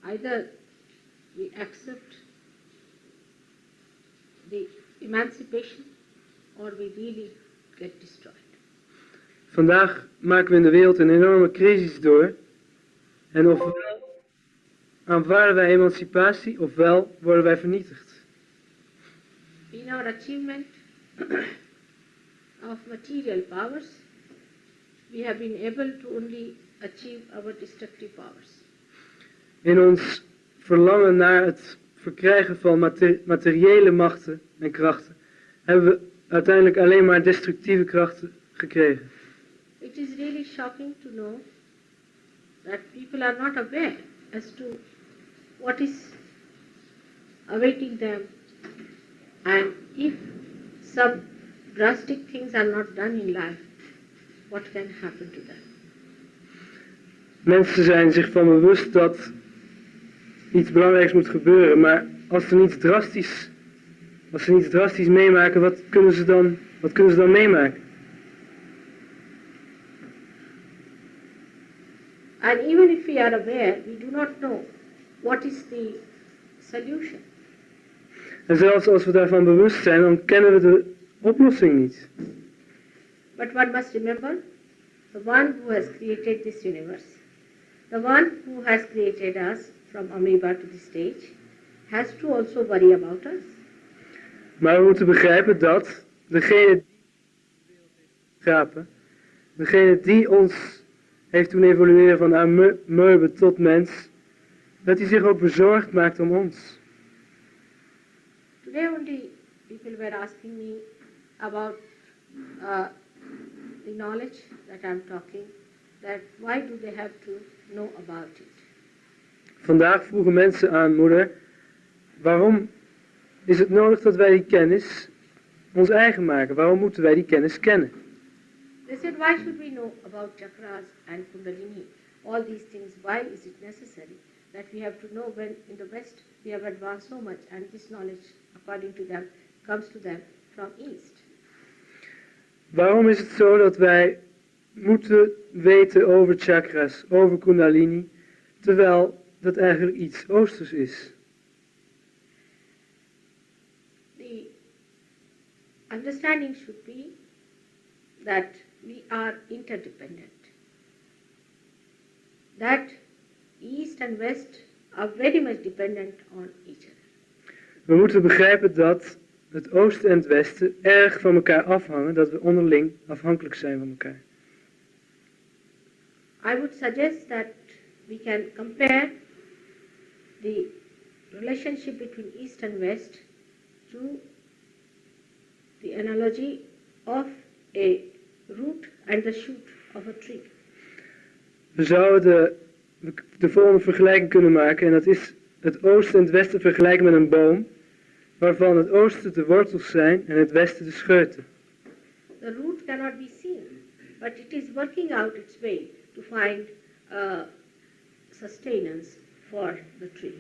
Either we accept the emancipation or we really get destroyed. Vandaag maken we in de wereld een enorme crisis door. En ofwel aanvaarden wij emancipatie, ofwel worden wij vernietigd. In our achievement of material powers, we have been able to only achieve our destructive powers. In ons verlangen naar het verkrijgen van materiële machten en krachten hebben we uiteindelijk alleen maar destructieve krachten gekregen. It is really shocking to know that people are not aware as to what is awaiting them, and if some drastic things are not done in life, what can happen to them. Mensen zijn zich van bewust dat iets belangrijks moet gebeuren, maar als ze niets drastisch meemaken, wat kunnen ze dan meemaken? And even if we are aware, we do not know what is the solution. En zelfs als we daarvan bewust zijn, dan kennen we de oplossing niet. But one must remember, the one who has created this universe, the one who has created us from amoeba to the stage, has to also worry about us. Maar we moeten begrijpen dat degene die ons heeft doen evolueren van amoebe tot mens, dat hij zich ook bezorgd maakt om ons. Today only people were asking me about the knowledge that I'm talking, that why do they have to know about it? Vandaag vroegen mensen aan moeder, waarom is het nodig dat wij die kennis ons eigen maken? Waarom moeten wij die kennis kennen? They said, why should we know about chakras and kundalini? All these things, why is it necessary that we have to know when in the West we have advanced so much and this knowledge, according to them, comes to them from East? Waarom is het zo dat wij moeten weten over chakras, over kundalini, terwijl dat eigenlijk iets Oosters is? The understanding should be that we are interdependent. That East and West are very much dependent on each other. We moeten begrijpen dat het Oosten en het Westen erg van elkaar afhangen, dat we onderling afhankelijk zijn van elkaar. I would suggest that we can compare the relationship between East and West to the analogy of a root and the shoot of a tree. We zouden de volgende vergelijking kunnen maken, en dat is het Oosten en het Westen vergelijken met een boom, waarvan het Oosten de wortels zijn en het Westen de scheuten. The root cannot be seen, but it is working out its way to find sustenance for the tree.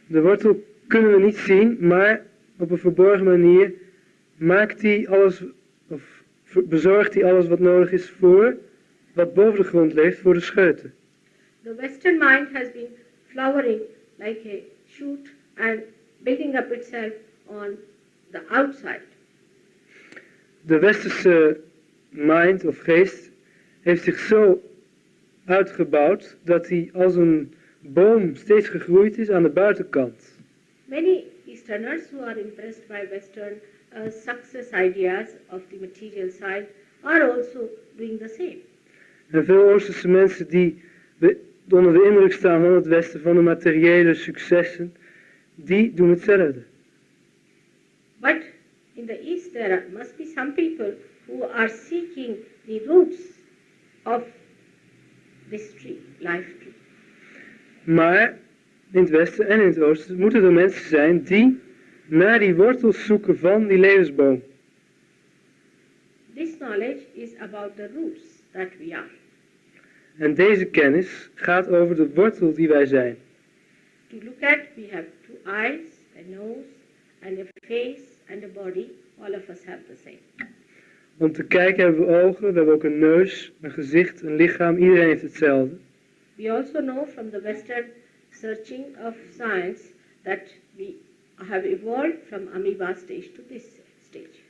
De wortel kunnen we niet zien, maar op een verborgen manier maakt hij alles, of bezorgt hij alles wat nodig is voor wat boven de grond leeft, voor de scheuten. The Western mind has been flowering like a shoot and building up itself on the outside. De westerse mind of geest heeft zich zo uitgebouwd dat hij als een boom steeds gegroeid is aan de buitenkant. Many Easterners who are impressed by Western success ideas of the material side are also doing the same. En veel Oosterse mensen die onder de indruk staan van het Westen, van de materiële successen, die doen hetzelfde. But in the East there must be some people who are seeking the roots of this tree, life tree. Maar in het Westen en in het Oosten moeten er mensen zijn die naar die wortels zoeken van die levensboom. This knowledge is about the roots that we are. En deze kennis gaat over de wortel die wij zijn. To look at, we have two eyes, a nose, and a face, and a body. All of us have the same. Om te kijken hebben we ogen, we hebben ook een neus, een gezicht, een lichaam. Iedereen heeft hetzelfde. We also know from the Western searching of science that we have evolved from amoeba stage to this stage.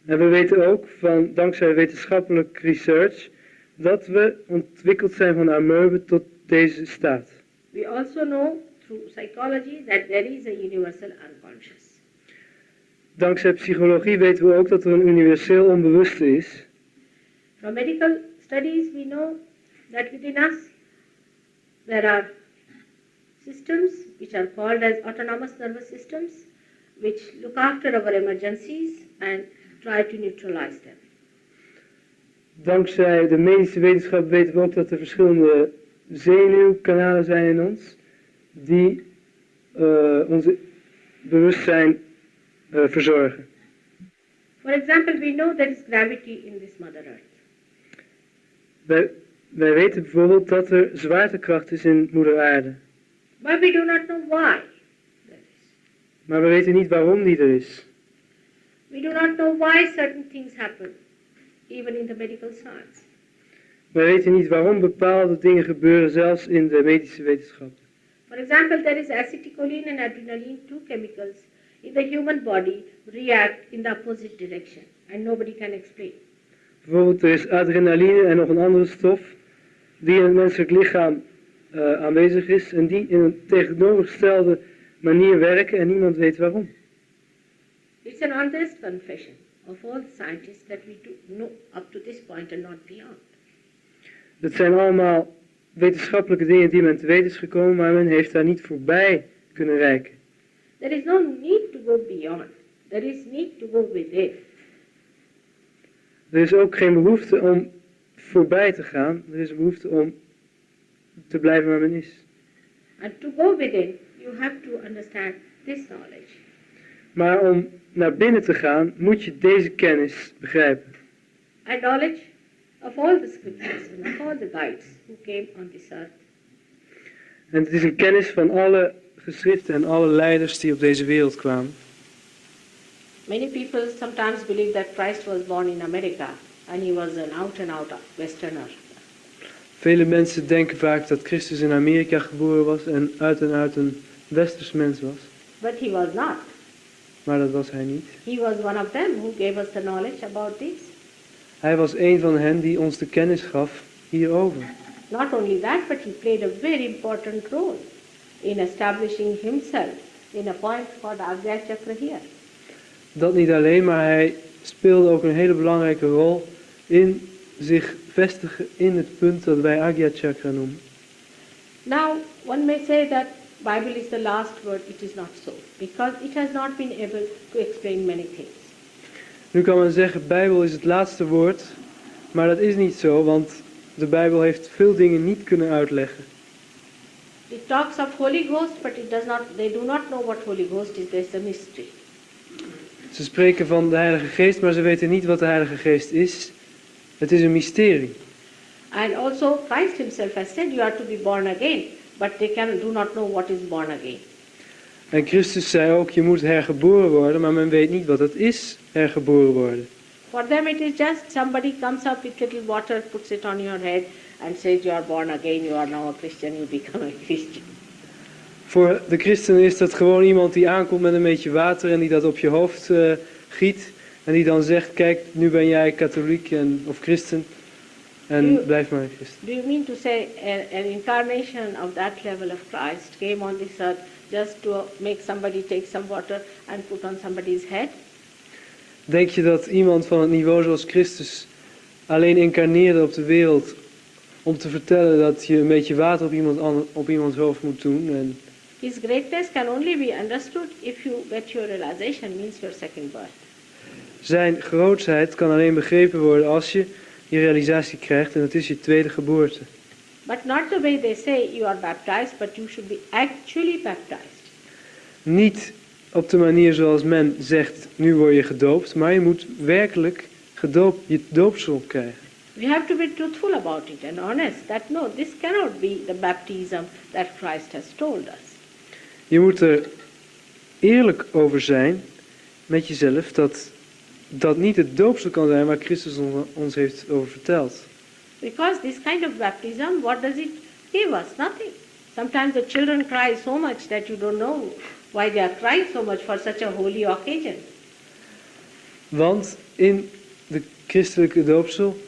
En we weten ook van, dankzij wetenschappelijk research, dat we ontwikkeld zijn van ameuben tot deze staat. We also know through psychology that there is a universal unconscious. Dankzij psychologie weten we ook dat er een universeel onbewuste is. From medical studies we know that within us there are systems which are called as autonomous nervous systems which look after our emergencies and try to neutralize them. Dankzij de medische wetenschap weten we ook dat er verschillende zenuwkanalen zijn in ons die ons bewustzijn verzorgen. For example, we know there is gravity in this Mother Earth. Wij weten bijvoorbeeld dat er zwaartekracht is in Moeder Aarde. But we do not know why there is. Maar we weten niet waarom die er is. We do not know why certain things happen, even in the medical science. Wij weten niet waarom bepaalde dingen gebeuren, zelfs in de medische wetenschap. For example, there is acetylcholine and adrenaline, two chemicals in the human body react in the opposite direction, and nobody can explain. Bijvoorbeeld er is adrenaline en nog een andere stof die in het menselijk lichaam aanwezig is en die in een tegenovergestelde manier werken en niemand weet waarom. It's an honest confession of all the scientists that we do know up to this point and not beyond. Het zijn allemaal wetenschappelijke dingen die men te weten is gekomen, maar men heeft daar niet voorbij kunnen reiken. There is no need to go beyond. There is need to go within. Er is ook geen behoefte om voorbij te gaan. Er is een behoefte om te blijven waar men is. And to go within, you have to understand this knowledge. Maar om naar binnen te gaan, moet je deze kennis begrijpen. And knowledge of all the scriptures and of all the guides who came on this earth. En het is een kennis van alle geschriften en alle leiders die op deze wereld kwamen. Many people sometimes believe that Christ was born in America and he was an out-and-out Westerner. Vele mensen denken vaak dat Christus in Amerika geboren was en uit een westers mens was. But he was not. Maar dat was hij niet. He was one of them who gave us the knowledge about this. Hij was een van hen die ons de kennis gaf hierover. Not only that, but he played a very important role in establishing himself in a point called Agya Chakra here. Dat niet alleen, maar hij speelde ook een hele belangrijke rol in zich vestigen in het punt dat wij Agya Chakra noemen. Now, one may say that Bible is the last word. It is not so, because it has not been able to explain many things. Nu kan men zeggen, Bijbel is het laatste woord, maar dat is niet zo, want de Bijbel heeft veel dingen niet kunnen uitleggen. It talks of Holy Ghost, but they do not know what Holy Ghost is. There's a mystery. Ze spreken van de Heilige Geest, maar ze weten niet wat de Heilige Geest is. Het is een mysterie. And also Christ himself has said you are to be born again, but they do not know what is born again. En Christus zei ook, je moet hergeboren worden, maar men weet niet wat het is, hergeboren worden. For them it is just somebody comes up with little water, puts it on your head and says you are born again, you are now a Christian, you become a Christian. Voor de christenen is dat gewoon iemand die aankomt met een beetje water en die dat op je hoofd giet. En die dan zegt, kijk, nu ben jij katholiek of christen en blijf maar een christen. Do you mean to say an incarnation of that level of Christ came on this earth just to make somebody take some water and put on somebody's head? Denk je dat iemand van het niveau zoals Christus alleen incarneerde op de wereld om te vertellen dat je een beetje water op iemands hoofd moet doen en His greatness can only be understood if you get your realization, means your second birth. Zijn grootheid kan alleen begrepen worden als je je realisatie krijgt en dat is je tweede geboorte. But not the way they say you are baptized, but you should be actually baptized. Niet op de manier zoals men zegt, nu word je gedoopt, maar je moet werkelijk je doopsel krijgen. We have to be truthful about it and honest that no, this cannot be the baptism that Christ has told us. Je moet er eerlijk over zijn met jezelf dat dat niet het doopsel kan zijn waar Christus ons heeft over verteld. Because this kind of baptism, what does it give us? Nothing. Sometimes the children cry so much that you don't know why they are crying so much for such a holy occasion. Want in de christelijke doopsel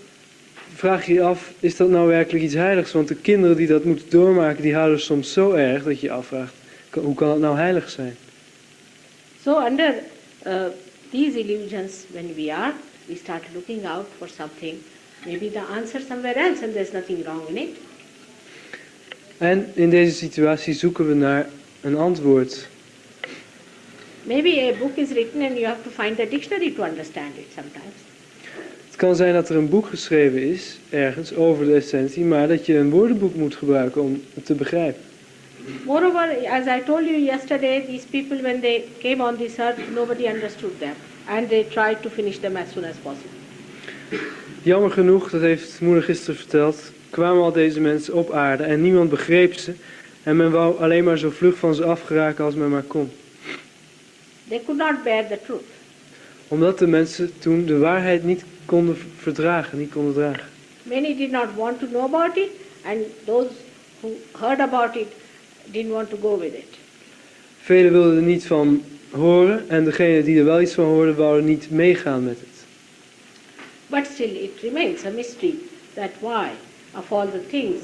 vraag je je af, is dat nou werkelijk iets heiligs? Want de kinderen die dat moeten doormaken, die houden soms zo erg dat je je afvraagt, hoe kan het nou heilig zijn? So under these illusions, when we start looking out for something, maybe the answer somewhere else and there's nothing wrong in it. En in deze situatie zoeken we naar een antwoord. Maybe a book is written and you have to find a dictionary to understand it sometimes. Het kan zijn dat er een boek geschreven is, ergens, over de essentie, maar dat je een woordenboek moet gebruiken om het te begrijpen. Moreover, as I told you yesterday, these people, when they came on this earth, nobody understood them. And they tried to finish them as soon as possible. Jammer genoeg, dat heeft moeder gisteren verteld, kwamen al deze mensen op aarde en niemand begreep ze. En men wou alleen maar zo vlug van ze afgeraken als men maar kon. They could not bear the truth. Omdat de mensen toen de waarheid niet konden verdragen, niet konden dragen. Many did not want to know about it, and those who heard about it didn't want to go with it. Velen wilden er niet van horen en degenen die er wel iets van hoorden, wouden niet meegaan met het. But still it remains a mystery that why, of all the things,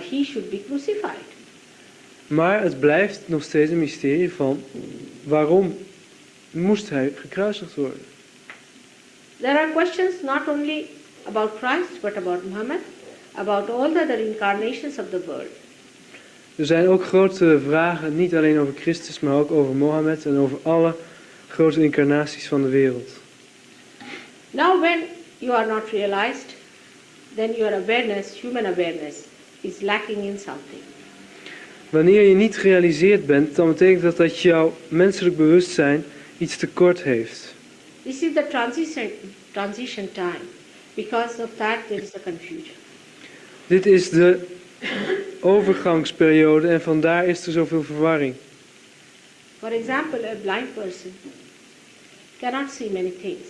he should be crucified. Maar het blijft nog steeds een mysterie van waarom moest hij gekruisigd worden. There are questions not only about Christ but about Muhammad, about all the other incarnations of the world. Er zijn ook grote vragen, niet alleen over Christus, maar ook over Mohammed en over alle grote incarnaties van de wereld. Now when you are not realized, then your awareness, human awareness, is lacking in something. Wanneer je niet gerealiseerd bent, dan betekent dat jouw menselijk bewustzijn iets tekort heeft. This is the transition time. Because of that there is a confusion. Dit is de overgangsperiode en vandaar is er zoveel verwarring. For example, a blind person cannot see many things.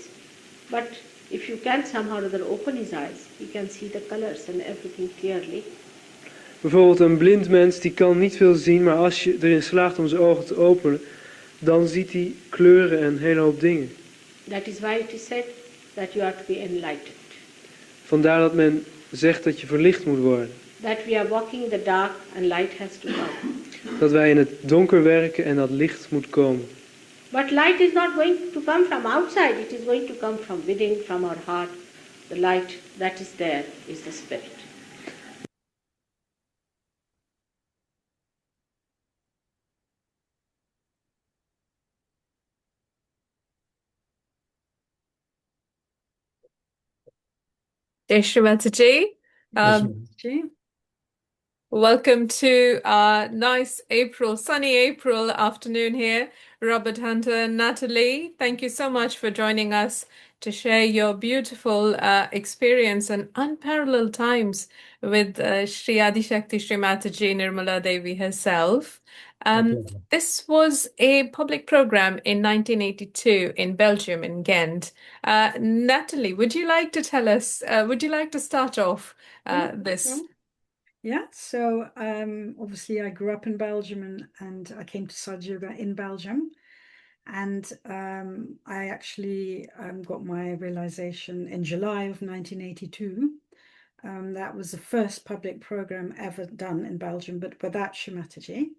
But if you can somehow or other open his eyes, he can see the colors and everything clearly. Bijvoorbeeld een blind mens die kan niet veel zien, maar als je erin slaagt om zijn ogen te openen, dan ziet hij kleuren en een hele hoop dingen. That is why it is said that you are to be enlightened. Vandaar dat men zegt dat je verlicht moet worden. That we are walking in the dark and light has to come. Dat wij in het donker werken en dat licht moet komen. But light is not going to come from outside, it is going to come from within, from our heart. The light that is there is the Spirit. Shri Mataji. Welcome to our nice sunny April afternoon here. Robert Hunter and Natalie, thank you so much for joining us to share your beautiful experience and unparalleled times with Shri Adi Shakti Shri Mataji Nirmala Devi herself. This was a public program in 1982 in Belgium, in Ghent. Natalie, would you like to tell us, would you like to start off this? Yeah, so obviously I grew up in Belgium and I came to Sahaja in Belgium. And I actually got my realization in July of 1982. That was the first public program ever done in Belgium, but without Shri Mataji.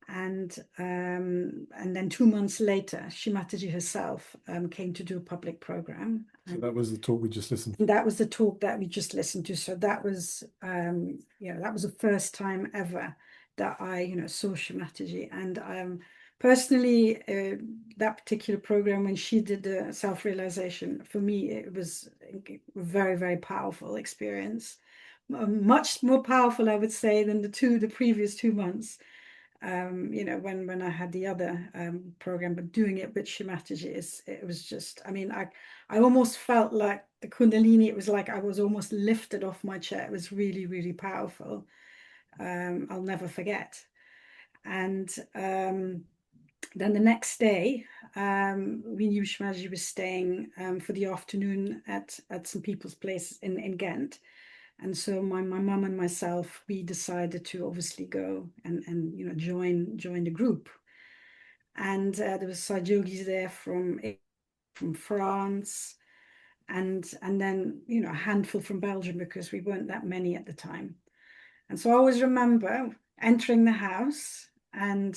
And then 2 months later, Shri Mataji herself came to do a public program. So that was the talk we just listened to. That was the talk that we just listened to. So that was, that was the first time ever that I saw Shri Mataji. And personally, that particular program, when she did the self-realization, for me, it was a very, very powerful experience. Much more powerful, I would say, than the previous 2 months. When I had the other program, but doing it with Shri Mataji, it was just, I mean, I almost felt like the Kundalini, it was like I was almost lifted off my chair. It was really, really powerful. I'll never forget. And then the next day, we knew Shri Mataji was staying for the afternoon at some people's place in Ghent. And so my mum and myself, we decided to obviously go and join the group. And there was Sajogis there from France, and then a handful from Belgium, because we weren't that many at the time. And so I always remember entering the house, and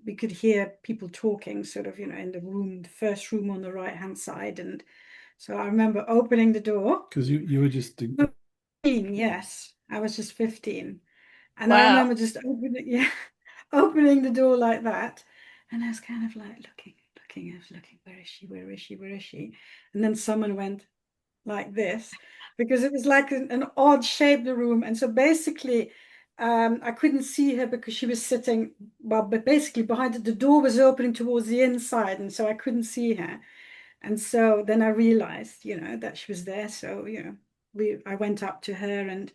we could hear people talking sort of in the room, the first room on the right hand side. And so I remember opening the door. Because you were just 15, yes, I was just 15. And I Wow. remember just opening the door like that. And I was kind of like looking, I was looking, where is she? Where is she? Where is she? And then someone went like this, because it was like an odd shape, the room. And so basically, I couldn't see her because she was sitting, but basically behind it, the door was opening towards the inside. And so I couldn't see her. And so then I realized, that she was there. So, I went up to her, and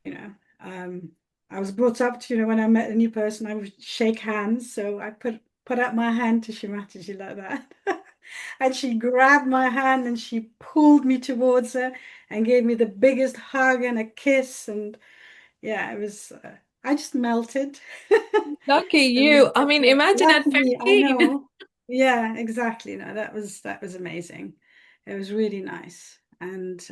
I was brought up to, when I met a new person, I would shake hands. So I put out my hand to Shri Mataji like that. And she grabbed my hand and she pulled me towards her and gave me the biggest hug and a kiss. And yeah, it was, I just melted. Lucky you. I mean, imagine at Lucky me, I 15. know. Yeah, exactly. No, that was amazing. It was really nice. And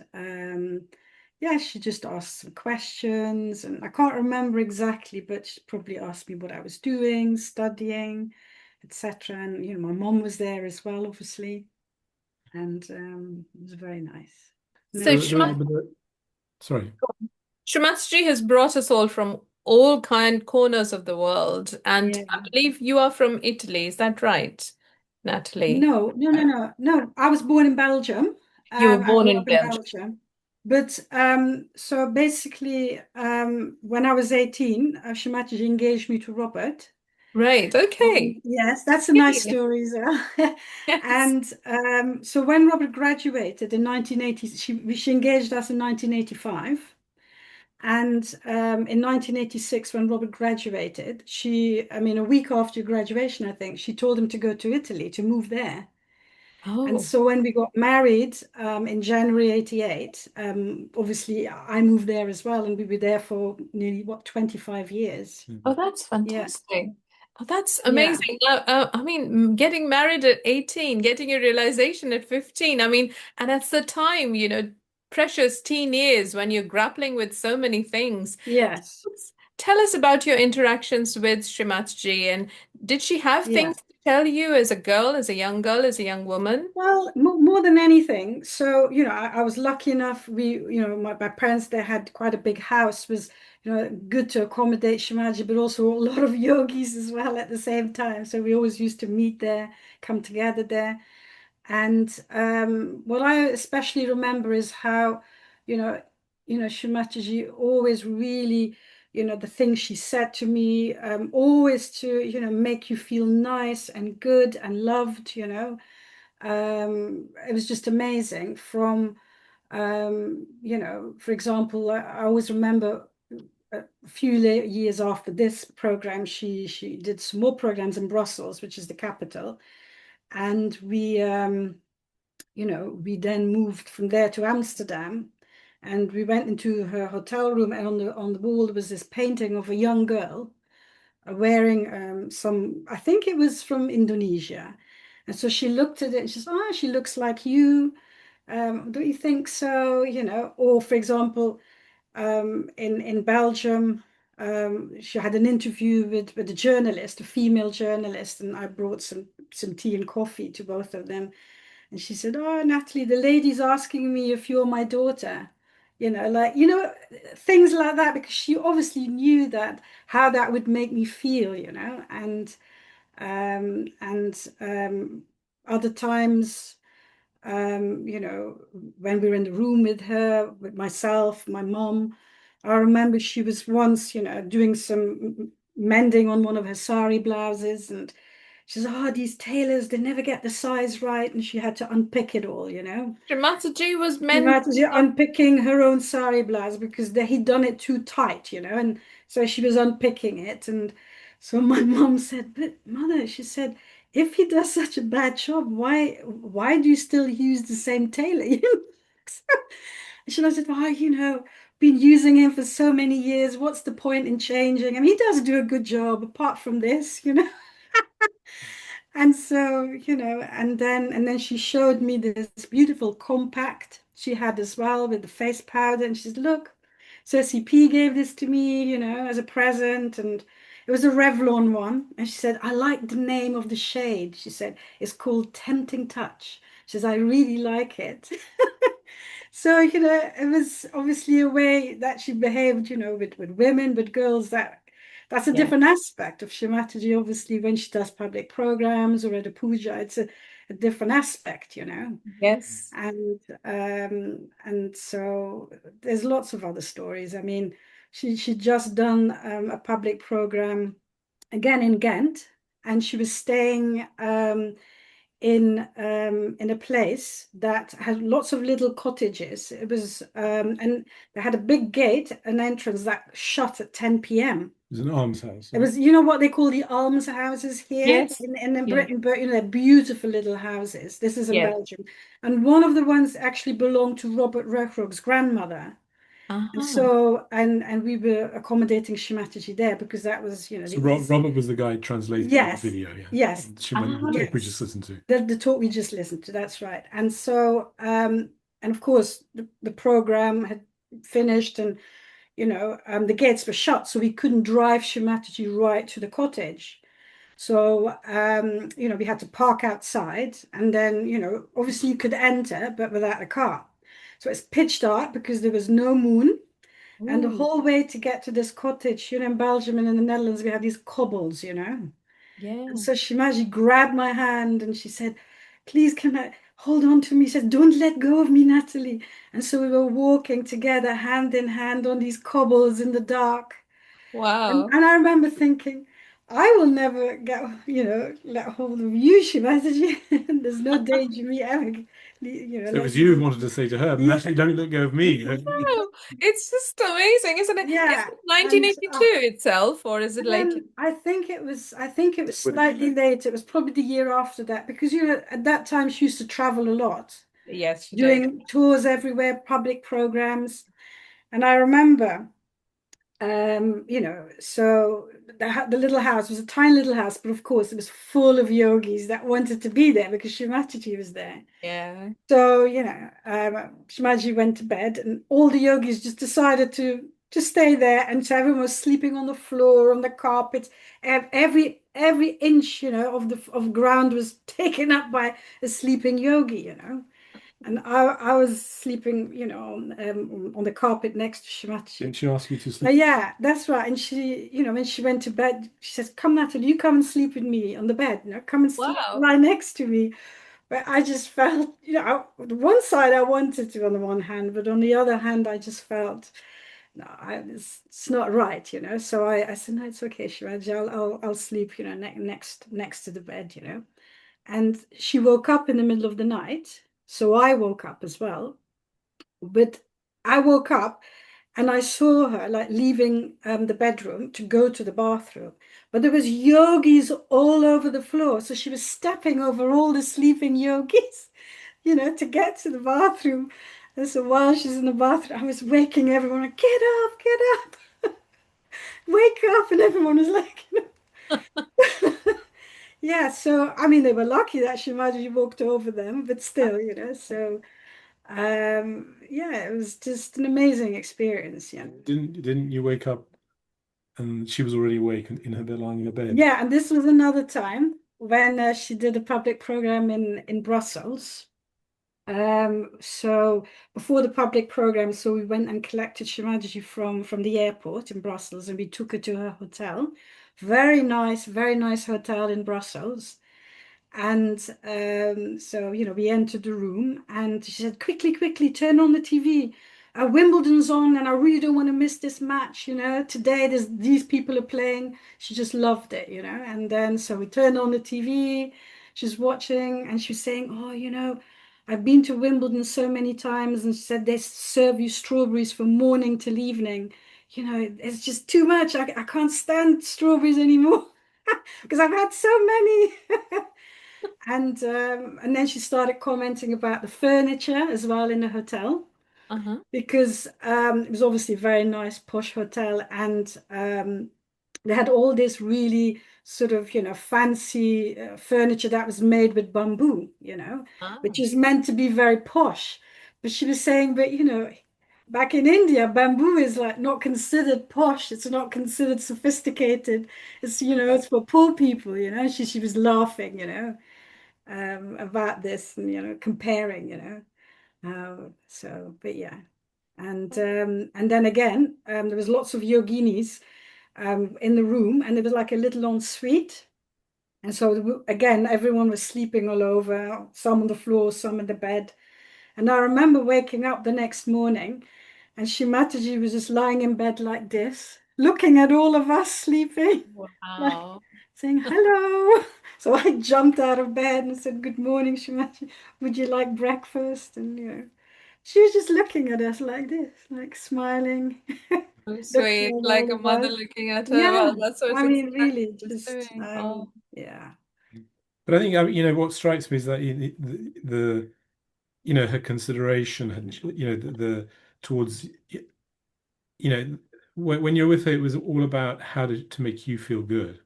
yeah, she just asked some questions, and I can't remember exactly, but she probably asked me what I was doing, studying, etc. And my mom was there as well, obviously, and it was very nice. So sorry. Shri Mataji has brought us all from all corners of the world, and Yeah. I believe you are from Italy. Is that right, Natalie? No. I was born in Belgium. You were I born grew in up in Belgium. Belgium. But so basically, when I was 18, Shri Mataji engaged me to Robert. Right. Okay. Yes, that's a nice Yeah. story as well. Yes. And so when Robert graduated in 1980, she engaged us in 1985. And in 1986, when Robert graduated, a week after graduation, I think, she told him to go to Italy, to move there. And Oh. so when we got married in January 88, obviously I moved there as well, and we were there for nearly, 25 years. Oh, that's Yeah, fantastic. Oh, that's yeah, amazing. Now, I mean, getting married at 18, getting a realization at 15. I mean, and that's the time, precious teen years when you're grappling with so many things. yes, Tell us about your interactions with Shri Mataji, and did she have yeah. things to tell you as a girl, as a young girl, as a young woman? Well, more than anything. So, I was lucky enough. My parents, they had quite a big house, was, good to accommodate Shri Mataji, but also a lot of yogis as well at the same time. So we always used to meet there, come together there. And what I especially remember is how, Shri Mataji always really, the things she said to me, always to, make you feel nice and good and loved. It was just amazing from, for example, I always remember a few years after this program, she did some more programs in Brussels, which is the capital. And we then moved from there to Amsterdam, and we went into her hotel room, and on the wall there was this painting of a young girl wearing I think it was from Indonesia. And so she looked at it and she said, "Oh, she looks like you. Don't you think so?" Or for example, in Belgium, she had an interview with a journalist, a female journalist, and I brought some tea and coffee to both of them. And she said, "Oh, Natalie, the lady's asking me if you're my daughter." things like that, because she obviously knew that how that would make me feel, and other times, when we were in the room with her, with myself, my mom, I remember she was once, doing some mending on one of her sari blouses, and she says, "Oh, these tailors, they never get the size right," and she had to unpick it all, Shri Mataji was Shri meant. Mataji unpicking her own sari blouse because he'd done it too tight, and so she was unpicking it. And so my mom said, "But mother," she said, "if he does such a bad job, why do you still use the same tailor?" So, I said, "Oh, been using him for so many years. What's the point in changing? I mean, he does do a good job apart from this." And so, and then she showed me this beautiful compact she had as well with the face powder. And she said, "Look, so CP gave this to me, as a present." And it was a Revlon one. And she said, "I like the name of the shade." She said, "It's called Tempting Touch." She says, "I really like it." So, it was obviously a way that she behaved, with women, with girls, that's a Yeah. different aspect of Shri Mataji. Obviously, when she does public programs or at a puja, it's a different aspect, Yes. And so there's lots of other stories. I mean, she just done a public program again in Ghent, and she was staying in a place that had lots of little cottages. It was and they had a big gate, an entrance that shut at 10 p.m. It was an almshouse. It was, what they call the almshouses here Yes. in Yeah. Britain, but they're beautiful little houses. This is in Yes. Belgium, and one of the ones actually belonged to Robert Rechrog's grandmother. And Uh-huh. so, and we were accommodating Shri Mataji there because that was, So Robert was the guy translating the yes, video, yeah. yes, The talk we just yes. listened to. The talk we just listened to, that's right. And so, and of course, the program had finished, and the gates were shut, so we couldn't drive Shri Mataji right to the cottage. So, we had to park outside, and then, obviously you could enter, but without a car. So it's pitch dark because there was no moon. And the Ooh, whole way to get to this cottage, in Belgium and in the Netherlands, we have these cobbles, yeah. And so Shimaji grabbed my hand and she said, "Please, can I hold on to me?" She said, "Don't let go of me, Natalie." And so we were walking together, hand in hand, on these cobbles in the dark. And, Wow. and I remember thinking, I will never get, let hold of you, Shimaji. There's no danger me ever, So it was letting you go. who wanted to say to her, Yeah, Natalie, don't let go of me. Wow. It's just amazing, isn't it? Is yeah. it And 1982 itself, or is it later? I think it was slightly later. It was probably the year after that, because at that time she used to travel a lot, Yes, she did. doing tours everywhere, public programs. And I remember, so the little house was a tiny little house, but of course it was full of yogis that wanted to be there because Shrimataji was there. Yeah. So, Shrimaji went to bed, and all the yogis just decided to stay there, and so everyone was sleeping on the floor, on the carpet. Every inch, of ground was taken up by a sleeping yogi. And I was sleeping, on the carpet next to Shrimaji. Didn't she ask you to Oh, sleep? yeah, that's right. And she, when she went to bed, she says, "Come, Natalie, you come and sleep with me on the bed. Come and sleep, Wow. lie next to me." But I just felt, on one side I wanted to, on the one hand, but on the other hand, I just felt, no, it's not right. So I said, "No, it's okay, Shiraj. I'll sleep, next to the bed. And she woke up in the middle of the night, so I woke up as well. But I woke up and I saw her like leaving the bedroom to go to the bathroom. But there was yogis all over the floor. So she was stepping over all the sleeping yogis, to get to the bathroom. And so while she's in the bathroom, I was waking everyone up, "Get up, get up, wake up." And everyone was like, yeah. So, I mean, they were lucky that she might have walked over them, but still, so yeah, it was just an amazing experience. Yeah. Didn't you wake up and she was already awake and in her bed, lying in her bed? Yeah, and this was another time when she did a public program in Brussels. So before the public program, so we went and collected Shri Mataji from the airport in Brussels, and we took her to her hotel. Very nice hotel in Brussels. And so, we entered the room and she said, quickly, quickly, turn on the TV. Wimbledon's on and I really don't want to miss this match. Today these people are playing. She just loved it. And then so we turned on the TV. She's watching and she's saying, oh, I've been to Wimbledon so many times. And she said, they serve you strawberries from morning till evening. It's just too much. I can't stand strawberries anymore because I've had so many. And then she started commenting about the furniture as well in the hotel Uh-huh. because it was obviously a very nice posh hotel, and they had all this really sort of fancy furniture that was made with bamboo, Ah. which is meant to be very posh. But she was saying, but back in India, bamboo is like not considered posh. It's not considered sophisticated. It's it's for poor people. She was laughing. About this and comparing, so but yeah, and then again, there was lots of yoginis in the room, and there was like a little ensuite, and so again everyone was sleeping all over, some on the floor, some in the bed. And I remember waking up the next morning and Shri Mataji was just lying in bed like this, looking at all of us sleeping, like Wow. saying hello. So I jumped out of bed and said, good morning, Shri Mataji. Would you like breakfast? And she was just looking at us like this, like smiling, So looking sweet, at like all a of mother us. looking at her. Yeah, Well, that's what I mean, exactly really, she's just doing. Oh, yeah, But I think what strikes me is that her consideration and the towards when you're with her, it was all about how to make you feel good.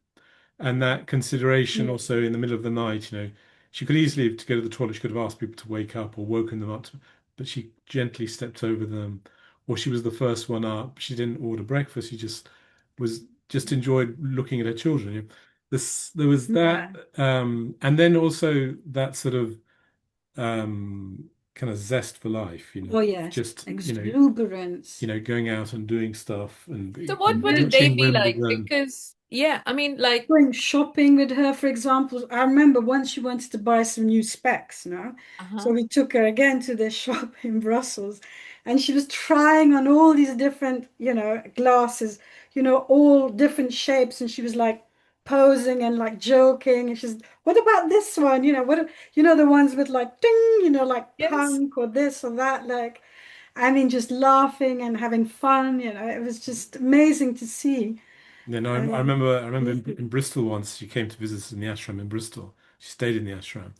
And that consideration yeah, also in the middle of the night, she could easily, to go to the toilet, she could have asked people to wake up or woken them up, but she gently stepped over them, or she was the first one up. She didn't order breakfast. She just enjoyed looking at her children. There was yeah. that, and then also that sort of kind of zest for life, Oh yes, just exuberance. going out and doing stuff so and, what and would a Yeah. day watching be like? Wimbledon. Because yeah, I mean, like, Going shopping with her, for example. I remember once she wanted to buy some new specs, uh-huh. So we took her again to the shop in Brussels, and she was trying on all these different, glasses, all different shapes, and she was like posing and like joking, and she's, what about this one? The ones with like ding, like Yes. punk or this or that, like, I mean, just laughing and having fun, it was just amazing to see. Then I Um, remember in Bristol once she came to visit us in the ashram in Bristol. She stayed in the ashram,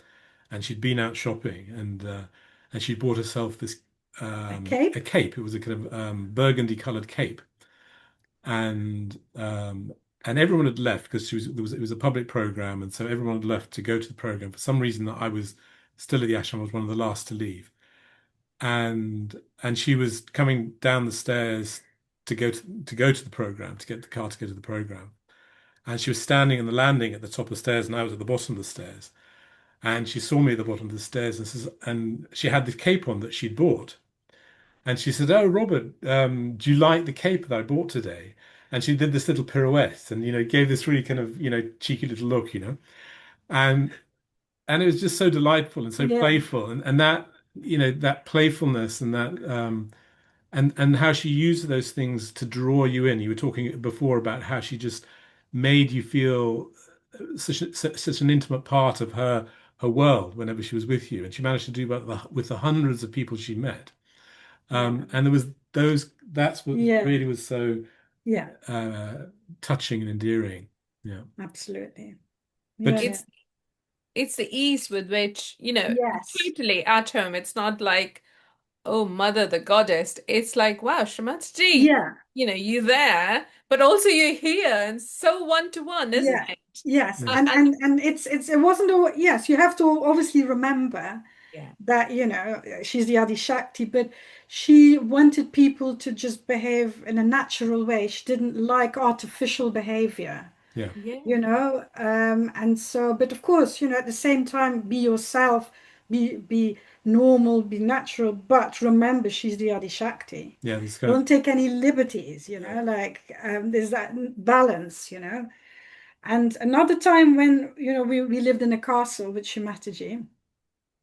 and she'd been out shopping, and she bought herself this a a cape. cape. It was a kind of burgundy coloured cape, and everyone had left because it was a public program, and so everyone had left to go to the program. For some reason, that I was still at the ashram. I was one of the last to leave, and she was coming down the stairs to go to the program, to get the car to go to the program. And she was standing in the landing at the top of the stairs, and I was at the bottom of the stairs. And she saw me at the bottom of the stairs, and she had the cape on that she'd bought. And she said, "Oh, Robert, do you like the cape that I bought today?" And she did this little pirouette, and gave this really kind of cheeky little look, and it was just so delightful and so Yeah, playful, and that that playfulness and that and how she used those things to draw you in. You were talking before about how she just made you feel such an intimate part of her world whenever she was with you, and she managed to do that with the hundreds of people she met. yeah, And there was those. That's what yeah, really was so yeah, uh, touching and endearing. Yeah, absolutely. but Yeah, it's it's the ease with which, yes, totally at home. It's not like, oh, mother, the goddess. It's like, wow, Shamatsji, yeah, you there, but also you're here, and so one to one, isn't yeah, it? yes. yeah, And it wasn't all, yes, you have to obviously remember Yeah. that, she's the Adi Shakti, but she wanted people to just behave in a natural way. She didn't like artificial behavior. yeah, Yeah. And so, but of course, at the same time, be yourself, be normal, be natural, but remember she's the Adi Shakti. Yeah, this kind Don't take any liberties, you know, like there's that balance, you know. And another time when, you know, we lived in a castle with Shri Mataji,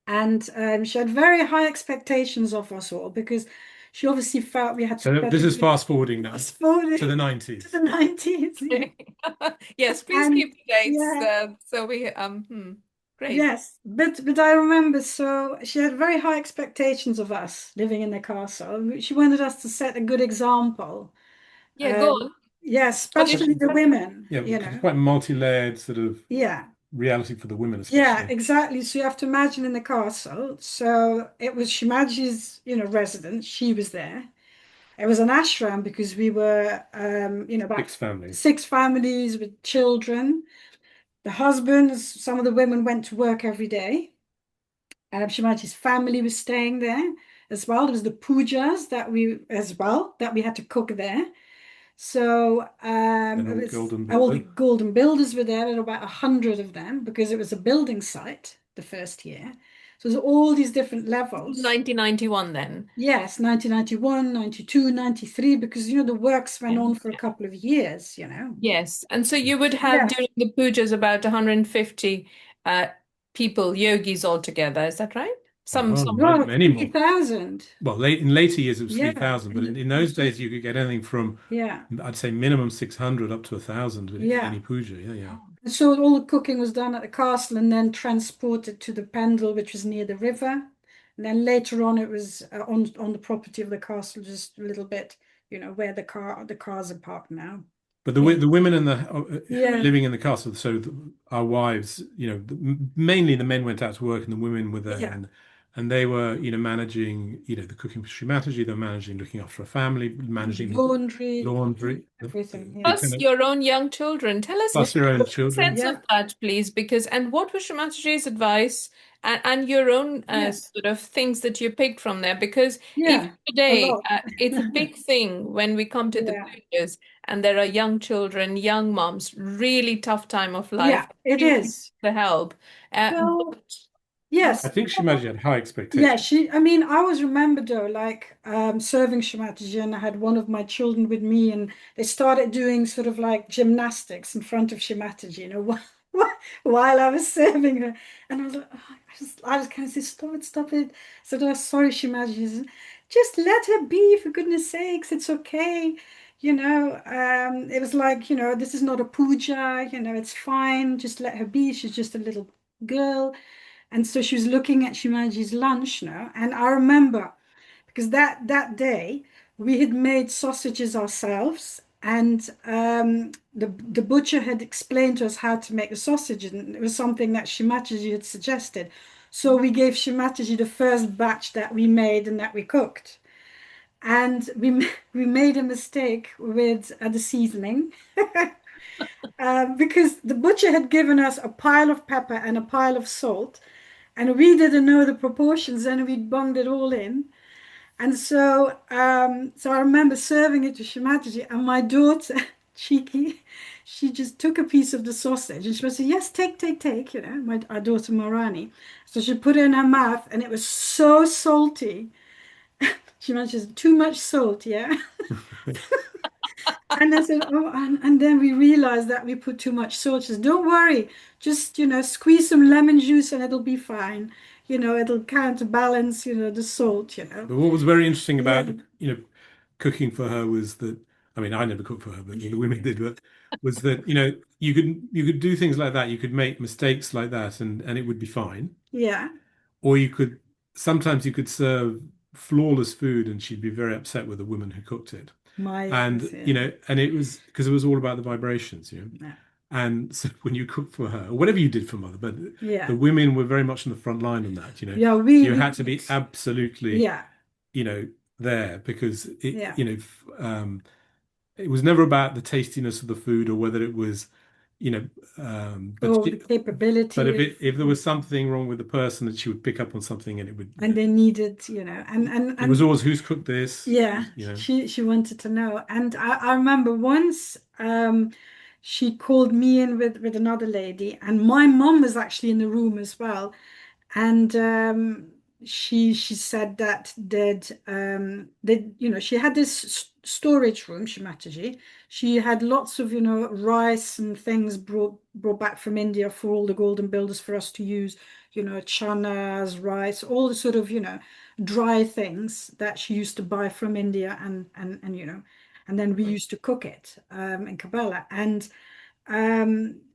and she had very high expectations of us all because she obviously felt we had to so set this a is good fast forwarding now fast forward to the to 90s. the 90s. Yes, please And keep the dates. yeah, So we great. yes, but I remember, so she had very high expectations of us living in the castle. She wanted us to set a good example. Yeah, go on. Yeah, What did especially the women, Yeah, you because it's know. quite multi-layered sort of Yeah, reality for the women, yeah, especially. exactly. So you have to imagine in the castle. So it was Shimaji's, you know, residence. She was there. It was an ashram because we were, you know, about 6 families. 6 families with children. The husbands, some of the women went to work every day. Shimaji's family was staying there as well. There was the pujas that we had to cook there. So And it all the was golden all the builder. golden builders were there. There were about 100 of them because it was a building site the first year. So there's all these different levels. 1991 then? Yes, 1991, 92, 93, because you know the works went on for a Yeah. couple of years, you know. Yes. And so you would have Yes. during the pujas about 150 people, yogis altogether. Is that right? Some. Many, No, many more. 3,000. Well, in later years it was Yeah. 3,000, but in those days you could get anything from, Yeah. I'd say, minimum 600 up to 1,000 in Yeah. any puja. Yeah, yeah. So all the cooking was done at the castle and then transported to the Pendle, which was near the river. And then later on, it was on the property of the castle, just a little bit, you know, where the cars are parked now. But Yeah. the women in the Yeah. living in the castle, so our wives, you know, mainly the men went out to work and the women were there, Yeah. and they were, you know, managing, you know, the cooking for Shri Mataji, they were managing looking after a family, managing laundry, Everything. Yeah. Plus your own young children. Tell us plus your own a children. sense of that, please, because and what was Shri Mataji's advice and your own Yeah. sort of things that you picked from there? Because even Yeah. A today, lot. it's a big thing when we come to the Yeah. pujas and there are young children, young moms, really tough time of life. Yeah, it You need is. the help. So, But yes. I think Shri Mataji had high Yeah, expectations. I mean, I always remember though, like serving Shri Mataji, and I had one of my children with me, and they started doing sort of like gymnastics in front of Shri Mataji, you know, while I was serving her. And I was like, oh, I was kind of saying, stop it, stop it. So I was sorry, Shri Mataji. She said, just let her be, for goodness sakes, it's okay. You know, it was like, you know, this is not a puja, you know, it's fine, just let her be. She's just a little girl. And so she was looking at Shimaji's lunch now. And I remember because that day we had made sausages ourselves. And the butcher had explained to us how to make the sausage, and it was something that Shimaji had suggested. So we gave Shimaji the first batch that we made and that we cooked. And we made a mistake with the seasoning because the butcher had given us a pile of pepper and a pile of salt, and we didn't know the proportions, and we bunged it all in. And so I remember serving it to Shimataji, and my daughter, cheeky, she just took a piece of the sausage and she was saying, yes, take, you know, our daughter Marani. So she put it in her mouth, and it was so salty. She mentioned too much salt, yeah. And I said, oh, and then we realized that we put too much salt. She said, don't worry, just, you know, squeeze some lemon juice and it'll be fine. You know, it'll counterbalance, you know, the salt, you know. But what was very interesting Yeah. about, you know, cooking for her was that, I mean, I never cooked for her, but the women did, but was that, you know, you could do things like that. You could make mistakes like that and it would be fine. Yeah. Or you could, sometimes you could serve flawless food and she'd be very upset with the woman who cooked it. And, you know, and it was because it was all about the vibrations, you know. Yeah. And so when you cooked for her, or whatever you did for mother, but Yeah. the women were very much on the front line on that, you know. Yeah, you had to be absolutely, yeah, you know, there because it, Yeah. you know, it was never about the tastiness of the food or whether it was, you know, oh, the capability. but if there was something wrong with the person, that she would pick up on something and it would, and they needed, you know, and it was always who's cooked this, yeah, you know. she wanted to know. And I remember once she called me in with another lady, and my mom was actually in the room as well. And she said that she had this storage room, Shri Mataji. She had lots of rice and things brought back from India for all the golden builders for us to use, chanas, rice, all the sort of dry things that she used to buy from India, and then we used to cook it in Cabela. And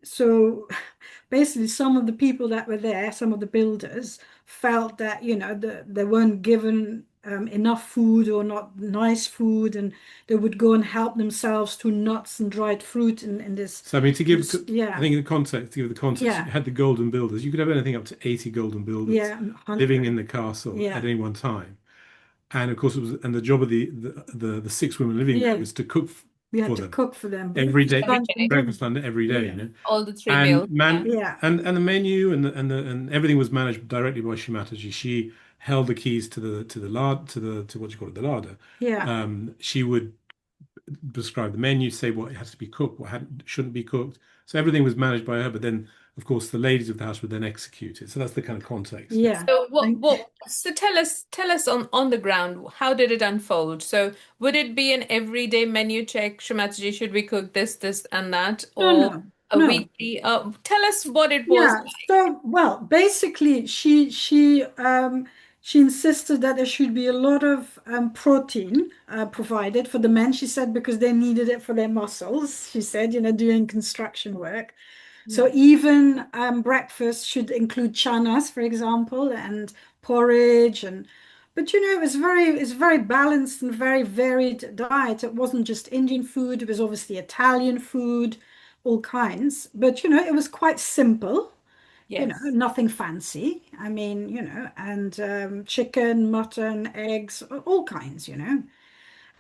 so basically some of the people that were there, some of the builders, felt that they weren't given enough food or not nice food, and they would go and help themselves to nuts and dried fruit in this. So I mean, Yeah, I think the context, to give the context, yeah, you had the golden builders. You could have anything up to 80 golden builders yeah, living in the castle yeah, at any one time. And of course, and the job of the 6 women living there yeah. was to cook We had for to them cook for them, but every day, Every day. breakfast, lunch, every day, yeah, All the three meals. And man, yeah, and the menu and everything was managed directly by Shri Mataji. She held the keys to the lard to what you call it, the larder. yeah. She would prescribe the menu, say what has to be cooked, what shouldn't be cooked. So everything was managed by her. But then, of course, the ladies of the house would then execute it. So that's the kind of context. Yeah. So so tell us on the ground, how did it unfold? So would it be an everyday menu check, Shri Mataji, should we cook this and that, No, or no, a no. weekly? Tell us what it was Yeah, like. so well, basically, she insisted that there should be a lot of protein provided for the men. She said because they needed it for their muscles. She said, doing construction work. So even breakfast should include chanas, for example, and porridge, but it's very balanced and very varied diet. It wasn't just Indian food, it was obviously Italian food, all kinds. But it was quite simple, Yes. nothing fancy. I mean, and chicken, mutton, eggs, all kinds,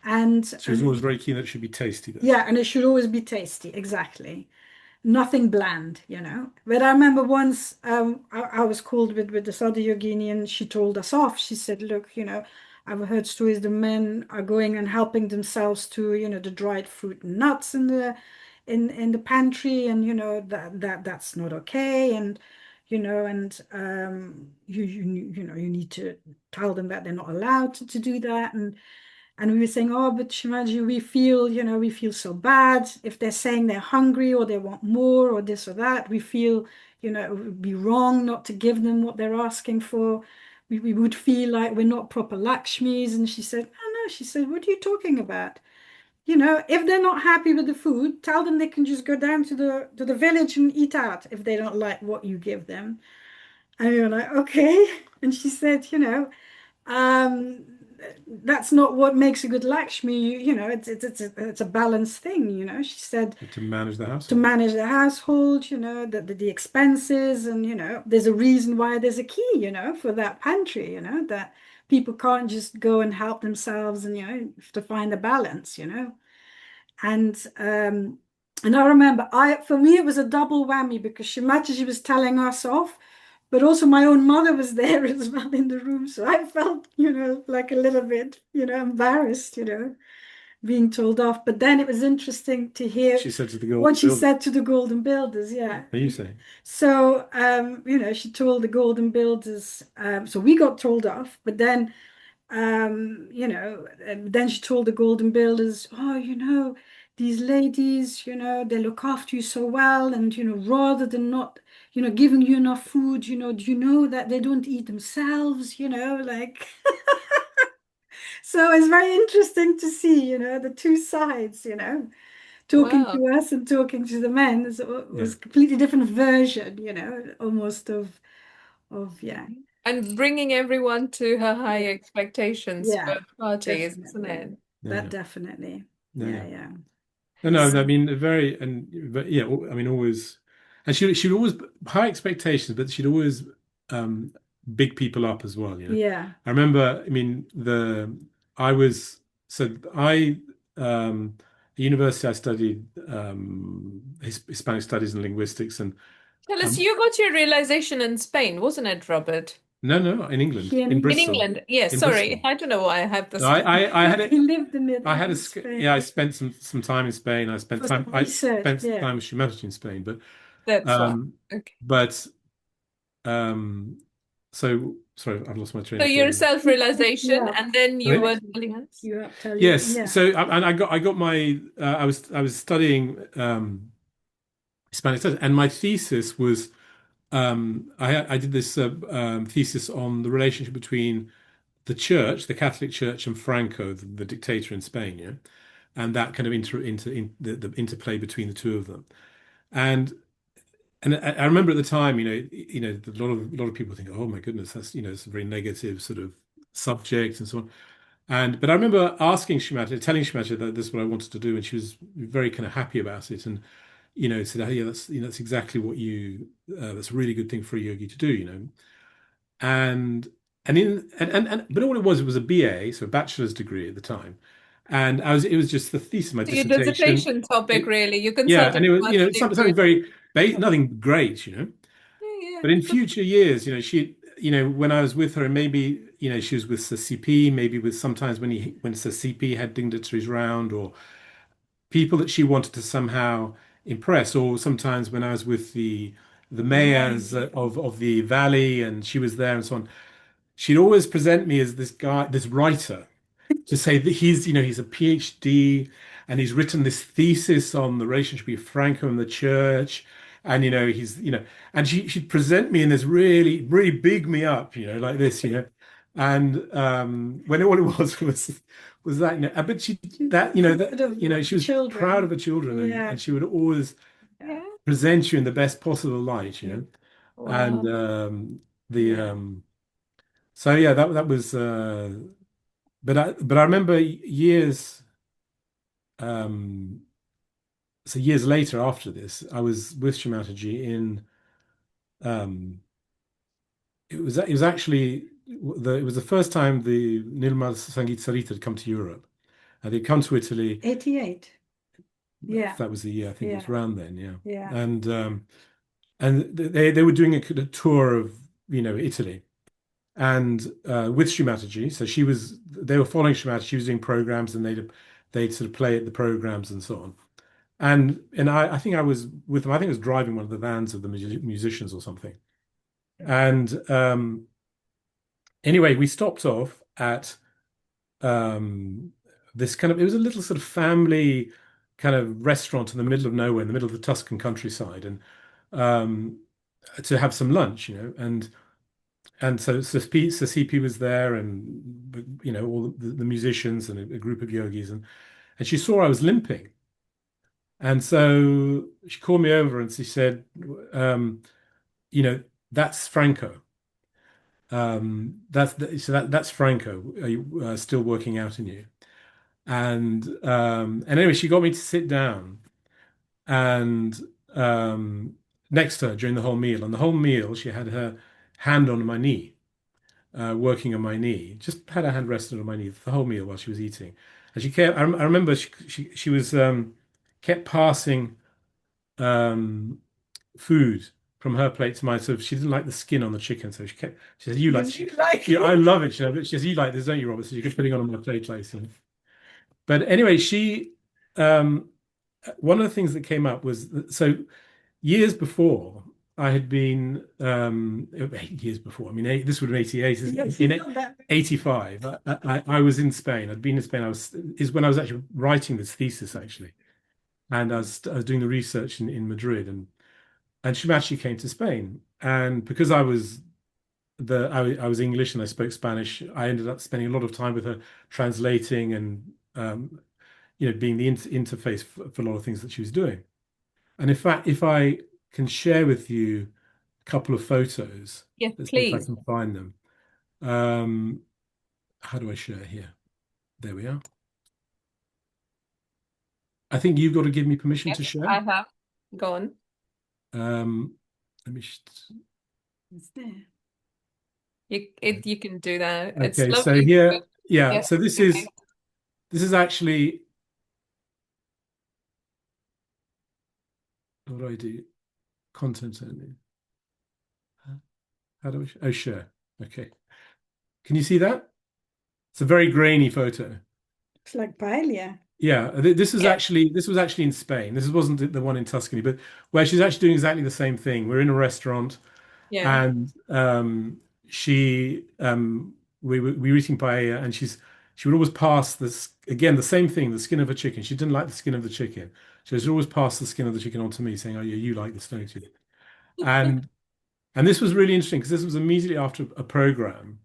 And She was always very keen that it should be tasty, though. yeah, and it should always be tasty, exactly. Nothing bland. But I remember once I was called with this other yogini, and she told us off. She said, "Look, I've heard stories the men are going and helping themselves to, the dried fruit and nuts in the pantry, and that's not okay, and you need to tell them that they're not allowed to do that." And we were saying, oh, but Shimaji, we feel so bad if they're saying they're hungry or they want more or this or that. We feel, it would be wrong not to give them what they're asking for. We would feel like we're not proper Lakshmis. And she said, oh, no, she said, what are you talking about? If they're not happy with the food, tell them they can just go down to the village and eat out if they don't like what you give them. And we were like, okay. And she said, um, that's not what makes a good Lakshmi. It's a balanced thing. She said To manage the to household. manage the household. The expenses, and there's a reason why there's a key. For that pantry. That people can't just go and help themselves, and have to find a balance. And I remember, for me it was a double whammy because she was telling us off, but also my own mother was there as well in the room. So I felt, like a little bit, embarrassed, being told off. But then it was interesting to hear She said to the golden what she builders. said to the golden builders. Yeah. Are you saying? So, she told the golden builders, so we got told off, but then then she told the golden builders, oh, these ladies, they look after you so well, and rather than not, giving you enough food, do you know that they don't eat themselves, like so it's very interesting to see, the two sides, talking Wow. to us and talking to the men. It was a completely different version, almost yeah. And bringing everyone to her high Yeah, expectations, yeah, both parties, isn't definitely. it? That definitely. Yeah, Yeah, yeah. yeah. No, I mean, but yeah, I mean, always, and she'd always high expectations, but she'd always big people up as well. Yeah. I remember, I mean, I was, so I, at university, I studied Hispanic studies and linguistics, and Tell us, you got your realization in Spain, wasn't it, Robert? no, in England, He in In Bristol, England. Yes, in sorry. Bristol. I don't know why I have No, this. I had He it. lived in it I had in yeah, I Spain spent some time in Spain. for some I research. spent some Yeah. time with Shri Mataji in Spain, That's why. um, Okay. but um, So sorry, I've lost my train So of your thought. self-realization, Yeah. and then you Sorry? were telling us. You up tell you, Yes. yeah. So and I got my I was studying Spanish studies, and my thesis was I did this thesis on the relationship between the church, the Catholic Church, and Franco, the dictator in Spain, yeah, and that kind of the interplay between the two of them. And I remember at the time, a lot of people think, oh my goodness, that's it's a very negative sort of subject and so on. But I remember asking Shimata, telling Shimata that this is what I wanted to do, and she was very kind of happy about it, and said, oh, yeah, that's exactly what that's a really good thing for a yogi to do. And but all it was a BA, so a bachelor's degree at the time, and it was just the thesis, my So your dissertation. dissertation topic, really, you Yeah, consulted and it was, much something degree. very nothing great. Yeah, But in future years, when I was with her, and maybe, she was with Sir CP, maybe with sometimes when Sir CP had dignitaries round, or people that she wanted to somehow impress, or sometimes when I was with the mayors of the valley, and she was there and so on, she'd always present me as this guy, this writer, to say that he's a PhD, and he's written this thesis on the relationship between Franco and the church. And and she'd present me in this really, really big me up, like this. And when all it was that, but she was proud of her children, Yeah. and she would always yeah. present you in the best possible light. And Wow. so yeah, that was but I remember years later after this, I was with Shri Mataji in um, it was actually it was the first time the Nirmal Sangeet Sarita had come to Europe. They'd come to Italy. 88. Yeah. That was the year, I think it was Yeah. around then, yeah. Yeah. And they were doing a tour of Italy, and with Shri Mataji. So they were following Shri Mataji. She was doing programs, and they'd sort of play at the programs and so on. And I think I was with them. I think I was driving one of the vans of the musicians or something. And anyway, we stopped off at this kind of, it was a little sort of family kind of restaurant in the middle of nowhere, in the middle of the Tuscan countryside, and to have some lunch. And so CP was there, and all the musicians and a group of yogis, and she saw I was limping. And so she called me over and she said, that's Franco. That's Franco. Are you still working out in you? And anyway, she got me to sit down and next to her during the whole meal. And the whole meal, she had her hand on my knee, working on my knee. Just had her hand rested on my knee the whole meal while she was eating. And she kept. I remember she was kept passing food from her plate to mine. So she didn't like the skin on the chicken, so she said, "You like? You like Yeah, I love it." She says, "You like this, don't you, Robert?" So you keep putting it on my plate, like so. But anyway, um, one of the things that came up was so years before. I had been 8 years before. I mean, this would have been 88. Yes, In not that. 85, I was in Spain. I'd been in Spain. Is when I was actually writing this thesis, actually, and I was doing the research in Madrid, and she actually came to Spain. And because I was English and I spoke Spanish, I ended up spending a lot of time with her, translating and being the interface for a lot of things that she was doing. And in fact, if I can share with you a couple of photos, Yes, let's see if I please. can find them. How do I share here? There we are. I think you've got to give me permission to Yes, share. I have. Go on. Let me. It's there. You can do that. It's Okay, so lovely. here, yeah. Yes. So this is actually. What do I do? Content only. How do I? Oh, share. Okay. Can you see that? It's a very grainy photo. It's like paella. Yeah, this was actually in Spain. This wasn't the one in Tuscany, but where she's actually doing exactly the same thing. We're in a restaurant, Yeah. and she we were eating paella, and she would always pass this again, the same thing, the skin of a chicken. She didn't like the skin of the chicken. She would always pass the skin of the chicken on to me, saying, "Oh yeah, you like this, don't you?" And this was really interesting because this was immediately after a program,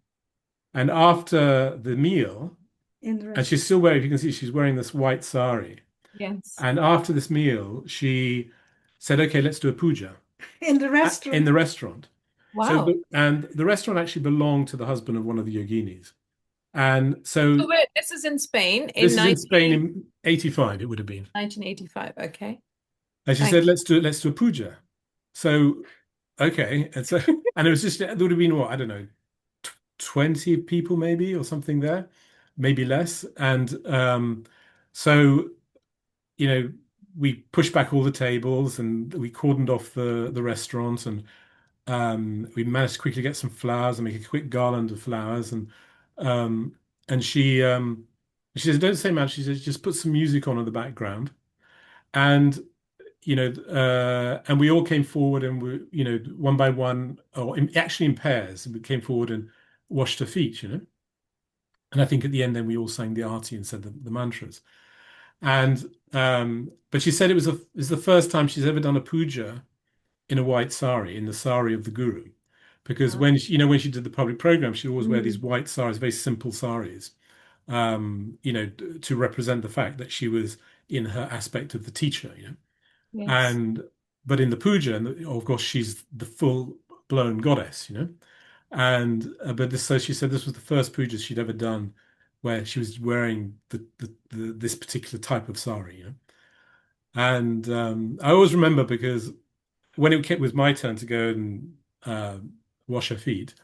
and after the meal, In the and restaurant. she's still wearing, if you can see, she's wearing this white sari. Yes. And after this meal, she said, "Okay, let's do a puja In the in restaurant. the restaurant." So, Wow. and the restaurant actually belonged to the husband of one of the yoginis. And So so wait, this is in Spain in this is in Spain in 85, it would have been. 1985. Okay. And she said, Thanks. let's do a puja. So, okay. And so, and it was just, there would have been what, I don't know, 20 people maybe or something there, maybe less. And so, you know, we pushed back all the tables and we cordoned off the restaurant, and we managed to quickly get some flowers and make a quick garland of flowers. Um, and she says, "Don't say much." She says, "Just put some music on in the background." And and we all came forward, and we, one by one, or actually in pairs, we came forward and washed her feet. And I think at the end, then we all sang the arti and said the mantras. And but she said it was the first time she's ever done a puja in a white sari, in the sari of the guru, because Ah. when when she did the public program, she'd always wear these Mm. white saris, very simple saris, to represent the fact that she was in her aspect of the teacher. Yes. And but in the puja, and of course, she's the full-blown goddess. And but this, so she said this was the first puja she'd ever done where she was wearing this particular type of sari. And I always remember because when it was my turn to go and wash her feet,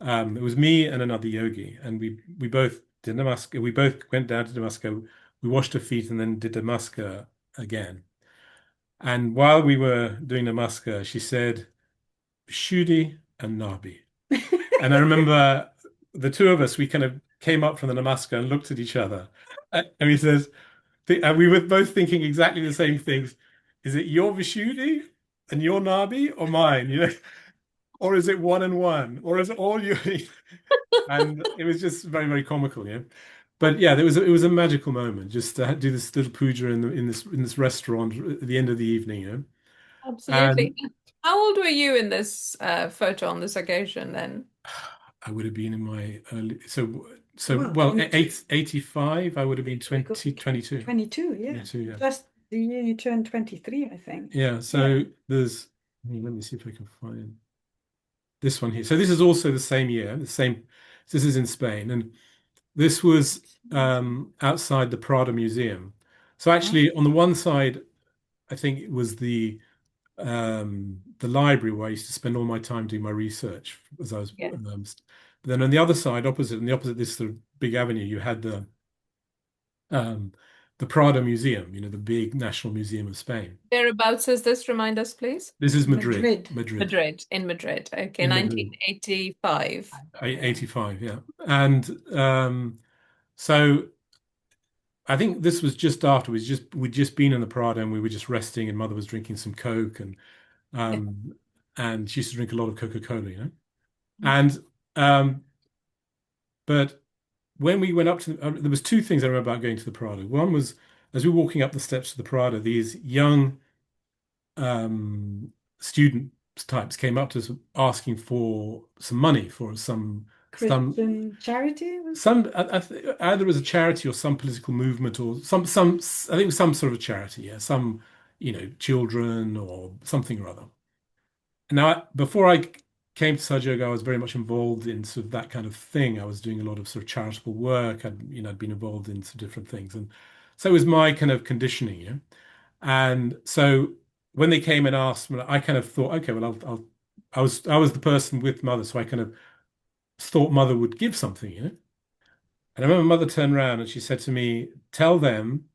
it was me and another yogi, and we both did namaskar. We both went down to namaskar. We washed her feet and then did namaskar again. And while we were doing namaskar, she said, "Shuddhi and Nabi." And I remember the two of us, we kind of came up from the namaskar and looked at each other, and he says, and we were both thinking exactly the same things. Is it your Vishuddhi and your Nabi or mine? Or is it one and one? Or is it all you? And it was just very, very comical. But yeah, it was a magical moment just to do this little puja in this restaurant at the end of the evening. Absolutely. And How old were you in this photo on this occasion then? I would have been in my early, Well, well, 22. 85, I would have been We got 22. 22, yeah. 22, yeah. Just the year you turned 23, I think. Yeah, so there's, let me see if I can find this one here. So this is also the same year, this is in Spain, and this was outside the Prada Museum. So actually, on the one side, I think it was the library where I used to spend all my time doing my research as I was. Yeah. But then on the other side, on the opposite this sort of big avenue, you had the Prada Museum, the big National Museum of Spain. Whereabouts is this? Remind us, please. This is Madrid. Madrid, in Madrid. Okay, In Madrid. 1985. 85, yeah. And so I think this was just after we'd just been in the Prada, and we were just resting, and Mother was drinking some Coke, and she used to drink a lot of Coca-Cola. And but when we went up to, there was two things I remember about going to the Prada. One was as we were walking up the steps to the Prada, these young student types came up to us asking for some money for some Christian charity? either as a charity or some political movement or some I think it was some sort of charity, yeah, some children or something or other. Now, before I came to Sahaja Yoga, I was very much involved in sort of that kind of thing. I was doing a lot of sort of charitable work. I'd been involved in some different things, and so it was my kind of conditioning. And so when they came and asked me, I kind of thought, okay, well, I was the person with Mother, so I kind of thought Mother would give something. And I remember Mother turned around and she said to me, "Tell them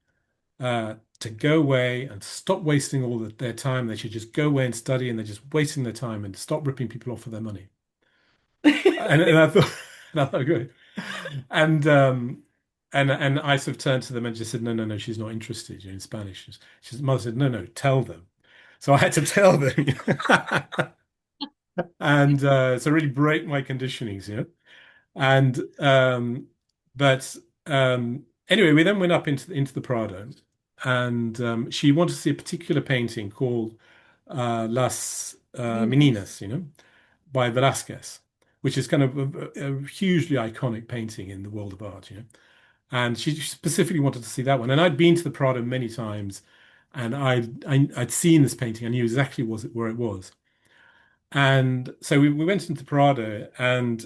to go away and stop wasting all their time. They should just go away and study, and they're just wasting their time, and stop ripping people off for their money." And I thought, good. And I sort of turned to them and just said, "No, no, no, she's not interested." In Spanish, Mother said, "No, no, tell them." So I had to tell them. and so really break my conditionings, you know. And but anyway, we then went up into the Prado, and she wanted to see a particular painting called Las Meninas, you know, by Velázquez, which is kind of a hugely iconic painting in the world of art, you know. And she specifically wanted to see that one. And I'd been to the Prado many times, and I'd seen this painting. I knew exactly where it was. And so we went into the Prado, and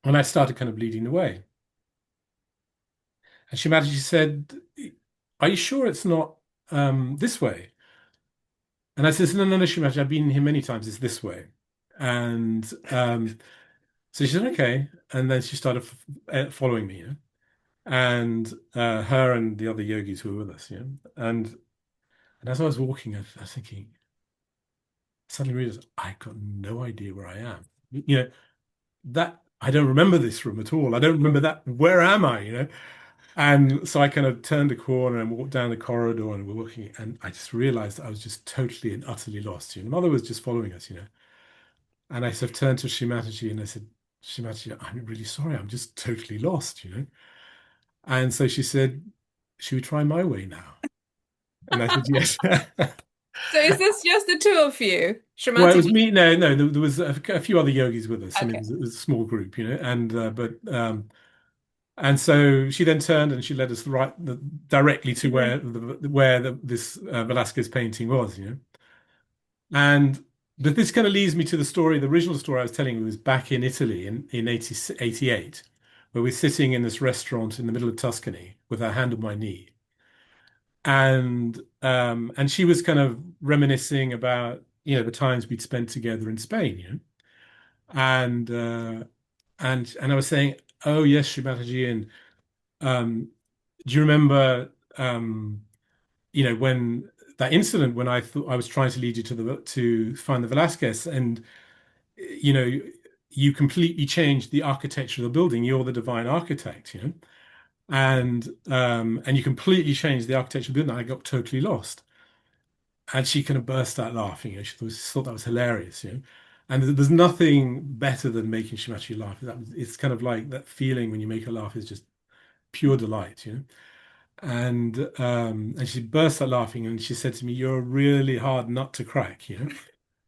I started kind of leading the way. And Shri Mataji said, "Are you sure it's not this way?" And I said, "No, Shri Mataji, I've been here many times. It's this way." And so she said, "Okay." And then she started following me, you know? And her and the other yogis who were with us, you know? And as I was walking, I was thinking, suddenly realized I got no idea where I am. You know, that I don't remember this room at all. I don't remember that. Where am I? You know? And so I kind of turned a corner and walked down the corridor and we're walking, and I just realized that I was just totally and utterly lost. You know, mother was just following us, you know. And I sort of turned to Shri Mataji and I said, "Shri Mataji, I'm really sorry, I'm just totally lost, you know." And so she said, "Should we try my way now?" And I said, "Yes." So is this just the two of you, Shri Well, it was Mataji? me. No, no, there was a few other yogis with us. I mean, Okay. it was a small group, you know, and so she then turned and she led us directly to where this Velasquez painting was, you know. And but this kind of leads me to the story. The original story I was telling you was back in Italy in 88, where we're sitting in this restaurant in the middle of Tuscany with her hand on my knee, and she was kind of reminiscing about the times we'd spent together in Spain, you know, and and I was saying, "Oh yes, Shri Mataji, and um, do you remember, when that incident when I thought I was trying to lead you to find the Velasquez, and you know, you completely changed the architecture of the building. You're the divine architect, you know, and you completely changed the architecture of the building. I got totally lost." And she kind of burst out laughing. She thought that was hilarious, you know. And there's nothing better than making Shimachi laugh. It's kind of like that feeling when you make her laugh is just pure delight, you know. And she burst out laughing and she said to me, "You're a really hard nut to crack," you know.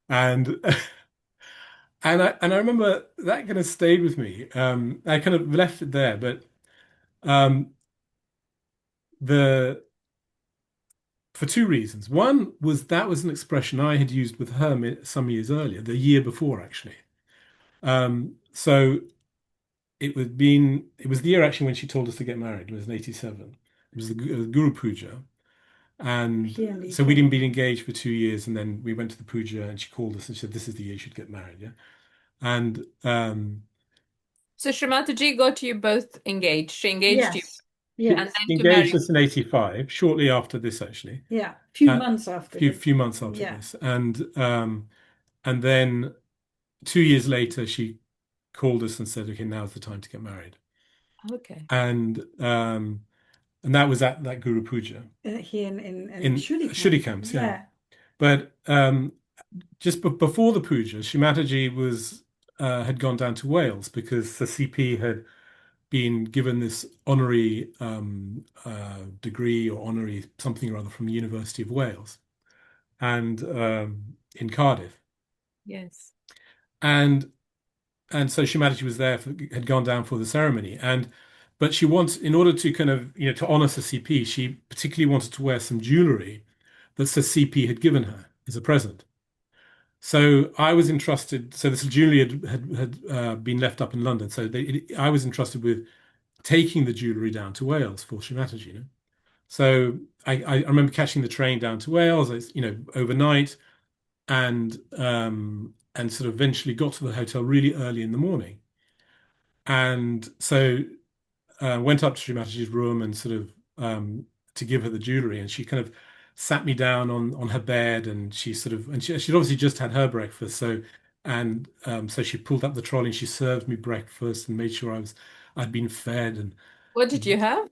And and I remember that kind of stayed with me. I kind of left it there, but um, the for two reasons. One was that was an expression I had used with her some years earlier, the year before actually. So it was the year actually when she told us to get married. It was in 87. It was the Guru Puja. And Here in the so we'd UK. been engaged for 2 years, and then we went to the puja, and she called us and said, "This is the year you should get married." Yeah, and So Shri Mataji got you both engaged. She engaged you, Yes, she and yes, then to engaged marry. us in 85, shortly after this, actually, yeah. Few a months after few this. few months after Yeah. this, and then 2 years later, she called us and said, "Okay, now's the time to get married," Okay. and that was at that Guru Puja Here in in Shuri Shudikams, yeah. Yeah. But just before the puja, Shimataji had gone down to Wales because the CP had been given this honorary degree or honorary something or other from the University of Wales and in Cardiff, Yes. and so Shimataji was there had gone down for the ceremony, but she wants, in order to kind of to honor the CP, she particularly wanted to wear some jewelry that the CP had given her as a present. So I was entrusted. So this jewelry had been left up in London. So I was entrusted with taking the jewelry down to Wales for Shri Mataji, you know. So I remember catching the train down to Wales, overnight, and sort of eventually got to the hotel really early in the morning. And so went up to Shri Mataji's room and sort of to give her the jewelry, and she kind of sat me down on her bed, and she'd obviously just had her breakfast, so she pulled up the trolley and she served me breakfast and made sure I'd been fed, and What did you have?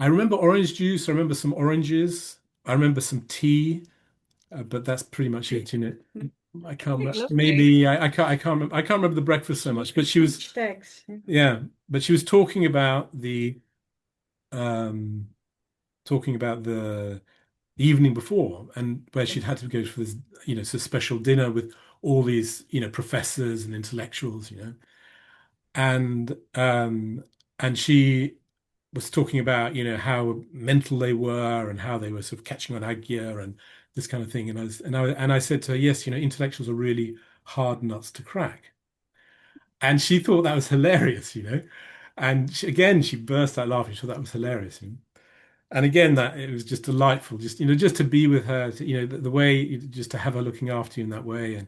I remember orange juice, I remember some oranges, I remember some tea, but that's pretty much it, you know. I can't remember. Lovely. Maybe I can't remember the breakfast so much. But she was, Poached eggs. yeah. But she was talking about um, the evening before, and where she'd had to go for this, sort of special dinner with all these, professors and intellectuals, and she was talking about, how mental they were and how they were sort of catching on Agya and this kind of thing. And I said to her, yes, intellectuals are really hard nuts to crack. And she thought that was hilarious, And again, she burst out laughing. She thought that was hilarious. And again, that it was just delightful, just to be with her, the way, just to have her looking after you in that way.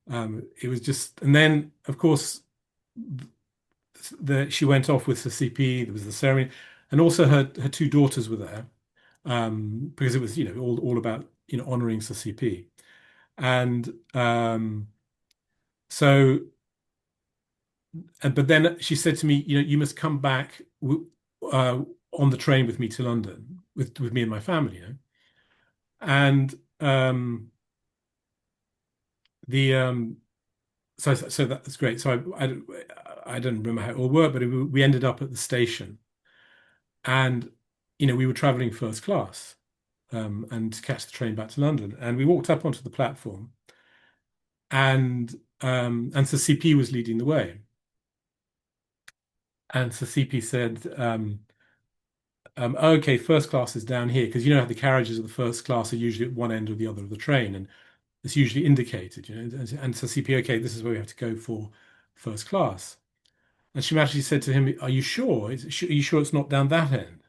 And it was just, and then of course, she went off with the CP. There was the ceremony, and also her two daughters were there, because it was, all about, honoring the CP. And so, but then she said to me, you must come back uh, on the train with me to London with me and my family, And the so that's great. So I don't remember how it all worked, but we ended up at the station, and we were traveling first class, and to catch the train back to London, and we walked up onto the platform, and so CP was leading the way, and so CP said, okay, first class is down here, because you know how the carriages of the first class are usually at one end or the other of the train, and it's usually indicated, and so CP, okay, this is where we have to go for first class. And she actually said to him, are you sure? Are you sure it's not down that end?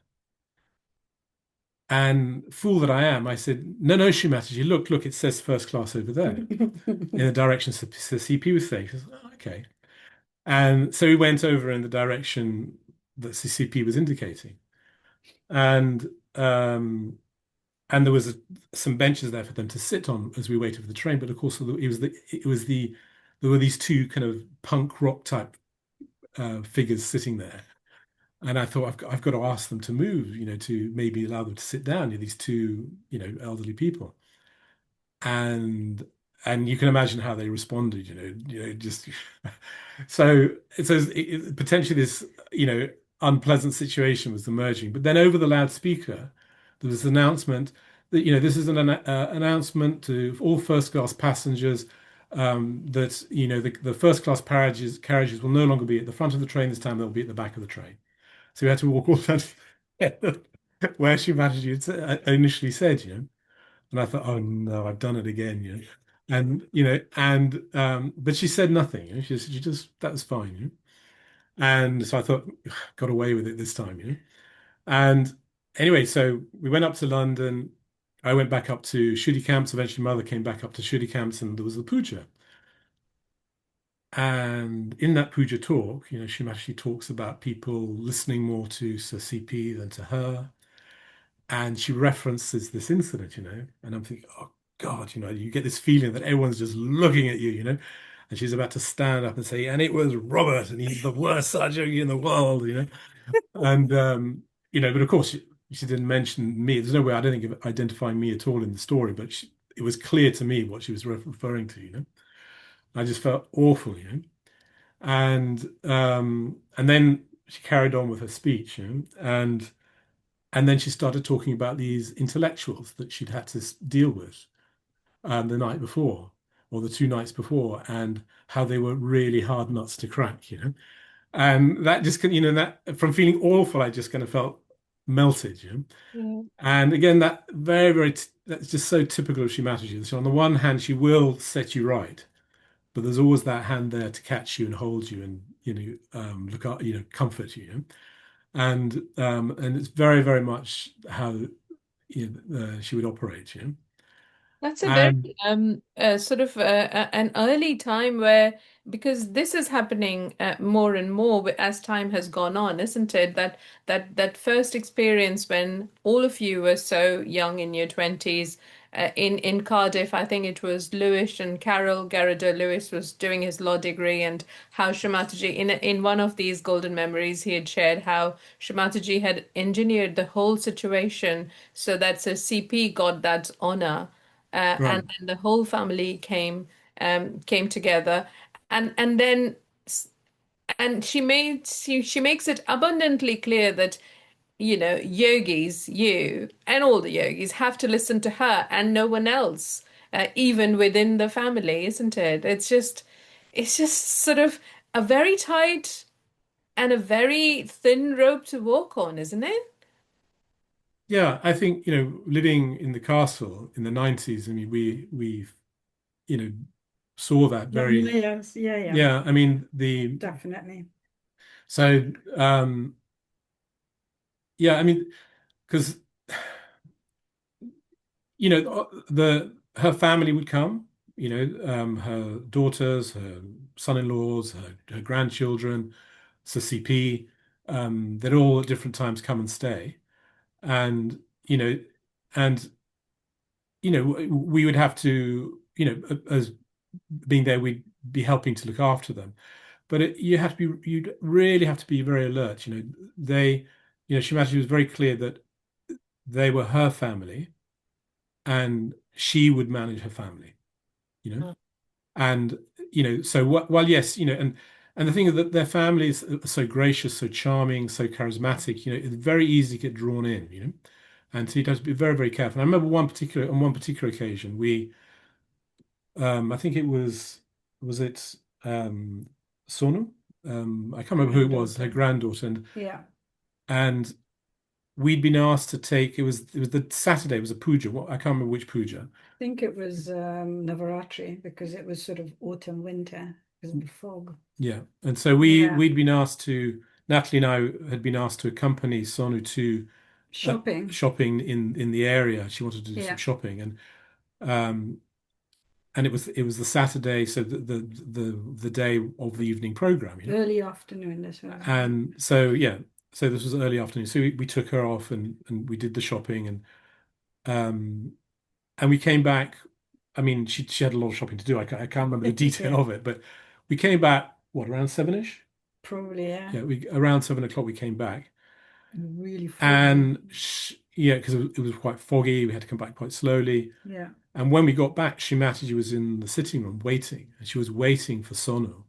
And fool that I am, I said, no, Shri Mataji, look, it says first class over there in the direction CP was saying. She says, oh, okay. And so we went over in the direction that CP was indicating. And there was some benches there for them to sit on as we waited for the train. But of course, there were these two kind of punk rock type figures sitting there, and I thought I've got to ask them to move, to maybe allow them to sit down. These two, elderly people, and you can imagine how they responded. Just so it says potentially this, unpleasant situation was emerging. But then over the loudspeaker, there was an announcement that, this is an announcement to all first class passengers, that, the first class carriages will no longer be at the front of the train this time, they'll be at the back of the train. So we had to walk all down to where Shri Mataji initially said, and I thought, oh no, I've done it again, and but she said nothing, she just that was fine, and so I thought, got away with it this time, and anyway, so we went up to London. I went back up to Shudi camps. Eventually, Mother came back up to Shudi camps, and there was the puja. And in that puja talk, Shri Mataji talks about people listening more to Sir CP than to her. And she references this incident, and I'm thinking, oh God, you get this feeling that everyone's just looking at you, and she's about to stand up and say, and it was Robert, and he's the worst sergeant in the world, and but of course she didn't mention me. There's no way, I don't think, of identifying me at all in the story, but it was clear to me what she was referring to, I just felt awful, and then she carried on with her speech, and then she started talking about these intellectuals that she'd had to deal with, the night before, or the two nights before, and how they were really hard nuts to crack, And that just, that from feeling awful, I just kind of felt melted, Yeah. And again, that very, very, that's just so typical of Shri Mataji. So on the one hand, she will set you right, but there's always that hand there to catch you and hold you and, look at, comfort you, and it's very, very much how, she would operate, That's a very and sort of an early time where, because this is happening more and more as time has gone on, isn't it? That first experience when all of you were so young in your 20s, in Cardiff, I think it was Lewis and Carol Garrido Lewis was doing his law degree, and how Shri Mataji, in one of these golden memories, he had shared how Shri Mataji had engineered the whole situation so that Sir CP got that honor, and right, then the whole family came came together, and then she makes it abundantly clear that yogis, you and all the yogis have to listen to her and no one else, even within the family, isn't it? It's just sort of a very tight and a very thin rope to walk on, isn't it? Yeah, I think, living in the castle in the 90s, I mean, we saw that very, Yes, yeah, yeah, I mean, definitely. so, yeah, I mean, because, her family would come, her daughters, her son-in-laws, her grandchildren, so CP, they'd all at different times come and stay. And, and, we would have to, as being there, we'd be helping to look after them. But you'd really have to be very alert. Shri Mataji was very clear that they were her family and she would manage her family, you know. And, so while yes, and the thing is that their families are so gracious, so charming, so charismatic, it's very easy to get drawn in, And so you'd have to be very, very careful. I remember on one particular occasion, I think was it Sonu? I can't remember who it was, her granddaughter, and we'd been asked to take. It was the Saturday. It was a puja. I can't remember which puja. I think it was Navaratri, because it was sort of autumn, winter, because of the fog. Yeah, and so we'd been asked to. Natalie and I had been asked to accompany Sonu to shopping in the area. She wanted to do some shopping, and it was the Saturday, so the day of the evening program, Early afternoon, this was. And so so this was early afternoon. So we took her off and we did the shopping and we came back. I mean, she had a lot of shopping to do. I can't remember the detail of it, but we came back around 7-ish? Probably, yeah. Yeah, around 7 o'clock we came back. Really foggy. And because it was quite foggy, we had to come back quite slowly. Yeah. And when we got back, Shri Mataji was in the sitting room waiting, and she was waiting for Sonu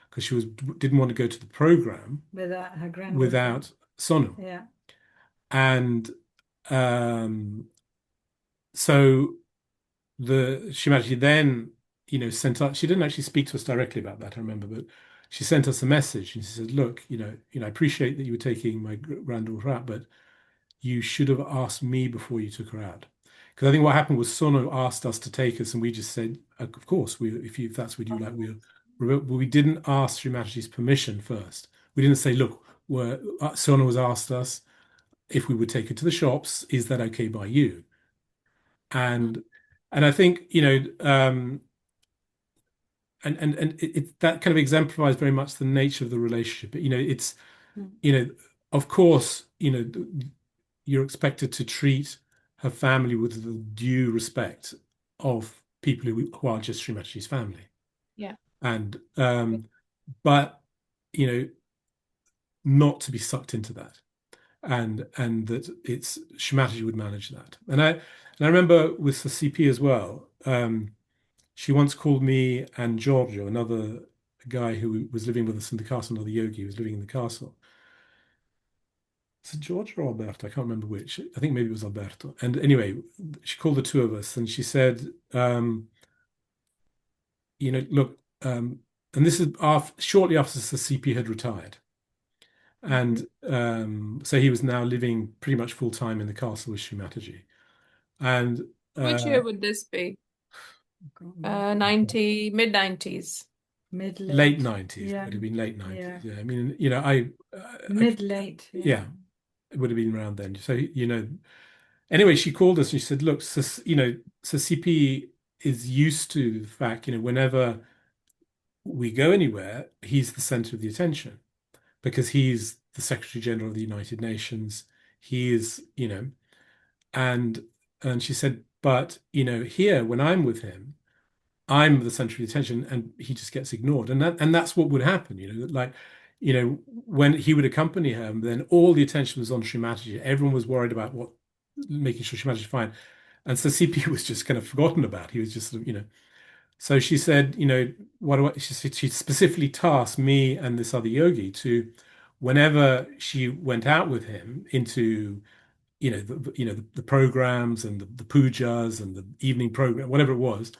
because she didn't want to go to the program without her granddaughter. Without Sonu. Yeah. And so Shri Mataji then, sent us. She didn't actually speak to us directly about that, I remember, but she sent us a message and she said, "Look, I appreciate that you were taking my granddaughter out, but you should have asked me before you took her out." Because I think what happened was Sonu asked us to take us, and we just said, "Of course, if that's what you like, but we didn't ask Shri Mataji's permission first. We didn't say, look, Sonu has asked us if we would take her to the shops. Is that okay by you?" And I think and that kind of exemplifies very much the nature of the relationship. It's of course you're expected to treat her family with the due respect of people who are just Shri Mataji's family. Yeah. And but not to be sucked into that, and that it's Shri Mataji would manage that. And I remember with the CP as well. She once called me and Giorgio, another guy who was living with us in the castle, another yogi who was living in the castle. Is it Giorgio or Alberto? I can't remember which. I think maybe it was Alberto. And anyway, she called the two of us and she said, look, and this is shortly after the CP had retired. And so he was now living pretty much full time in the castle with Shri Mataji. And which year would this be? mid-90s. Late 90s. Yeah. It would have been late 90s. Yeah. Yeah. I mean, mid-late. Yeah. It would have been around then. So, anyway, she called us and she said, look, so CP is used to the fact, whenever we go anywhere, he's the center of the attention because he's the Secretary General of the United Nations. He is, and she said, but, here, when I'm with him, I'm the center of the attention and he just gets ignored. And that's what would happen, when he would accompany her, then all the attention was on Shri Mataji. Everyone was worried about making sure Shri Mataji is fine. And so CP was just kind of forgotten about. He was just, So she said, she specifically tasked me and this other yogi to, whenever she went out with him into, the programs and the pujas and the evening program, whatever it was,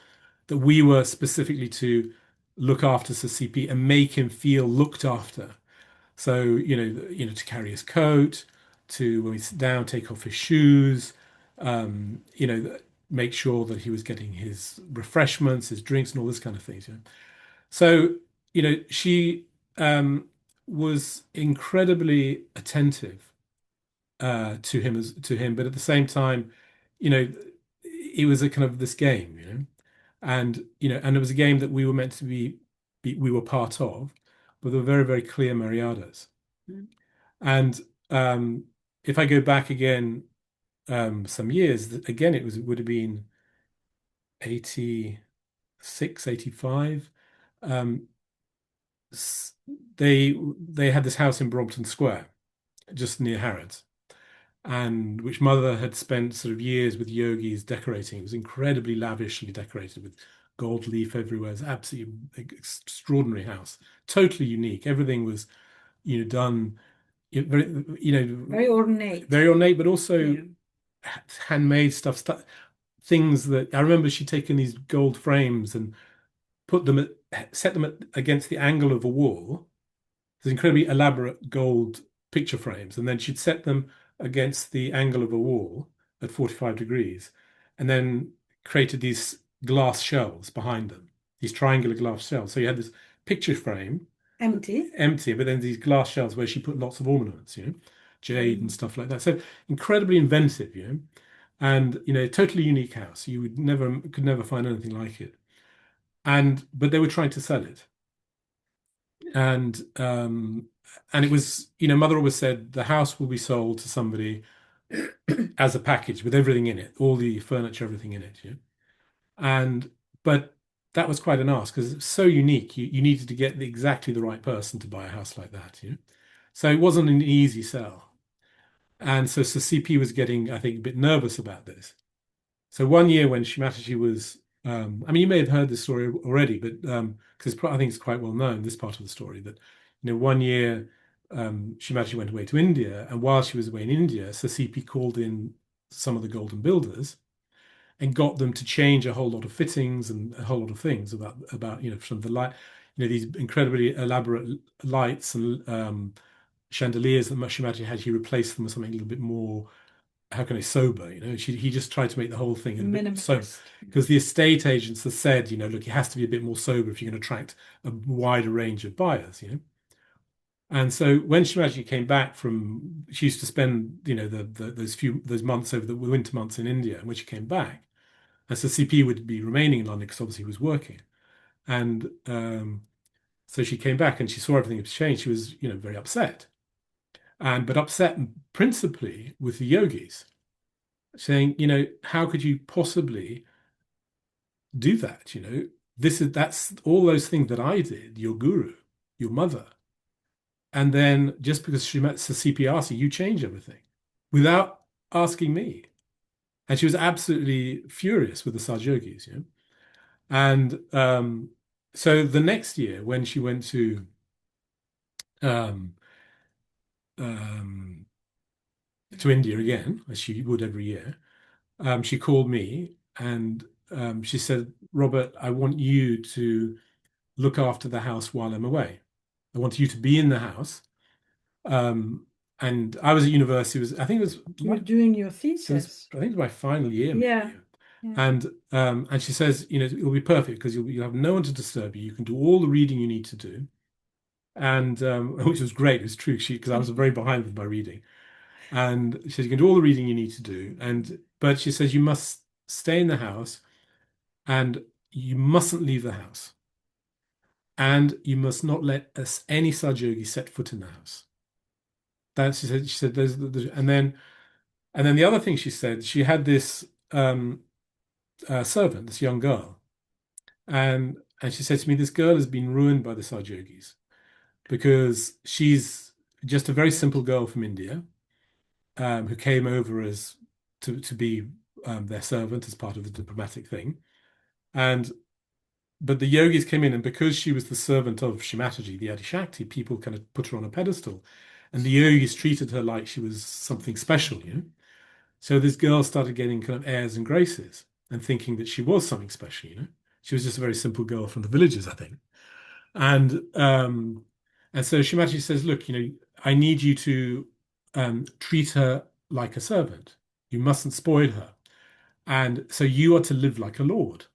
that we were specifically to look after Sir CP and make him feel looked after. So, to carry his coat, to when we sit down, take off his shoes, make sure that he was getting his refreshments, his drinks, and all this kind of things. So, she was incredibly attentive to him, but at the same time, it was a kind of this game, and it was a game that we were meant to we were part of, but there were very, very clear Maryadas. Mm. And if I go back again some years, again, it would have been 86, 85. They had this house in Brompton Square, just near Harrods, and which mother had spent sort of years with yogis decorating. It was incredibly lavishly decorated with gold leaf everywhere. It's absolutely extraordinary house, totally unique. Everything was, done very, Very ornate. very ornate, but also Yeah. handmade stuff, things that I remember she'd taken these gold frames and set them against the angle of a wall. There's incredibly elaborate gold picture frames, and then she'd set them against the angle of a wall at 45 degrees, and then created these glass shells behind them, these triangular glass shells. So you had this picture frame, Empty. but then these glass shells where she put lots of ornaments, jade and stuff like that. So incredibly inventive, and totally unique house. You could never find anything like it. But they were trying to sell it. And it was, mother always said the house will be sold to somebody as a package with everything in it, all the furniture, everything in it. But that was quite an ask because it's so unique. You needed to get exactly the right person to buy a house like that. So it wasn't an easy sell. And so CP was getting, I think, a bit nervous about this. So one year when Shri Mataji was, you may have heard this story already, but because I think it's quite well known, this part of the story, that one year Shri Mataji went away to India, and while she was away in India, Sir CP called in some of the golden builders and got them to change a whole lot of fittings and a whole lot of things about from the light, these incredibly elaborate lights and chandeliers that Shri Mataji had. He replaced them with something a little bit more, how can I, sober, he just tried to make the whole thing a bit sober, because the estate agents have said, look, it has to be a bit more sober if you're going to attract a wider range of buyers, And so when Shri Mataji came back she used to spend, those months over the winter months in India, and when she came back, and so CP would be remaining in London because obviously he was working, and so she came back and she saw everything had changed. She was, very upset, but upset principally with the yogis, saying, how could you possibly do that? That's all those things that I did, your guru, your mother. And then just because she met CPRC, you change everything without asking me. And she was absolutely furious with the Sahaja yogis, And so the next year, when she went to India again, as she would every year, she called me and she said, Robert, I want you to look after the house while I'm away. I want you to be in the house. And I was at university. I think it was You were doing your thesis. I think it was my final year. Yeah. And she says, it'll be perfect because you'll have no one to disturb you. You can do all the reading you need to do. And which was great. It's true, because I was very behind with my reading. And she says, you can do all the reading you need to do. But she says, you must stay in the house and you mustn't leave the house. And you must not let any Sahaja yogi set foot in the house. That she said, and then the other thing she said, she had this servant, this young girl. And she said to me, this girl has been ruined by the Sahaja yogis because she's just a very simple girl from India who came over to be their servant as part of the diplomatic thing. And but the yogis came in, and because she was the servant of Shri Mataji, the Adi Shakti, people kind of put her on a pedestal, and the yogis treated her like she was something special, you know. So this girl started getting kind of airs and graces and thinking that she was something special, you know. She was just a very simple girl from the villages, I think. And so Shri Mataji says, look, you know, I need you to treat her like a servant. You mustn't spoil her. And so you are to live like a lord.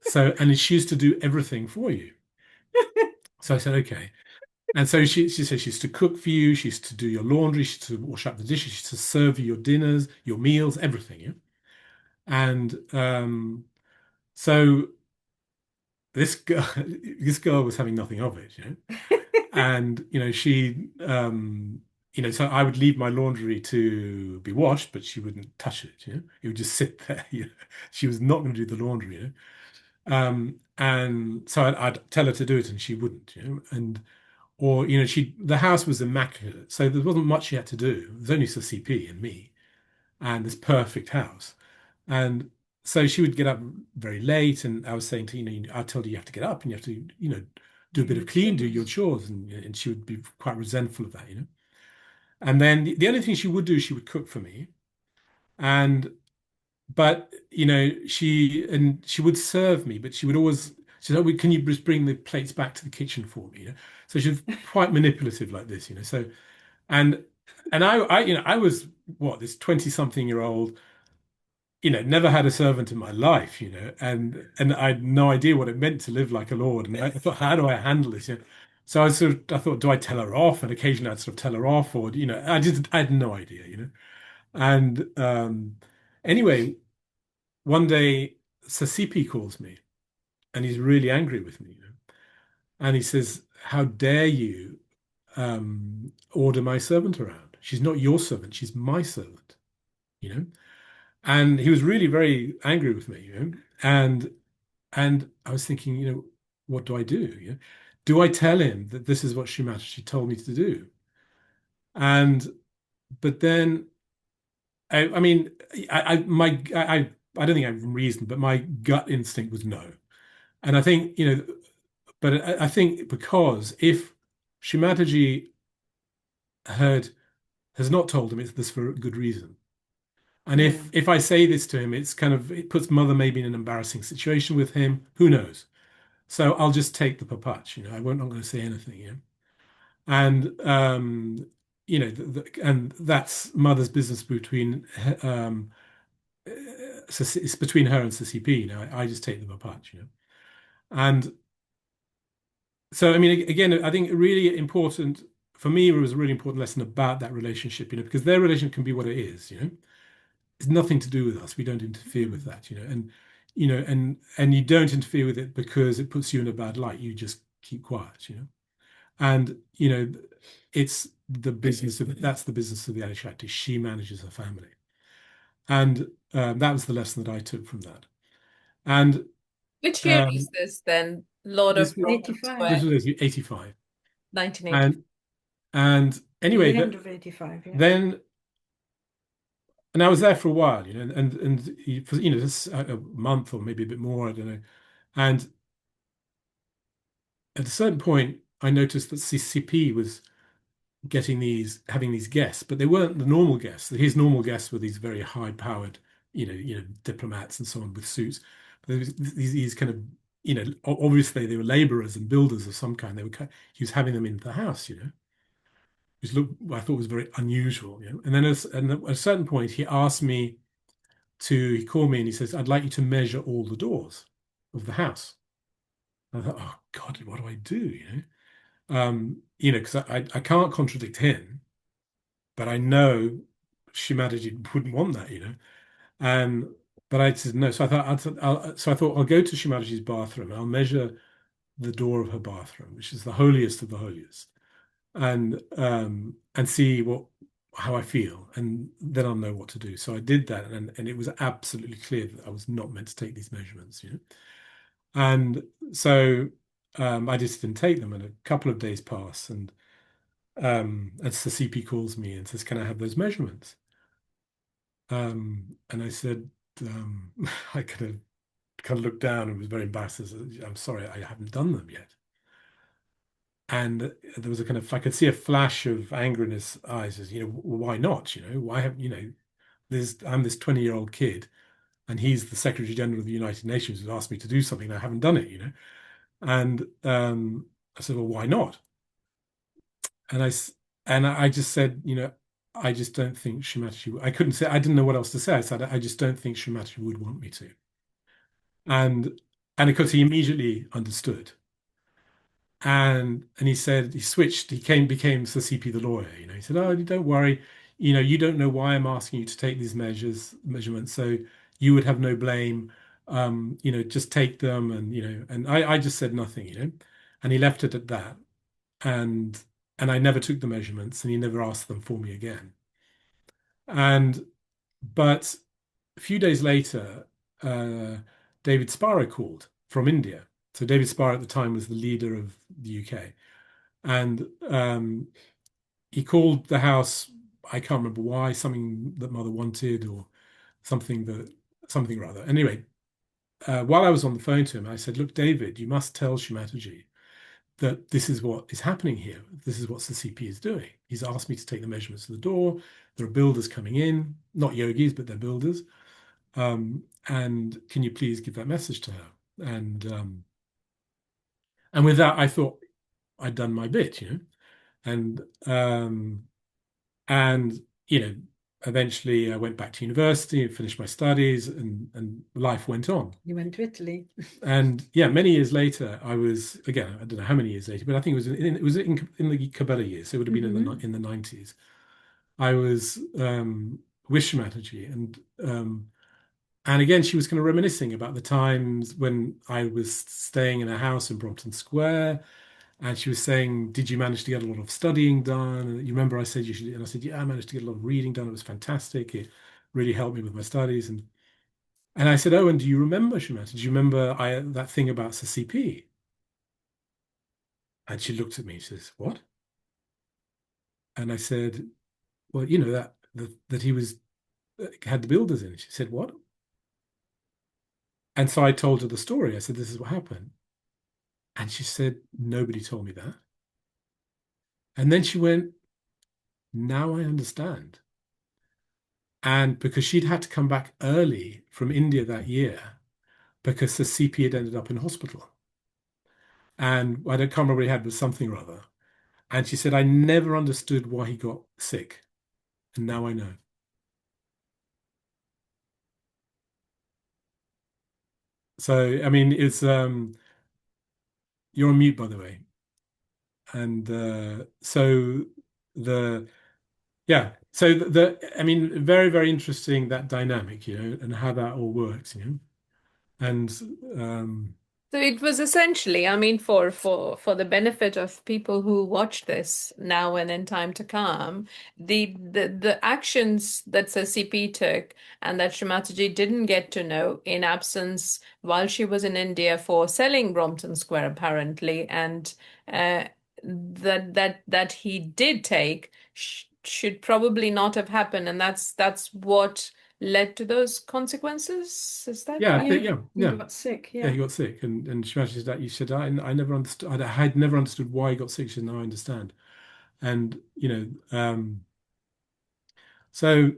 So, and she used to do everything for you. So I said, okay. And so she said she used to cook for you, she used to do your laundry, she used to wash up the dishes, she used to serve you your dinners, your meals, everything. Yeah. And so this girl, this girl was having nothing of it, you know. And you know, you know, so I would leave my laundry to be washed, but she wouldn't touch it, you know. It would just sit there, you know. She was not going to do the laundry, you know. And so I'd tell her to do it, and she wouldn't, you know. And or you know, the house was immaculate, so there wasn't much she had to do. There's only the CP and me, and this perfect house. And so she would get up very late, and I was saying to I told her you have to get up and you have to, you know, do a bit of clean, do your chores, and she would be quite resentful of that, you know. And then the only thing she would do, she would cook for me, and but you know, she would serve me, but she would always she said, "Oh, can you just bring the plates back to the kitchen for me?" You know, so she was quite manipulative like this, you know. So and I you know, I was what this 20-something-year-old, you know, never had a servant in my life, you know, and I had no idea what it meant to live like a lord. And I thought, how do I handle this? You know? So I thought, do I tell her off? And occasionally I'd sort of tell her off, or you know, I had no idea, you know. And anyway, one day Sasipi calls me, and he's really angry with me, you know, and he says, "How dare you order my servant around? She's not your servant; she's my servant," you know. And he was really very angry with me, you know. And I was thinking, you know, what do I do? You know, do I tell him that this is what Shri Mataji told me to do? And but then I mean, I don't think I have reason, but my gut instinct was no. And I think, you know, but I think because if Shri Mataji had has not told him it's this for a good reason. And Yeah. if I say this to him, it's kind of it puts mother maybe in an embarrassing situation with him. Who knows? So I'll just take the papach, you know. I'm not going to say anything, you know. And you know, and that's mother's business between it's between her and CCP. You know, I just take the papach, you know. And so I mean, again, I think really important for me, it was a really important lesson about that relationship, you know, because their relationship can be what it is, you know. It's nothing to do with us. We don't interfere with that, you know, and you know, and you don't interfere with it because it puts you in a bad light. You just keep quiet, you know. And you know, it's the business of that's the business of the Adi Shakti. She manages her family, and that was the lesson that I took from that. And Which year is um, this then? Lord of this was Prophets 85. this Square, was 85, 1980. and anyway, The end of 85, yeah. then and I was there for a while, you know, for you know, this a month or maybe a bit more, I don't know. And at a certain point, I noticed that CCP was having these guests, but they weren't the normal guests. His normal guests were these very high-powered, you know, diplomats and so on with suits. But there was these kind of, you know, obviously they were laborers and builders of some kind. He was having them into the house, you know, which I thought was very unusual, you know. And then at a certain point, he called me and he says, "I'd like you to measure all the doors of the house." And I thought, oh God, what do I do? You know, because I can't contradict him, but I know Shri Mataji wouldn't want that, you know. And but I said no. So I thought I'll go to Shri Mataji's bathroom and I'll measure the door of her bathroom, which is the holiest of the holiest, and see how I feel, and then I'll know what to do. So I did that, and it was absolutely clear that I was not meant to take these measurements, you know. And so I just didn't take them, and a couple of days pass, and the CP calls me and says, "Can I have those measurements?" And I said, I kind of kind of looked down and was very embarrassed. I said, I'm sorry, I haven't done them yet. And there was a kind of, I could see a flash of anger in his eyes, as, well, why not? Why have, I'm this 20-year-old kid, and he's the Secretary General of the United Nations who's asked me to do something and I haven't done it. And I said, well, why not? And I just said, I just don't think Shri Mataji, I couldn't say, I didn't know what else to say. I said, I just don't think Shri Mataji would want me to. And of course he immediately understood. And he said, he switched, became Sir CP the lawyer. He said, oh, don't worry, you don't know why I'm asking you to take these measurements, so you would have no blame. Just take them. And I just said nothing. And he left it at that. And I never took the measurements, and he never asked them for me again. But a few days later, David Sparrow called from India. So David Sparrow at the time was the leader of the UK. And he called the house, I can't remember why, something that Mother wanted or something or other. Anyway, while I was on the phone to him, I said, look, David, you must tell Shri Mataji that this is what is happening here. This is what the CP is doing. He's asked me to take the measurements of the door. There are builders coming in, not yogis, but they're builders. And can you please give that message to her? And with that, I thought I'd done my bit, and eventually I went back to university and finished my studies, and life went on. You went to Italy. And yeah, many years later, I was, again, I don't know how many years later, but I think it was in the Cabela years, so it would have been in the 90s. I was with Shri Mataji, and again, she was kind of reminiscing about the times when I was staying in a house in Brompton Square, and she was saying, did you manage to get a lot of studying done? And you remember I said you should, and I said, yeah, I managed to get a lot of reading done. It was fantastic. It really helped me with my studies. And I said, oh, and do you remember, Shri Mataji? Do you remember that thing about CCP? And she looked at me, she says, what? And I said, well, that he was had the builders in. She said, what? And so I told her the story. I said, this is what happened. And she said, nobody told me that. And then she went, now I understand. And because she'd had to come back early from India that year because the CP had ended up in hospital. And I can't remember what he had, but something or other. And she said, I never understood why he got sick. And now I know. So, I mean, it's you're on mute, by the way. And so I mean, very, very interesting, that dynamic, and how that all works, and So it was essentially, I mean, for the benefit of people who watch this now and in time to come, the actions that CP took and that Shri Mataji didn't get to know in absence while she was in India for selling Brompton Square, apparently, and that he did take should probably not have happened, and that's what led to those consequences. Is that yeah, I right? think, He got sick. yeah, he got sick, and she mentioned that. You said, I never understood. I had never understood why he got sick. She said, now I understand. And so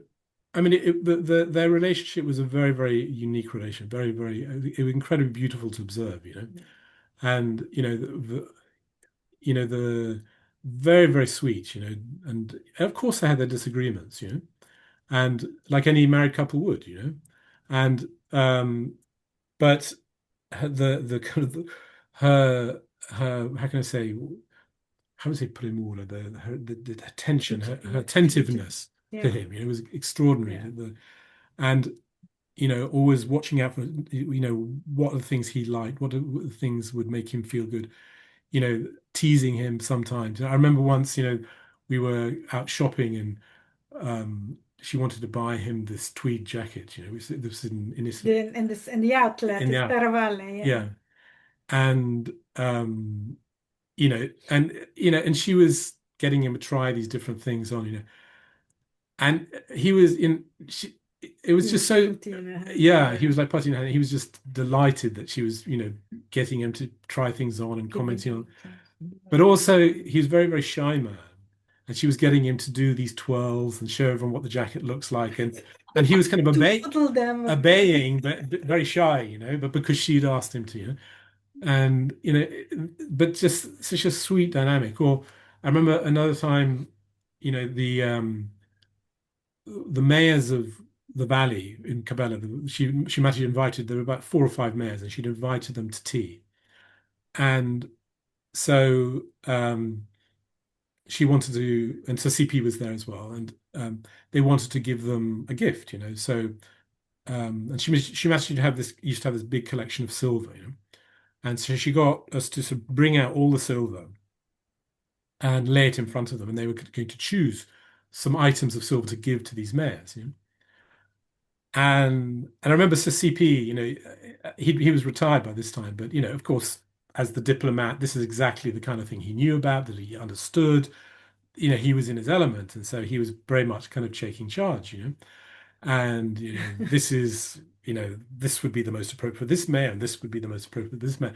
I mean, their relationship was a very, very unique relation. Very, very, it was incredibly beautiful to observe. And the very, very sweet. And of course they had their disagreements. And like any married couple would. And but the kind of her how can I say, how would I say primura, the attention, her attentiveness to him, was extraordinary. And always watching out for what are the things he liked, what are the things would make him feel good, teasing him sometimes. I remember once, we were out shopping, and she wanted to buy him this tweed jacket, this was in his In the outlet, in the it's Teravalle, yeah. And and she was getting him to try these different things on, and he was it was He just was so, putting her hand, yeah, he was like putting her hand. He was just delighted that she was, getting him to try things on and giving commenting on. him things. But also, he was very, very shy man, and she was getting him to do these twirls and show everyone what the jacket looks like, and he was kind of To fuddle them. obeying, but very shy, but because she'd asked him to, and but just such a sweet dynamic. Or I remember another time, the mayors of the valley in Cabela, she might have invited, there were about 4 or 5 mayors, and she'd invited them to tea. And so she wanted to, and so CP was there as well, and they wanted to give them a gift, So and she managed to have this, used to have this big collection of silver, and so she got us to sort of bring out all the silver and lay it in front of them, and they were going to choose some items of silver to give to these mayors, And I remember Sir CP, he was retired by this time, but of course, as the diplomat, this is exactly the kind of thing he knew about, that he understood. He was in his element, and so he was very much kind of taking charge, And this is, this would be the most appropriate for this mayor, and this would be the most appropriate for this mayor.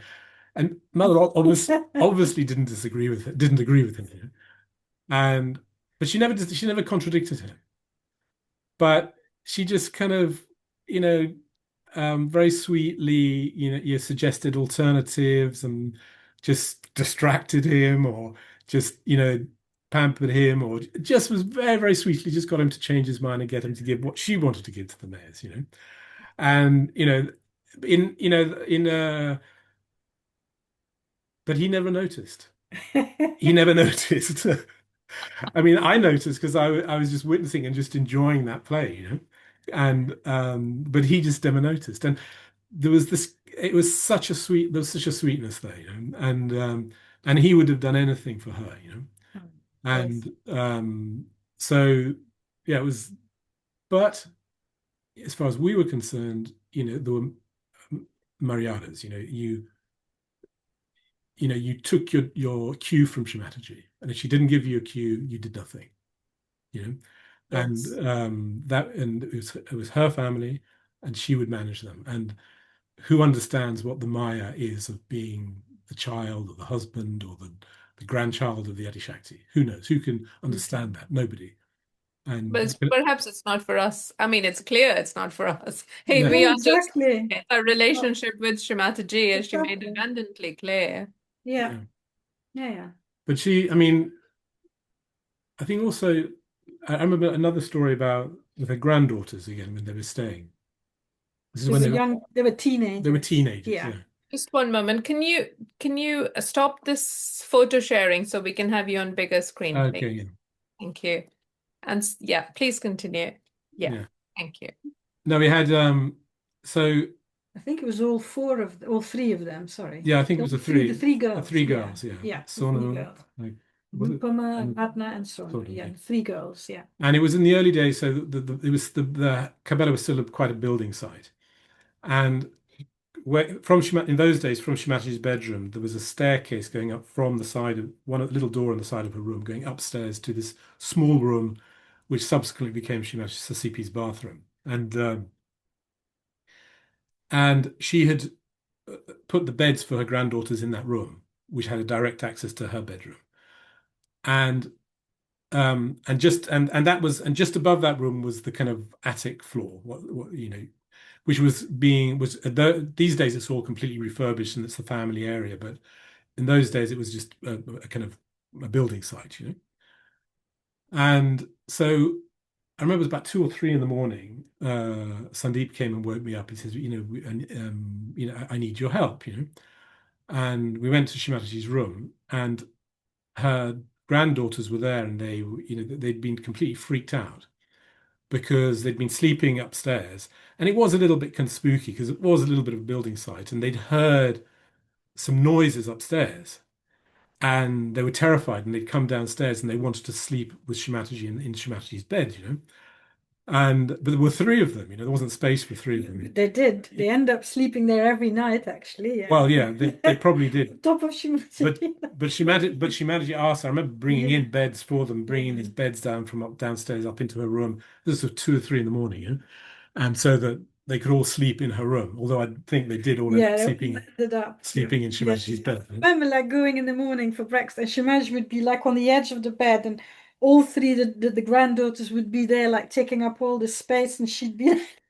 And Mother obviously didn't agree with him, and but she never contradicted him. But she just kind of, very sweetly, suggested alternatives and just distracted him, or just, pampered him, or just was very, very sweetly just got him to change his mind and get him to give what she wanted to give to the mayors, And, but he never noticed. He never noticed. I mean, I noticed because I was just witnessing and just enjoying that play, And but he just never noticed. And there was this, it was such a sweet, there was such a sweetness there, and he would have done anything for her, Oh, And yes. So yeah, it was, but as far as we were concerned, there were Mariadas, you took your cue from Shri Mataji, and if she didn't give you a cue, you did nothing, and Yes. and it was her family, and she would manage them. And who understands what the Maya is of being the child or the husband or the grandchild of the Adi Shakti? Who knows? Who can understand that? Nobody. And But perhaps it's not for us. I mean, it's clear it's not for us. Hey, no. we Yeah, understand exactly. our relationship with Shri Mataji, as she made Exactly. abundantly clear. Yeah. Yeah. Yeah. Yeah. But she, I mean, I think also, I remember another story about with her granddaughters again when they were staying. This is They when were young, they were teenagers. they were teenagers, Yeah. yeah. Just one moment. Can you stop this photo sharing so we can have you on bigger screen, Okay, please? yeah. Thank you. And yeah, please continue. Yeah, Yeah. thank you. No, we had so I think it was all three of them, sorry. yeah, I think it was The the three girls. three Yeah. girls, yeah. Yeah, the three Sonu, girls. like, was it? Nupama, And Radna, and Sona. Sonu, Yeah, yeah. the three girls, yeah. And it was in the early days, so it was the Cabela was still quite a building site. And in those days, from Shri Mataji's bedroom, there was a staircase going up from the side of one little door on the side of her room, going upstairs to this small room, which subsequently became Shri Mataji CP's bathroom. And she had put the beds for her granddaughters in that room, which had a direct access to her bedroom. And just above that room was the kind of attic floor, which these days it's all completely refurbished and it's the family area, but in those days it was just a kind of a building site, And so I remember it was about 2 or 3 in the morning. Sandeep came and woke me up. He says, I need your help, And we went to Shri Mataji's room, and her granddaughters were there, and they'd been completely freaked out because they'd been sleeping upstairs, and it was a little bit kind of spooky because it was a little bit of a building site, and they'd heard some noises upstairs, and they were terrified, and they'd come downstairs and they wanted to sleep with Shri Mataji in Shri Mataji's bed, but there were 3 of them, there wasn't space for 3 of them. They did. They end up sleeping there every night, actually. Yeah. Well, yeah, they probably did. Top of Shri Mataji. But Shri Mataji asked. I remember bringing in beds for them, bringing these beds down from downstairs up into her room. This was 2 or 3 in the morning, and so that they could all sleep in her room. Although I think they did all end Yeah, up they sleeping ended up. in Shri Yeah. Mataji's bed. I remember like going in the morning for breakfast, and Shimaj would be like on the edge of the bed, and all three the granddaughters would be there, like taking up all the space, and she'd be like,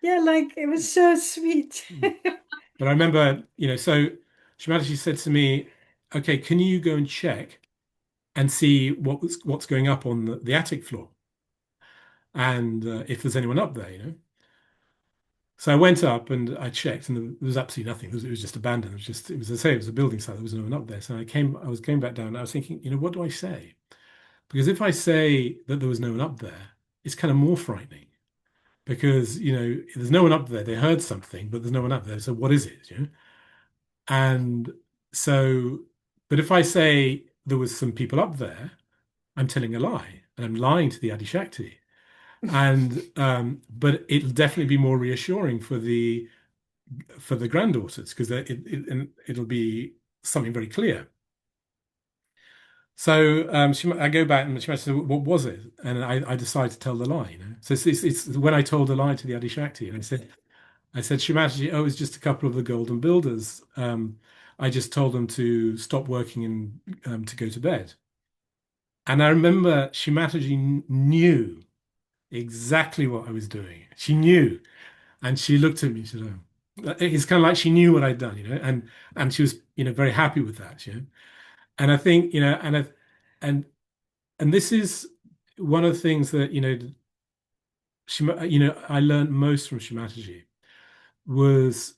yeah, like it was so sweet. But I remember, so Shri Mataji said to me, "Okay, can you go and check and see what's going up on the attic floor, and if there's anyone up there." So I went up and I checked, and there was absolutely nothing. It was just abandoned. As I say, it was a building site. There was no one up there. So I was going back down. And I was thinking, what do I say? Because if I say that there was no one up there, it's kind of more frightening. Because there's no one up there. They heard something, but there's no one up there. So what is it? And so, but if I say there was some people up there, I'm telling a lie, and I'm lying to the Adi Shakti. And but it'll definitely be more reassuring for the granddaughters, because it'll be something very clear. So I go back and she said, "What was it?" And I decided to tell the lie. So it's when I told the lie to the Adi Shakti, and I said, "Shri, oh, it's just a couple of the golden builders. I just told them to stop working and to go to bed." And I remember Shri Mataji knew exactly what I was doing. She knew, and she looked at me. She said, "Oh," it's kind of like she knew what I'd done, and she was, very happy with that. And I think, and and this is one of the things that I learned most from Shri Mataji was,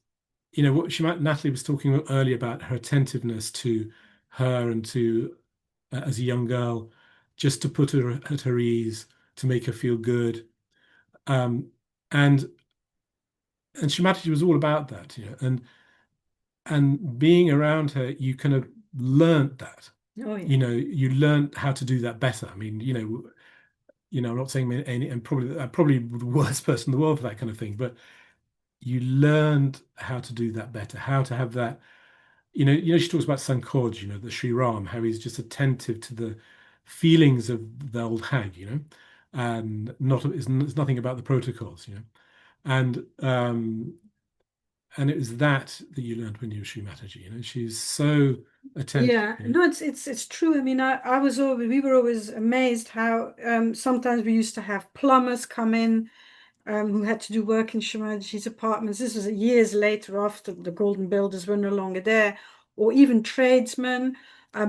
what Natalie was talking earlier about her attentiveness to her and to as a young girl, just to put her at her ease, to make her feel good, um, and Shri Mataji was all about that, and being around her, you kind of learned that. Oh yeah. You learned how to do that better. I mean, I'm not saying any, and probably the worst person in the world for that kind of thing, but you learned how to do that better, how to have that. She talks about Sankoj, the Sri Ram, how he's just attentive to the feelings of the old hag, and it's nothing about the protocols. And it was that you learned when you were Sri Mataji. She's so attentive. Yeah, no, it's true. I mean, we were always amazed how sometimes we used to have plumbers come in who had to do work in Shamaji's apartments. This was years later, after the golden builders were no longer there, or even tradesmen,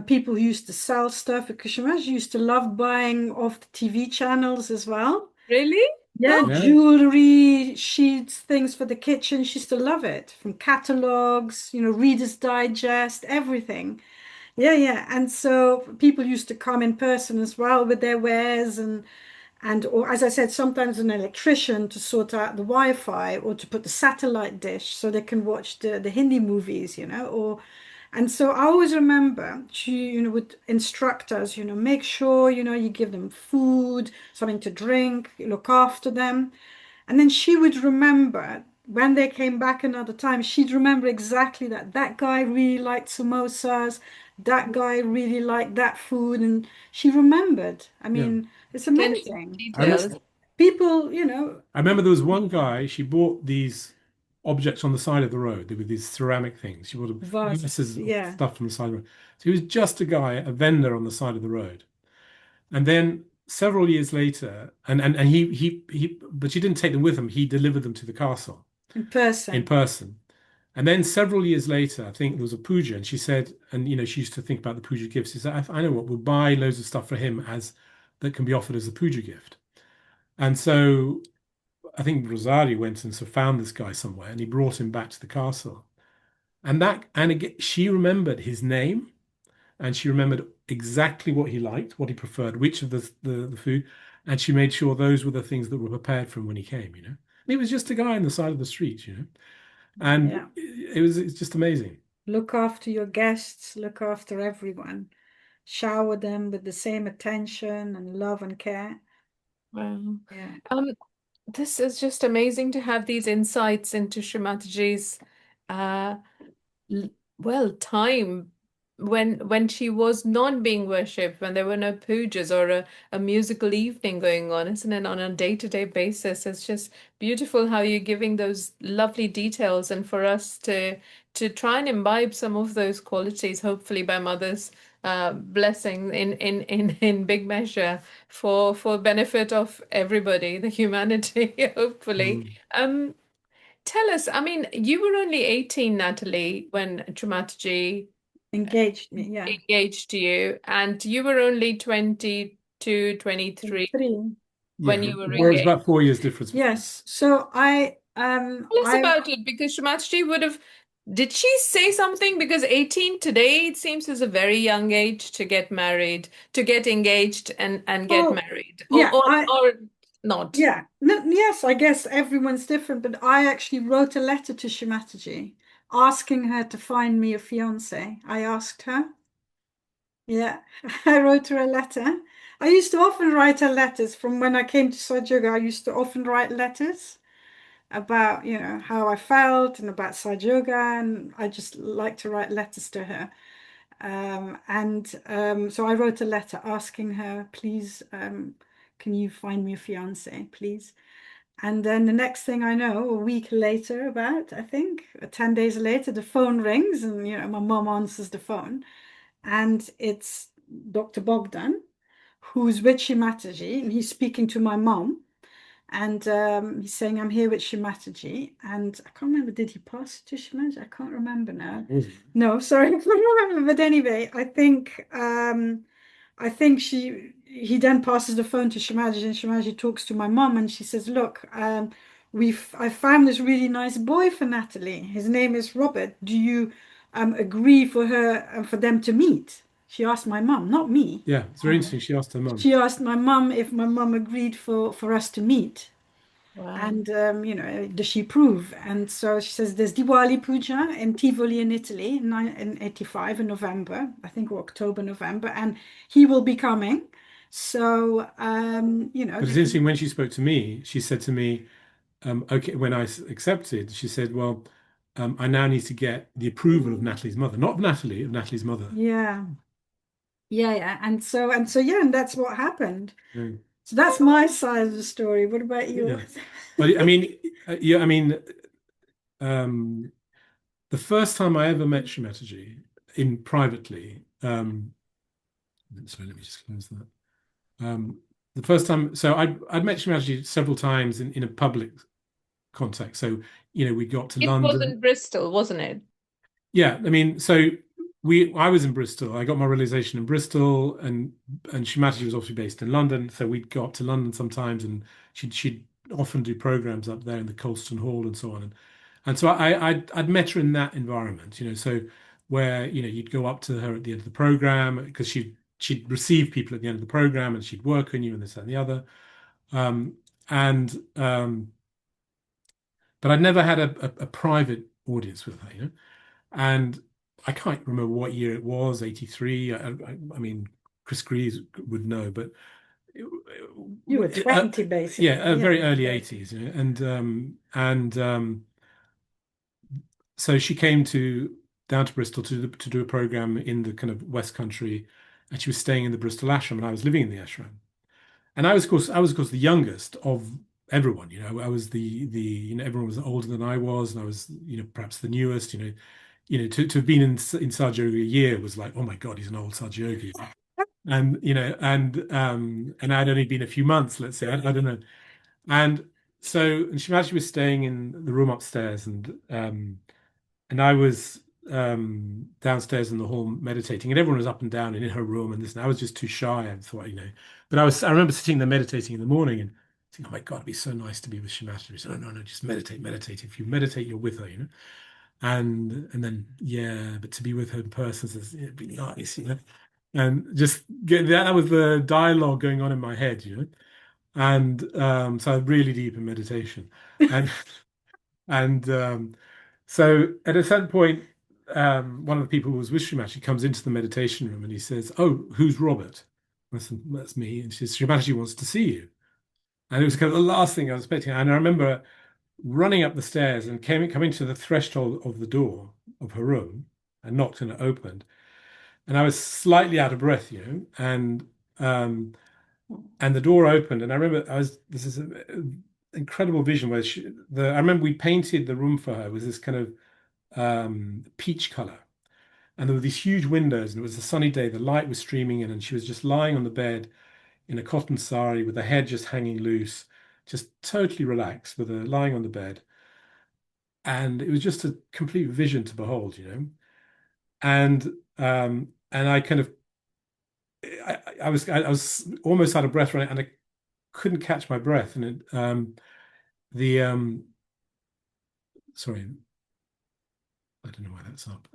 people who used to sell stuff, because Shamaji used to love buying off the TV channels as well. Really? Yeah, Yeah. jewelry, sheets, things for the kitchen. She used to love it, from catalogs, Reader's Digest, everything. Yeah. And so people used to come in person as well with their wares, or as I said, sometimes an electrician to sort out the Wi-Fi, or to put the satellite dish so they can watch the Hindi movies, and so I always remember she, would instruct us, make sure, you give them food, something to drink, look after them. And then she would remember when they came back another time, she'd remember exactly that guy really liked samosas, that guy really liked that food, and she remembered. I Yeah. mean, it's Attention to amazing. details. People, I remember there was one guy, she bought these objects on the side of the road. They were these ceramic things. She bought masses of yeah, stuff from the side of the road. So he was just a guy, a vendor on the side of the road. And then several years later, and but she didn't take them with him. He delivered them to the castle in person. in person. And then several years later, I think there was a puja, and she said, and she used to think about the puja gifts. She said, I know what, we'll buy loads of stuff for him that can be offered as a puja gift. And so I think Rosario went and found this guy somewhere, and he brought him back to the castle. And again, she remembered his name, and she remembered exactly what he liked, what he preferred, which of the food, and she made sure those were the things that were prepared for him when he came. And he was just a guy on the side of the street, and Yeah. it's just amazing. Look after your guests, look after everyone. Shower them with the same attention and love and care. Wow. Yeah. This is just amazing to have these insights into Shri Mataji's, uh, time when she was not being worshipped, when there were no pujas or a musical evening going on, isn't it? On a day-to-day basis, it's just beautiful how you're giving those lovely details, and for us to try and imbibe some of those qualities, hopefully by Mother's blessing in big measure for benefit of everybody, the humanity, hopefully. Mm. Tell us, I mean, you were only 18, Natalie, when Mataji Engaged me, yeah. engaged you, and you were only 22, 23 Three. when Yeah, you were there was engaged. about 4 years difference. Yes. So Tell us about it, because Mataji would have, did she say something? Because 18 today, it seems, is a very young age to get married, to get engaged and get oh married, yeah, or not. yeah. No, yes, I guess everyone's different, but I actually wrote a letter to Shri Mataji asking her to find me a fiance. I asked her. Yeah, I wrote her a letter. I used to often write her letters from when I came to Sahaja. I used to often write letters about, how I felt and about Sahaja, and I just like to write letters to her. So I wrote a letter asking her, please, can you find me a fiance, please? And then the next thing I know, a week later, I think, 10 days later, the phone rings and, my mom answers the phone. And it's Dr. Bogdan, who's with Shri Mataji, and he's speaking to my mom. And he's saying, I'm here with Shri Mataji. And I can't remember, did he pass it to Shri Mataji? I can't remember now. No, sorry, I can't remember. But anyway, I think he then passes the phone to Shri Mataji, and Shri Mataji talks to my mom, and she says, look, I found this really nice boy for Natalie. His name is Robert. Do you agree for them to meet? She asked my mum, not me. Yeah, it's very interesting. She asked her mum. She asked my mum if my mum agreed for us to meet. Wow. And, does she approve? And so she says there's Diwali Puja in Tivoli in Italy in 85 in November, I think, or October, November, and he will be coming. So, But it's interesting, when she spoke to me, she said to me, okay, when I accepted, she said, well, I now need to get the approval of Natalie's mother, not of Natalie, of Natalie's mother. yeah. Yeah. And that's what happened. Mm. So that's my side of the story. What about yours? Yeah. Well, I mean, the first time I ever met Shri Mataji in privately, sorry, let me just close that. The first time, so I'd met Shri Mataji several times in a public context. So, we got to It London. was in Bristol, wasn't it? Yeah, I mean, so I was in Bristol. I got my realization in Bristol, and Shri Mataji was obviously based in London. So we'd go up to London sometimes, and she'd often do programs up there in the Colston Hall and so on. And so I'd met her in that environment, so where you'd go up to her at the end of the program, because she'd receive people at the end of the program, and she'd work on you and this and the other. And but I'd never had a private audience with her, and I can't remember what year it was, 83. I mean, Chris Greaves would know, but You were 20, basically. yeah, very early 80s, and so she came down to Bristol to do a program in the kind of West Country, and she was staying in the Bristol ashram, and I was living in the ashram, and I was of course the youngest of everyone. I was the everyone was older than I was, and I was perhaps the newest. To have been in Sahaja Yoga a year was like, oh my God, he's an old Sahaja Yogi. And and I'd only been a few months, let's say, I don't know. And Shri Mataji was staying in the room upstairs, and I was downstairs in the hall meditating, and everyone was up and down and in her room and this, and I was just too shy. I thought, but I remember sitting there meditating in the morning and thinking, oh my God, it'd be so nice to be with Shri Mataji. So no, just meditate. If you meditate, you're with her, And then, yeah, but to be with her in person, it'd be nice, And just that was the dialogue going on in my head, And so I was really deep in meditation. And so at a certain point, one of the people who was with Shri Mataji comes into the meditation room and he says, "Oh, who's Robert?" I said, "That's me." And she says, "Shri Mataji wants to see you." And it was kind of the last thing I was expecting. And I remember running up the stairs and coming to the threshold of the door of her room and knocked, and it opened. and I was slightly out of breath, and the door opened, and I remember this is an incredible vision where I remember we painted the room for her with this kind of peach color, and there were these huge windows, and it was a sunny day, the light was streaming in, and she was just lying on the bed in a cotton sari with the head just hanging loose, just totally relaxed with her lying on the bed. And it was just a complete vision to behold, and I kind of I was almost out of breath, right, and I couldn't catch my breath, and the sorry, I don't know why that's up,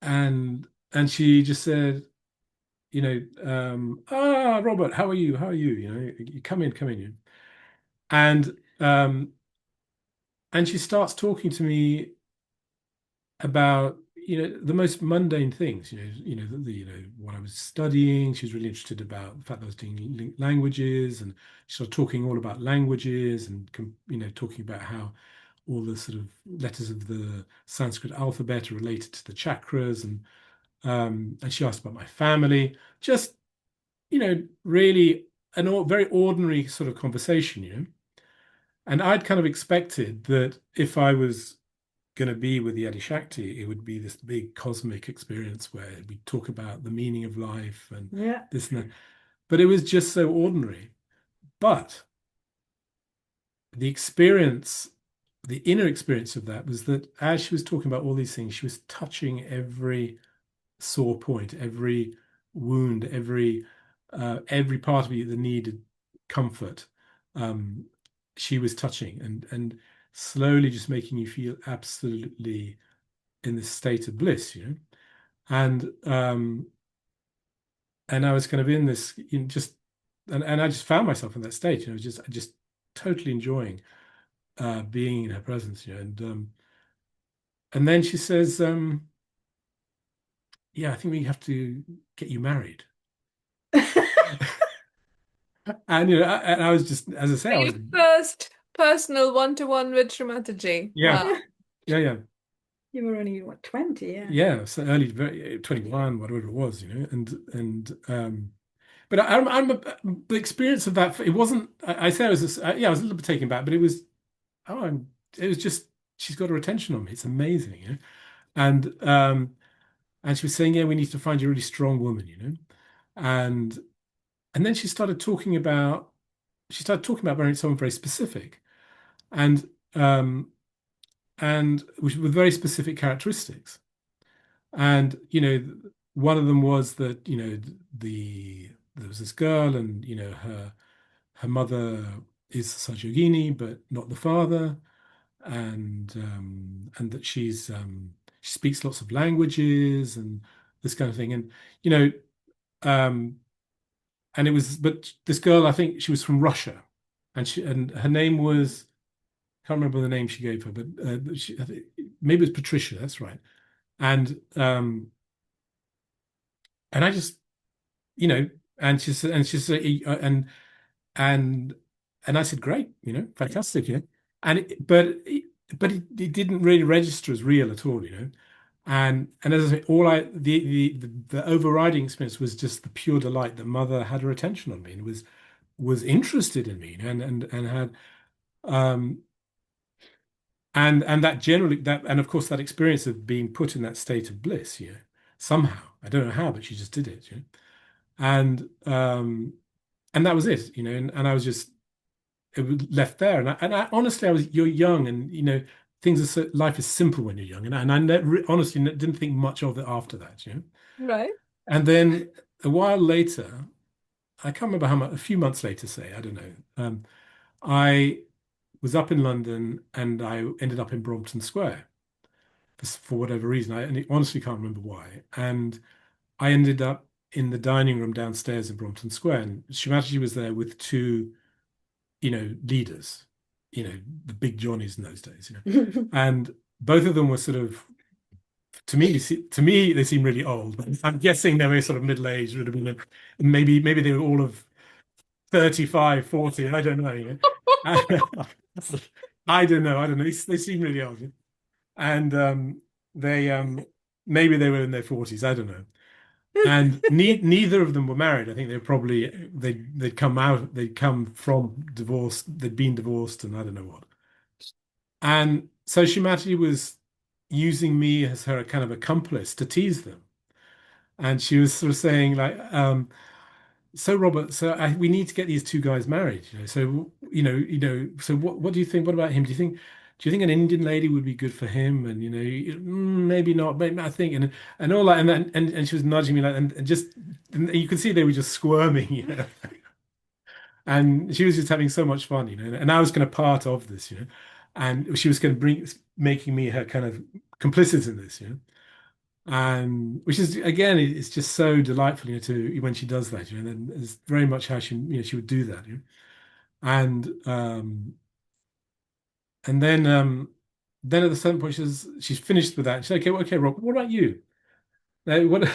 and she just said, Robert, how are you? How are you? You come in, come in. And um, and she starts talking to me about the most mundane things, what I was studying. She was really interested about the fact that I was doing languages, and she started talking all about languages, and talking about how all the sort of letters of the Sanskrit alphabet are related to the chakras, and she asked about my family. Just really very ordinary sort of conversation. And I'd kind of expected that if I was going to be with the Adi Shakti, it would be this big cosmic experience where we talk about the meaning of life and this and that. But it was just so ordinary. But the experience, the inner experience of that was that as she was talking about all these things, she was touching every sore point, every wound, every part of you that needed comfort. She was touching and slowly just making you feel absolutely in this state of bliss, and I was kind of in this, and I just found myself in that state, just totally enjoying being in her presence, and then she says, yeah, I think we have to get you married. And and I was just, as I say, I was Your first personal one-to-one with Shri Mataji. Yeah. Wow. Yeah. You were only, what, 20? Yeah, so early, 21, whatever it was, but I'm the experience of that. It wasn't. I say I was, I was a little bit taken back, but it was. It was just. She's got her attention on me. It's amazing, and she was saying, yeah, we need to find you a really strong woman, and then she started talking about. Someone very specific, and with very specific characteristics. And one of them was that there was this girl, and her mother is Sajogini, but not the father, and that she speaks lots of languages and this kind of thing, and um, and it was, but this girl, I think she was from Russia, and her name was, can't remember the name she gave her, but I think, maybe it was Patricia. That's right. And I just, and she said, and I said, great, fantastic, and it didn't really register as real at all, and as I say, the overriding experience was just the pure delight that mother had her attention on me and was interested in me, and had and that generally, that, and of course that experience of being put in that state of bliss, somehow, I don't know how, but she just did it, and that was it, and I was just, it was left there, and I honestly, you're young, and things are life is simple when you're young, and I honestly didn't think much of it after that, Right. and then a while later, I can't remember how much, a few months later, say, I don't know, I was up in London, and I ended up in Brompton Square for whatever reason. I honestly can't remember why. And I ended up in the dining room downstairs in Brompton Square, and Shri Mataji was there with two, leaders, the big Johnnies in those days, and both of them were sort of, to me, they seem really old. But I'm guessing they were sort of middle-aged, would have been, maybe they were all of 35, 40, I don't know. I don't know. They seem really old. And they maybe they were in their 40s, I don't know. And neither of them were married. I think they were probably they'd come from divorce, they'd been divorced, and I don't know what. And so Shri Mataji was using me as her kind of accomplice to tease them. And she was sort of saying like, so Robert, we need to get these two guys married, you know. So so what do you think? What about him? Do you think an Indian lady would be good for him? And maybe not, but I think and all that, and she was nudging me like, and just and you could see they were just squirming, you know. And she was just having so much fun, you know. And I was kind of part of this, you know. And she was going to making me her kind of complicit in this, you know. And which is again, it's just so delightful, you know, to when she does that, you know, and it's very much how she would do that, you know. And then at the certain point she's finished with that. She said, okay, Rob, what about you? What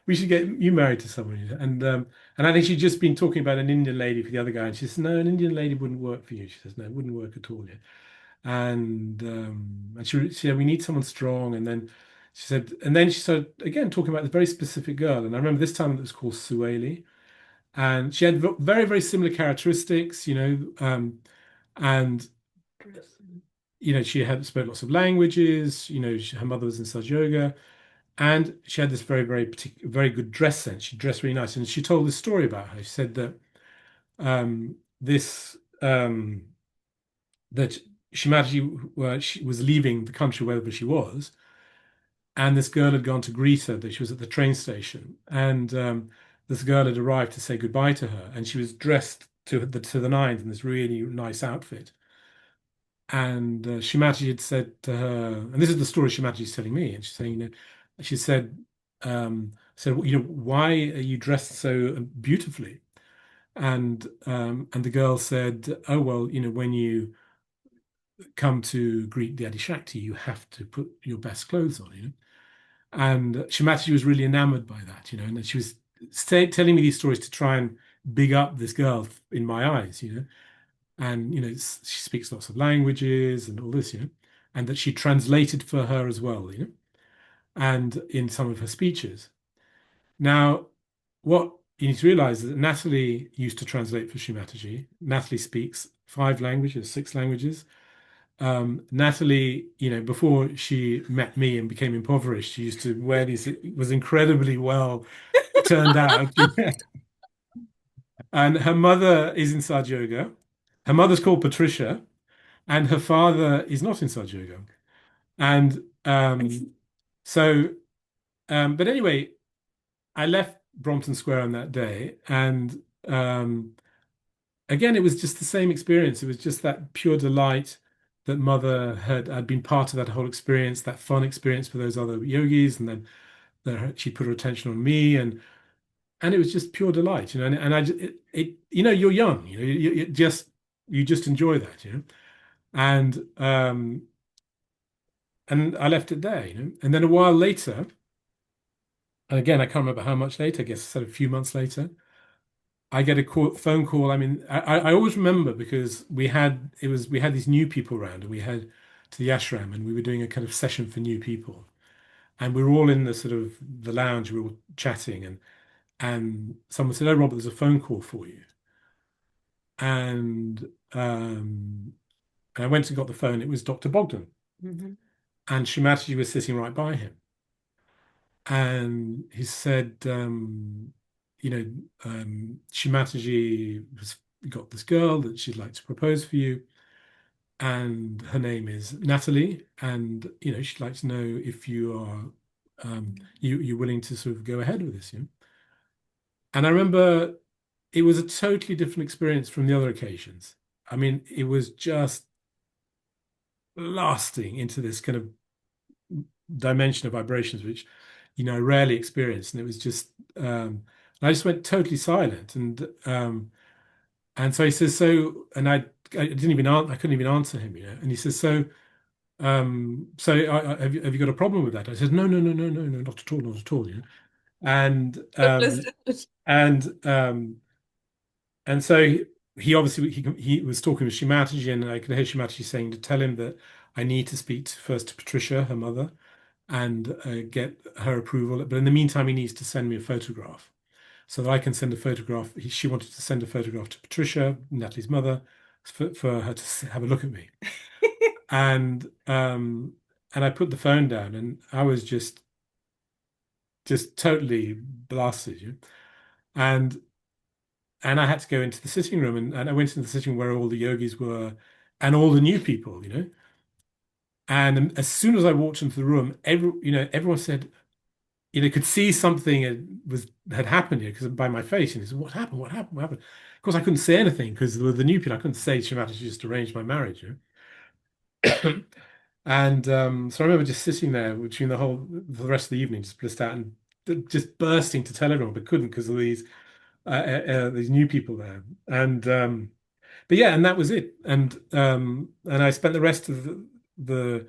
we should get you married to someone, you know? And I think she'd just been talking about an Indian lady for the other guy, and she says, no, an Indian lady wouldn't work for you. She says, no, it wouldn't work at all, yeah. And she said, we need someone strong. And then she started again talking about this very specific girl. And I remember this time it was called Sueli, and she had very, very similar characteristics, you know, and she had spoke lots of languages. You know, her mother was in Sahaja Yoga, and she had this very, very very good dress sense. She dressed really nice, and she told this story about her. She said that this that she was leaving the country wherever she was, and this girl had gone to greet her. That she was at the train station, and this girl had arrived to say goodbye to her, and she was dressed to the nines in this really nice outfit. And Shri Mataji had said to her, and this is the story Shri Mataji is telling me, and she's saying, you know, she said, why are you dressed so beautifully? And the girl said, oh well, you know, when you come to greet the Adi Shakti, you have to put your best clothes on, you know. And Shri Mataji was really enamored by that, you know, and she was telling me these stories to try and big up this girl in my eyes, you know. And you know, she speaks lots of languages and all this, you know, and that she translated for her as well, you know, and in some of her speeches. Now, what you need to realize is that Nathalie used to translate for Shri Mataji. Nathalie speaks 5 languages, 6 languages. Nathalie, you know, before she met me and became impoverished, she used to wear these, it was incredibly well turned out. And her mother is in Sahaja Yoga. Her mother's called Patricia, and her father is not in Sahaja Yoga. And but anyway, I left Brompton Square on that day, and again, it was just the same experience. It was just that pure delight that mother had been part of that whole experience, that fun experience for those other yogis, and then she put her attention on me, and it was just pure delight, you know. And I just, you know, you're young, you know, you just enjoy that, you know. And I left it there, you know. And then a while later, and again, I can't remember how much later, I guess I said a few months later, I get a phone call. I mean, I always remember because we had these new people around, and we had to the ashram, and we were doing a kind of session for new people, and we were all in the sort of the lounge, we were all chatting, and someone said, "Oh, Robert, there's a phone call for you," and I went and got the phone. It was Dr. Bogdan, and Shri Mataji was sitting right by him, and he said, Shri Mataji has got this girl that she'd like to propose for you, and her name is Nathalie, and you know, she'd like to know if you are you're willing to sort of go ahead with this, you know. And I remember it was a totally different experience from the other occasions. I mean, it was just lasting into this kind of dimension of vibrations, which, you know, I rarely experienced. And it was just, I just went totally silent. And so he says, and I couldn't even answer him, you know. And he says, have you got a problem with that? I said, no, not at all, not at all, you know. And and so he obviously he was talking with Shri Mataji, and I could hear Shri Mataji saying to tell him that I need to speak first to Patricia, her mother, and get her approval. But in the meantime, he needs to send me a photograph so that I can send a photograph. She wanted to send a photograph to Patricia, Natalie's mother, for her to have a look at me. And I put the phone down, and I was just totally blasted, you know? And I had to go into the sitting room, and I went into the sitting room where all the yogis were and all the new people, you know. And as soon as I walked into the room, everyone said, could see something had happened here because by my face, and he said, "What happened? What happened? What happened?" Of course, I couldn't say anything because with the new people, I couldn't say Shri Mataji just arranged my marriage, you know. And so I remember just sitting there between the rest of the evening, just blissed out and just bursting to tell everyone, but couldn't because of these new people there. And but yeah, and that was it. And I spent the rest of the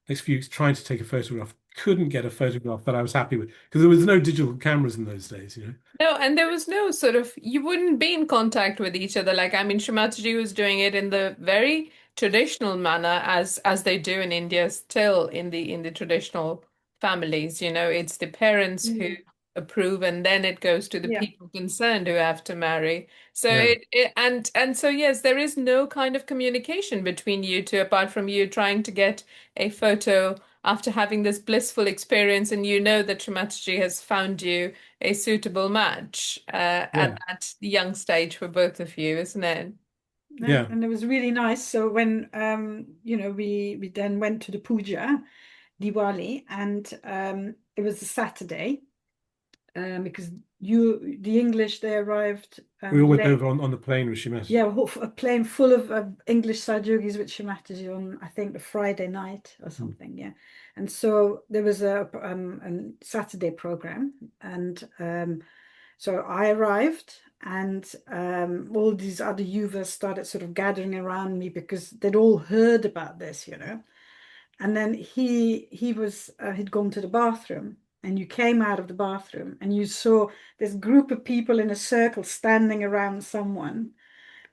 next few weeks trying to take a photograph. Couldn't get a photograph that I was happy with because there was no digital cameras in those days, you know. No, and there was no sort of, you wouldn't be in contact with each other. Like, I mean, Shri Mataji was doing it in the very traditional manner as they do in India still in the traditional families, you know, it's the parents who approve and then it goes to the Yeah. people concerned who have to marry. So Yeah. and so yes, there is no kind of communication between you two apart from you trying to get a photo after having this blissful experience and you know that Shri Mataji has found you a suitable match Yeah. at that young stage for both of you, isn't it? Yeah. And it was really nice. So when we then went to the puja, Diwali, and it was a Saturday, because the English, they arrived We all went late. over on the plane with Shri Mataji. Yeah, a plane full of English Sahajas with Shri Mataji on, I think, the Friday night or something. Yeah, and so there was a Saturday program, and so I arrived, and all these other yuvas started sort of gathering around me because they'd all heard about this, you know. And then he'd gone to the bathroom, and you came out of the bathroom, and you saw this group of people in a circle standing around someone.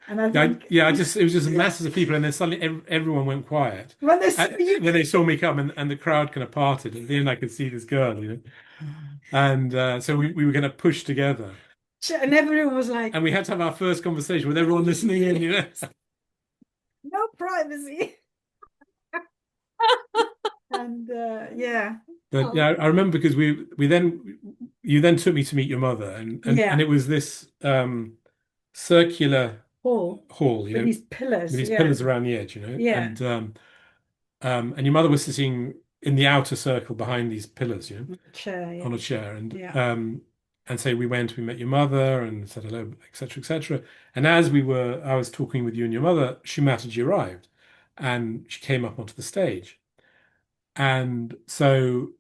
And I think, it was just masses of people, and then suddenly everyone went quiet. when they Then they saw me come, and the crowd kind of parted, and then I could see this girl, you know. And so we were going to push together, and everyone was like, and we had to have our first conversation with everyone listening in, you know. no privacy. And yeah. But yeah, I remember because you then took me to meet your mother, and it was this circular Hall, hall, you with know, these pillars, with these pillars around the edge, you know, Yeah. and your mother was sitting in the outer circle behind these pillars, you know, chair, on a chair, Yeah. And so we met your mother and said hello, etc., etc. And as I was talking with you and your mother, Shri Mataji arrived, and she came up onto the stage, and so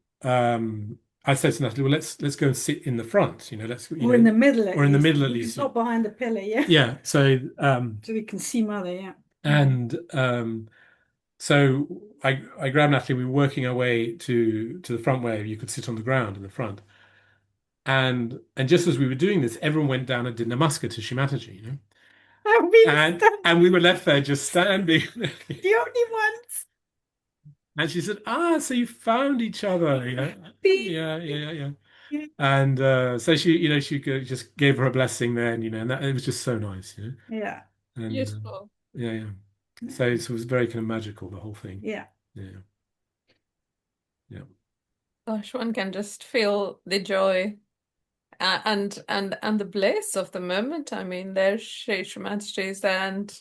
I said to Natalie, well, let's go and sit in the front, you know, Or in the middle at or in the least. middle at least. Not behind the pillar, yeah. Yeah. So So we can see mother, yeah. and so I grabbed Natalie. We were working our way to the front where you could sit on the ground in the front. And just as we were doing this, everyone went down and did namaskar to Shri Mataji, you know. And we were left there just standing. The only ones. And she said, so you found each other, you know. Yeah. And so she just gave her a blessing then, you know, and it was just so nice, you know. Yeah. And Beautiful. yeah. So it was very kind of magical, the whole thing. Yeah. Yeah. Gosh, one can just feel the joy and the bliss of the moment. I mean, there's Shri Mataji's there, and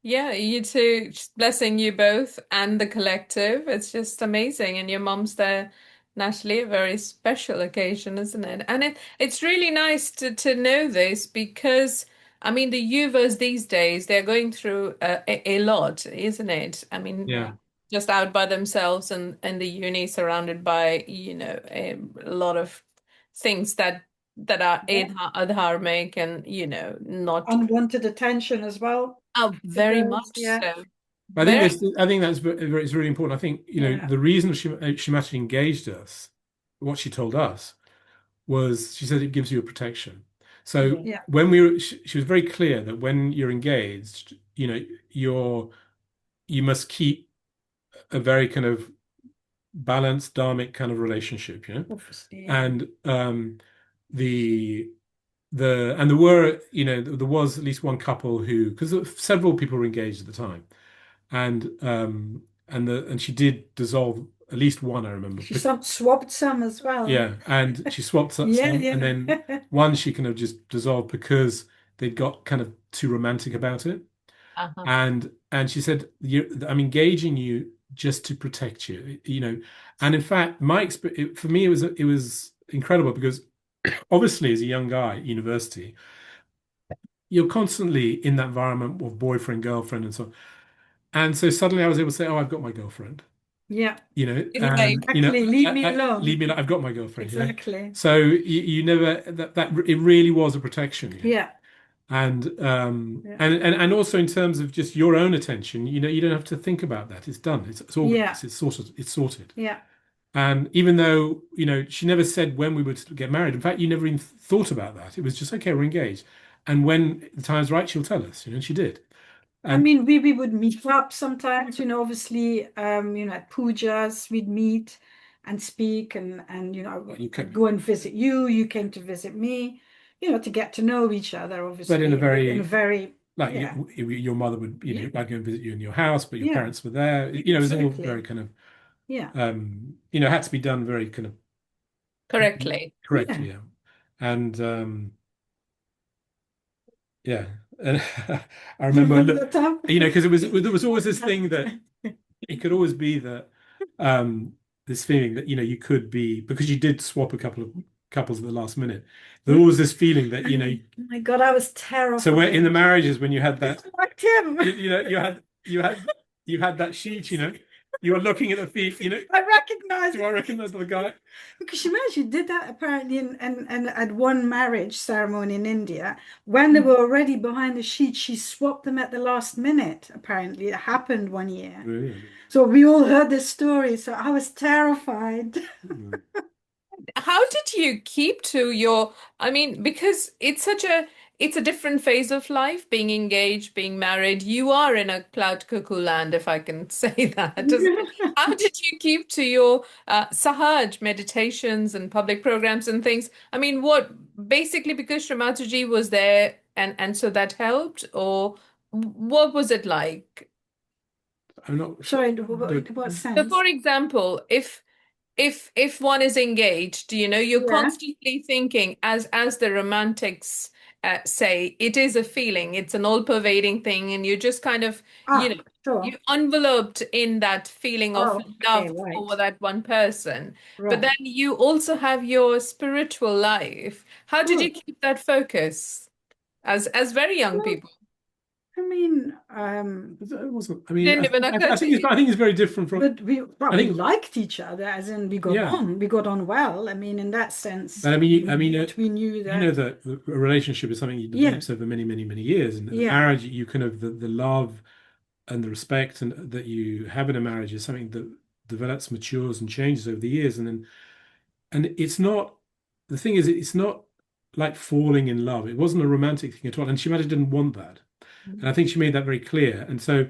yeah, you two, just blessing you both and the collective. It's just amazing, and your mom's there, Natalie, a very special occasion, isn't it? And it's really nice to know this because I mean the Yuvas these days they're going through a lot, isn't it? I mean, Yeah. just out by themselves and the uni surrounded by a lot of things that are adharmic and not Unwanted attention as well. very much Yeah. so. I think that's it's really important. I think Yeah. the reason she actually engaged us, what she told us was she said it gives you a protection. So Yeah. when she was very clear that when you're engaged, you must keep a very kind of balanced dharmic kind of relationship, Obviously, yeah. and the and there were, there was at least one couple who, because several people were engaged at the time, and she did dissolve at least one, I remember. She swapped some as well. Yeah, and she swapped some, Yeah, and then one she kind of just dissolved because they'd got kind of too romantic about it. Uh-huh. And she said, I'm engaging you just to protect you, And in fact, my experience for me, it was incredible because obviously as a young guy at university, you're constantly in that environment of boyfriend, girlfriend, and so on. And so suddenly I was able to say, "Oh, I've got my girlfriend." Yeah, And exactly. Leave me alone. leave me alone. I've got my girlfriend. Exactly. So you never that it really was a protection. Yeah. And Yeah. and also in terms of just your own attention, you don't have to think about that. It's done. It's organized. Yeah. It's sorted. It's sorted. Yeah. And even though, she never said when we would get married. In fact, you never even thought about that. It was just, okay, we're engaged. And when the time's right, she'll tell us, and she did. I And mean, we would meet up sometimes, obviously, at pujas, we'd meet and speak and I'd go and visit you. You came to visit me, to get to know each other, obviously. but in a very, like, yeah. your mother would, Yeah. I'd go and visit you in your house, but your Yeah. parents were there. It was all Exactly. very kind of, Yeah. had to be done very kind of Correctly. correctly, yeah. And yeah, and I remember, because there was always this thing that it could always be that this feeling that you could be, because you did swap a couple of couples at the last minute. There was this feeling that Oh my God, I was terrified. So in the marriages, when you had that, like him, you had that sheet, you were looking at the feet, I recognized. Do I recognize the guy? Because you imagine, you did that apparently and at one marriage ceremony in India, when they were already behind the sheet, she swapped them at the last minute. Apparently, it happened one year. Really? So we all heard this story. So I was terrified. How did you keep to your, I mean, because it's a different phase of life, being engaged, being married. You are in a cloud cuckoo land, if I can say that. How did you keep to your Sahaj meditations and public programs and things? I mean, basically because Shri Mataji was there and so that helped, or what was it like? I'm not Sorry, what sense? So, for example, if one is engaged, you're constantly thinking, as the romantics say, it is a feeling, it's an all-pervading thing, and you're just kind of, sure. you're enveloped in that feeling of love right. for that one person. Right. But then you also have your spiritual life. How did you keep that focus as very young people? I mean, it wasn't. I mean, Didn't even I occur to you. think it's very different from. But we liked each other, as in we got on. We got on well. I mean, in that sense. But we knew that. that a relationship is something you develop over many, many, many years, and marriage, you kind of the love and the respect that you have in a marriage is something that develops, matures, and changes over the years, and it's not. The thing is, it's not like falling in love. It wasn't a romantic thing at all, and Shri Mataji didn't want that. And I think she made that very clear. And so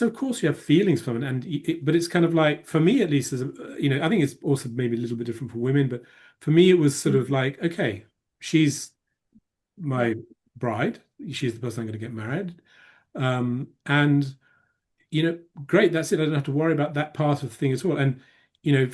of course you have feelings from it, but it's kind of like, for me at least, as I think it's also maybe a little bit different for women, but for me it was sort of like, okay, she's my bride, she's the person I'm going to get married, and great, that's it. I don't have to worry about that part of the thing at all. And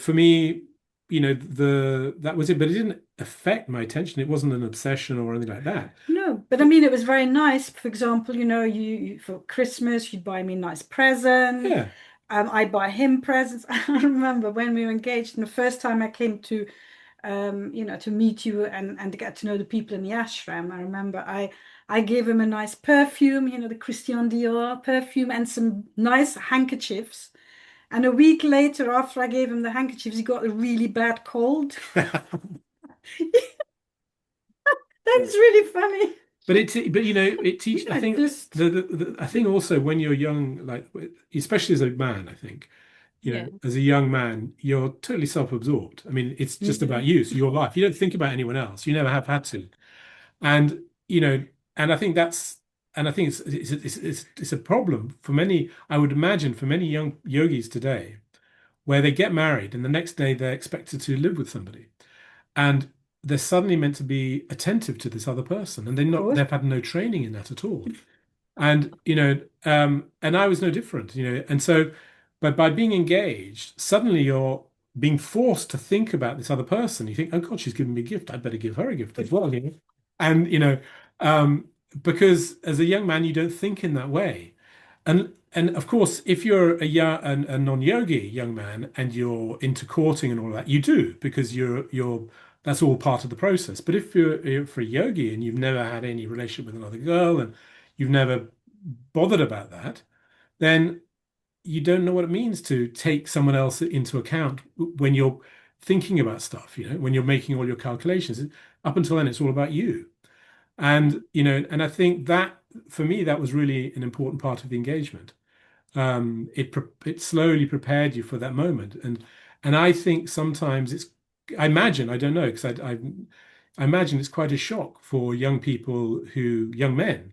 for me, that was it, but it didn't affect my attention. It wasn't an obsession or anything like that. No, but I mean, it was very nice. For example, you for Christmas, you'd buy me a nice present. Yeah. I buy him presents. I remember when we were engaged, and the first time I came to, to meet you and to get to know the people in the ashram, I remember I gave him a nice perfume, the Christian Dior perfume, and some nice handkerchiefs. And a week later, after I gave him the handkerchiefs, he got a really bad cold. That's really funny. But it teaches. I think I think also when you're young, like especially as a man, I think, as a young man, you're totally self-absorbed. I mean, it's just about you, so your life. You don't think about anyone else. You never have had to, and and I think it's a problem for many. I would imagine for many young yogis today, where they get married and the next day they're expected to live with somebody, and they're suddenly meant to be attentive to this other person, and they've had no training in that at all. And and I was no different, and so, but by being engaged, suddenly you're being forced to think about this other person. You think, oh God, she's giving me a gift, I'd better give her a gift as well, and because as a young man you don't think in that way. And of course, if you're a non-yogi young man and you're into courting and all that, you do, because you're that's all part of the process. But if you're for a yogi and you've never had any relationship with another girl and you've never bothered about that, then you don't know what it means to take someone else into account when you're thinking about stuff, when you're making all your calculations. Up until then, it's all about you. And, and I think that for me, that was really an important part of the engagement. It slowly prepared you for that moment. And I think sometimes I imagine, I don't know, because I imagine it's quite a shock for young men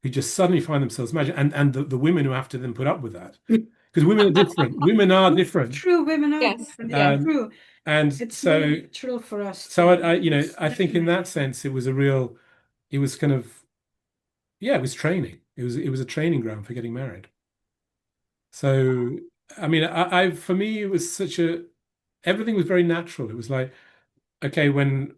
who just suddenly find themselves married, and the women who have to then put up with that. Because women are different. Women are different. True, women are Yes, different. yeah. True. And It's so really natural for us. So I think in that sense it was kind of, it was training. It was a training ground for getting married. So I mean, for me it was everything was very natural. It was like, okay, when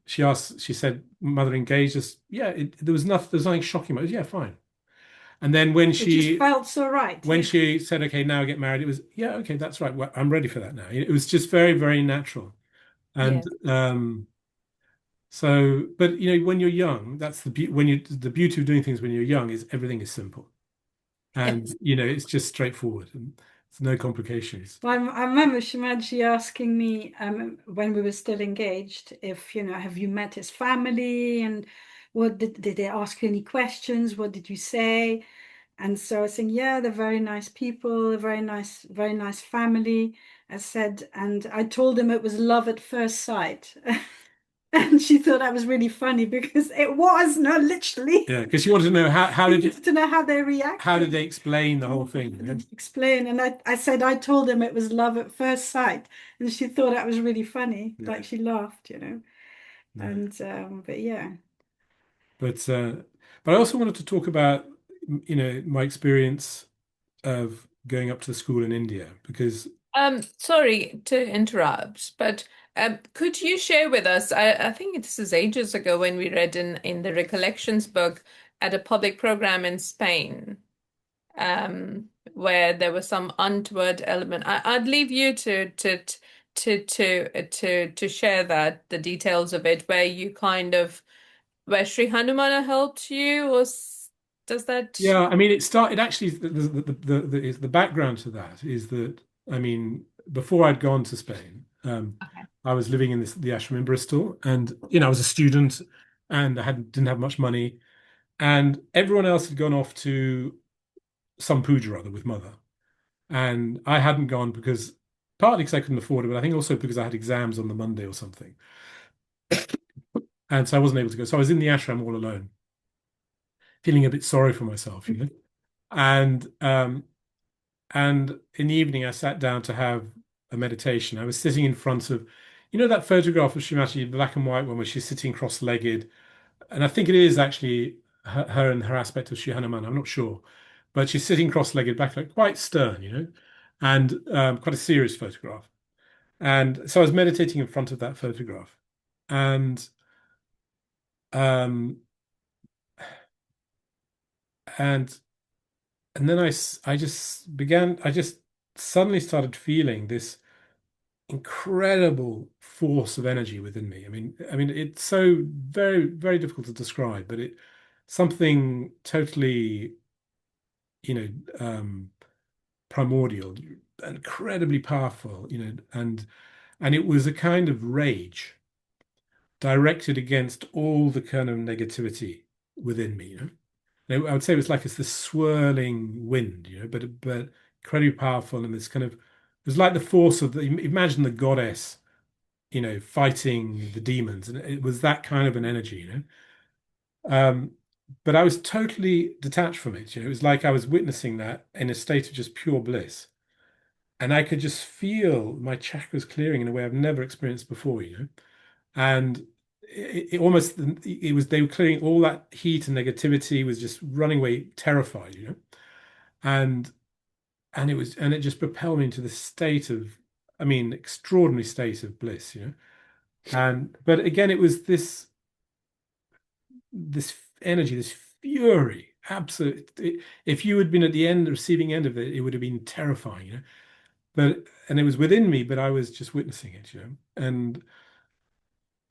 she said, mother engaged us, there was nothing shocking about it. Yeah, fine. And then when It just felt so right. When she said, okay, now get married, it was, okay, that's right. Well, I'm ready for that now. It was just very, very natural. And so, but when you're young, that's the beauty of doing things when you're young is everything is simple. And it's just straightforward and it's no complications. Well, I remember Shimaji asking me when we were still engaged, if have you met his family, and what did they ask you any questions? What did you say? And so I was saying, yeah, they're very nice people, a very nice family. I said, and I told him it was love at first sight. And she thought that was really funny because it was, no, literally. Yeah, because she wanted to know how to know how they react. How did they explain the whole thing? Explain, and I said I told him it was love at first sight, and she thought that was really funny. Yeah. Like she laughed, Yeah. And but yeah. But I also wanted to talk about my experience of going up to the school in India, because sorry to interrupt, but could you share with us, I think this is ages ago when we read in the Recollections book at a public program in Spain, where there was some untoward element. I'd leave you to share the details of it, where Sri Hanumana helped you, or does that? Yeah, I mean, it started actually. The background to that is that, I mean, before I'd gone to Spain, I was living in the ashram in Bristol, and I was a student, and I didn't have much money, and everyone else had gone off to some puja or other with mother, and I hadn't gone partly because I couldn't afford it, but I think also because I had exams on the Monday or something, and so I wasn't able to go. So I was in the ashram all alone, feeling a bit sorry for myself, And in the evening, I sat down to have a meditation. I was sitting in front of, that photograph of Shri Mataji, the black and white one, where she's sitting cross-legged. And I think it is actually her and her aspect of Shri Hanuman. I'm not sure. But she's sitting cross-legged back, like quite stern, and quite a serious photograph. And so I was meditating in front of that photograph. And and then I just suddenly started feeling this incredible force of energy within me. I mean, it's so very, very difficult to describe, but something totally, primordial, incredibly powerful, and it was a kind of rage directed against all the kind of negativity within me, I would say it was like it's this swirling wind, but incredibly powerful, and this kind of, it was like the force of imagine the goddess, fighting the demons, and it was that kind of an energy, but I was totally detached from it. It was like I was witnessing that in a state of just pure bliss. and I could just feel my chakras clearing in a way I've never experienced before, and it almost, it was, they were clearing all that heat and negativity, was just running away terrified, and it just propelled me into this state of, I mean, extraordinary state of bliss, and but again it was this energy, this fury, absolute. If you had been at the end, the receiving end of it, it would have been terrifying, and it was within me, but I was just witnessing it,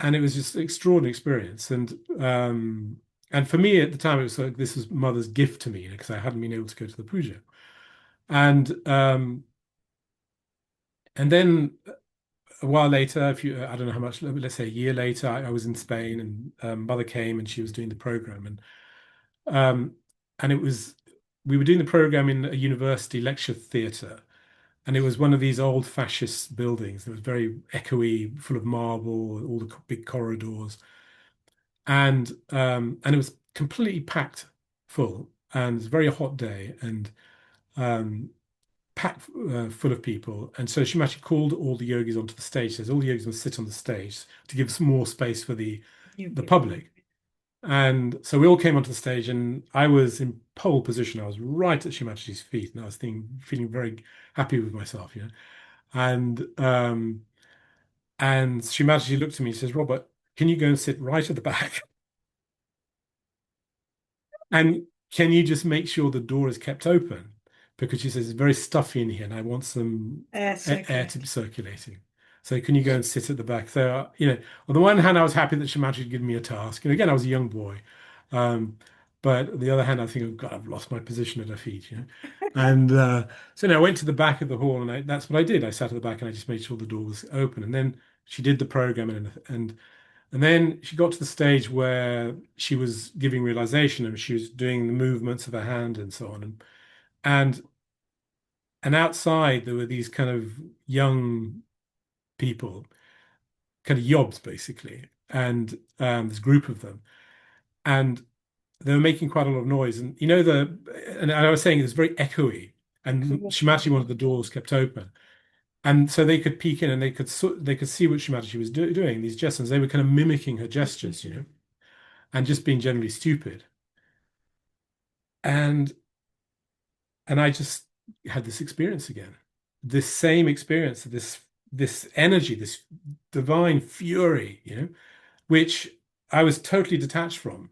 and it was just an extraordinary experience. And for me at the time, it was like this was Mother's gift to me, because I hadn't been able to go to the puja. And then a while later, I don't know how much, let's say a year later, I was in Spain, and Mother came and she was doing the program, um, and we were doing the program in a university lecture theatre, and it was one of these old fascist buildings. It was very echoey, full of marble, all the big corridors, and it was completely packed full, and it was a very hot day, and um, packed full of people. And so she actually called all the yogis onto the stage. Says all the yogis must sit on the stage to give some more space for the public. And so we all came onto the stage, and I was in pole position. I was right at Shri Mataji's feet, and I was feeling very happy with myself, And Shri Mataji looked at me and says, "Robert, can you go and sit right at the back? And can you just make sure the door is kept open? Because she says it's very stuffy in here, and I want some air to be circulating. So can you go and sit at the back?" So, on the one hand, I was happy that Shri Mataji had given me a task. And again, I was a young boy. But on the other hand, I think, oh God, I've lost my position at her feet, And so I went to the back of the hall, and that's what I did. I sat at the back, and I just made sure the door was open. And then she did the program, and then she got to the stage where she was giving realization, and she was doing the movements of her hand and so on. And outside there were these kind of young people, kind of yobs basically, and this group of them, and they were making quite a lot of noise. And and I was saying it was very echoey, and Shri Mataji wanted the doors kept open. And so they could peek in, and they could see what Shri Mataji was doing, these gestures. They were kind of mimicking her gestures, and just being generally stupid. And I just had this experience again, this same experience, this energy, this divine fury, which I was totally detached from.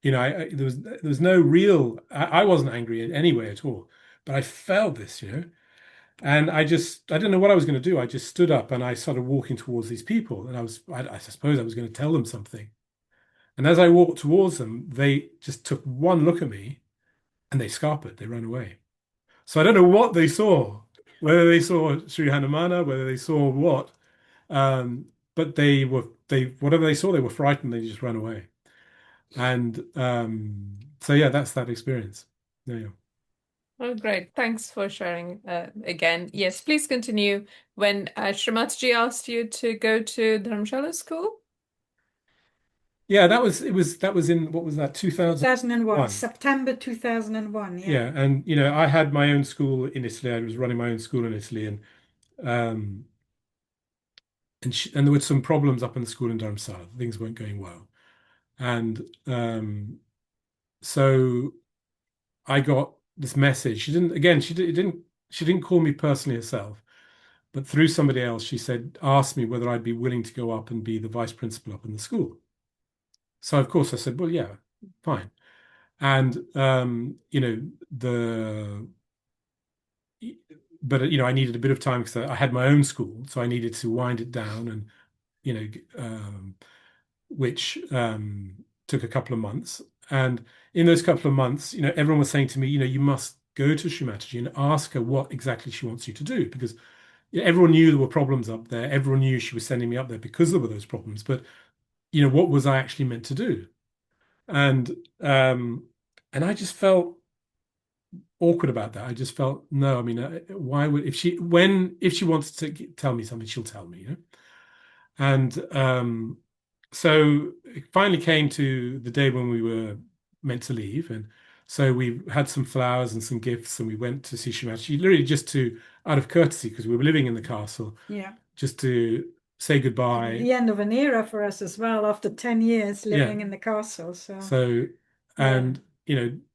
There was no real. I wasn't angry in any way at all, but I felt this, and I didn't know what I was going to do. I just stood up and I started walking towards these people, and I suppose I was going to tell them something. And as I walked towards them, they just took one look at me, and they scarpered. They ran away. So I don't know what they saw, whether they saw Sri Hanumana, whether they saw what, but whatever they saw, they were frightened. They just ran away. And so yeah, that's that experience. Yeah. Oh, great. Thanks for sharing again. Yes, please continue. When Shri Mataji asked you to go to Dharamshala school? Yeah, that was in, what was that, 2001, September 2001. Yeah, and I had my own school in Italy. I was running my own school in Italy, and there were some problems up in the school in Dharamsala. Things weren't going well, and so I got this message. She didn't call me personally herself, but through somebody else, she asked me whether I'd be willing to go up and be the vice principal up in the school. So of course I said, well, yeah, fine. And but I needed a bit of time because I had my own school, so I needed to wind it down, and which took a couple of months. And in those couple of months, everyone was saying to me, you must go to Shri Mataji and ask her what exactly she wants you to do, because everyone knew there were problems up there. Everyone knew she was sending me up there because there were those problems. But what was I actually meant to do? And I just felt awkward about that. I just felt, no, I mean, why would, if she wants to tell me something, she'll tell me, And so it finally came to the day when we were meant to leave, and So we had some flowers and some gifts, and we went to see Shri Mataji, literally just to, out of courtesy, because we were living in the castle, Yeah. just to say goodbye. The end of an era for us as well, after 10 years living Yeah. in the castle. So, and and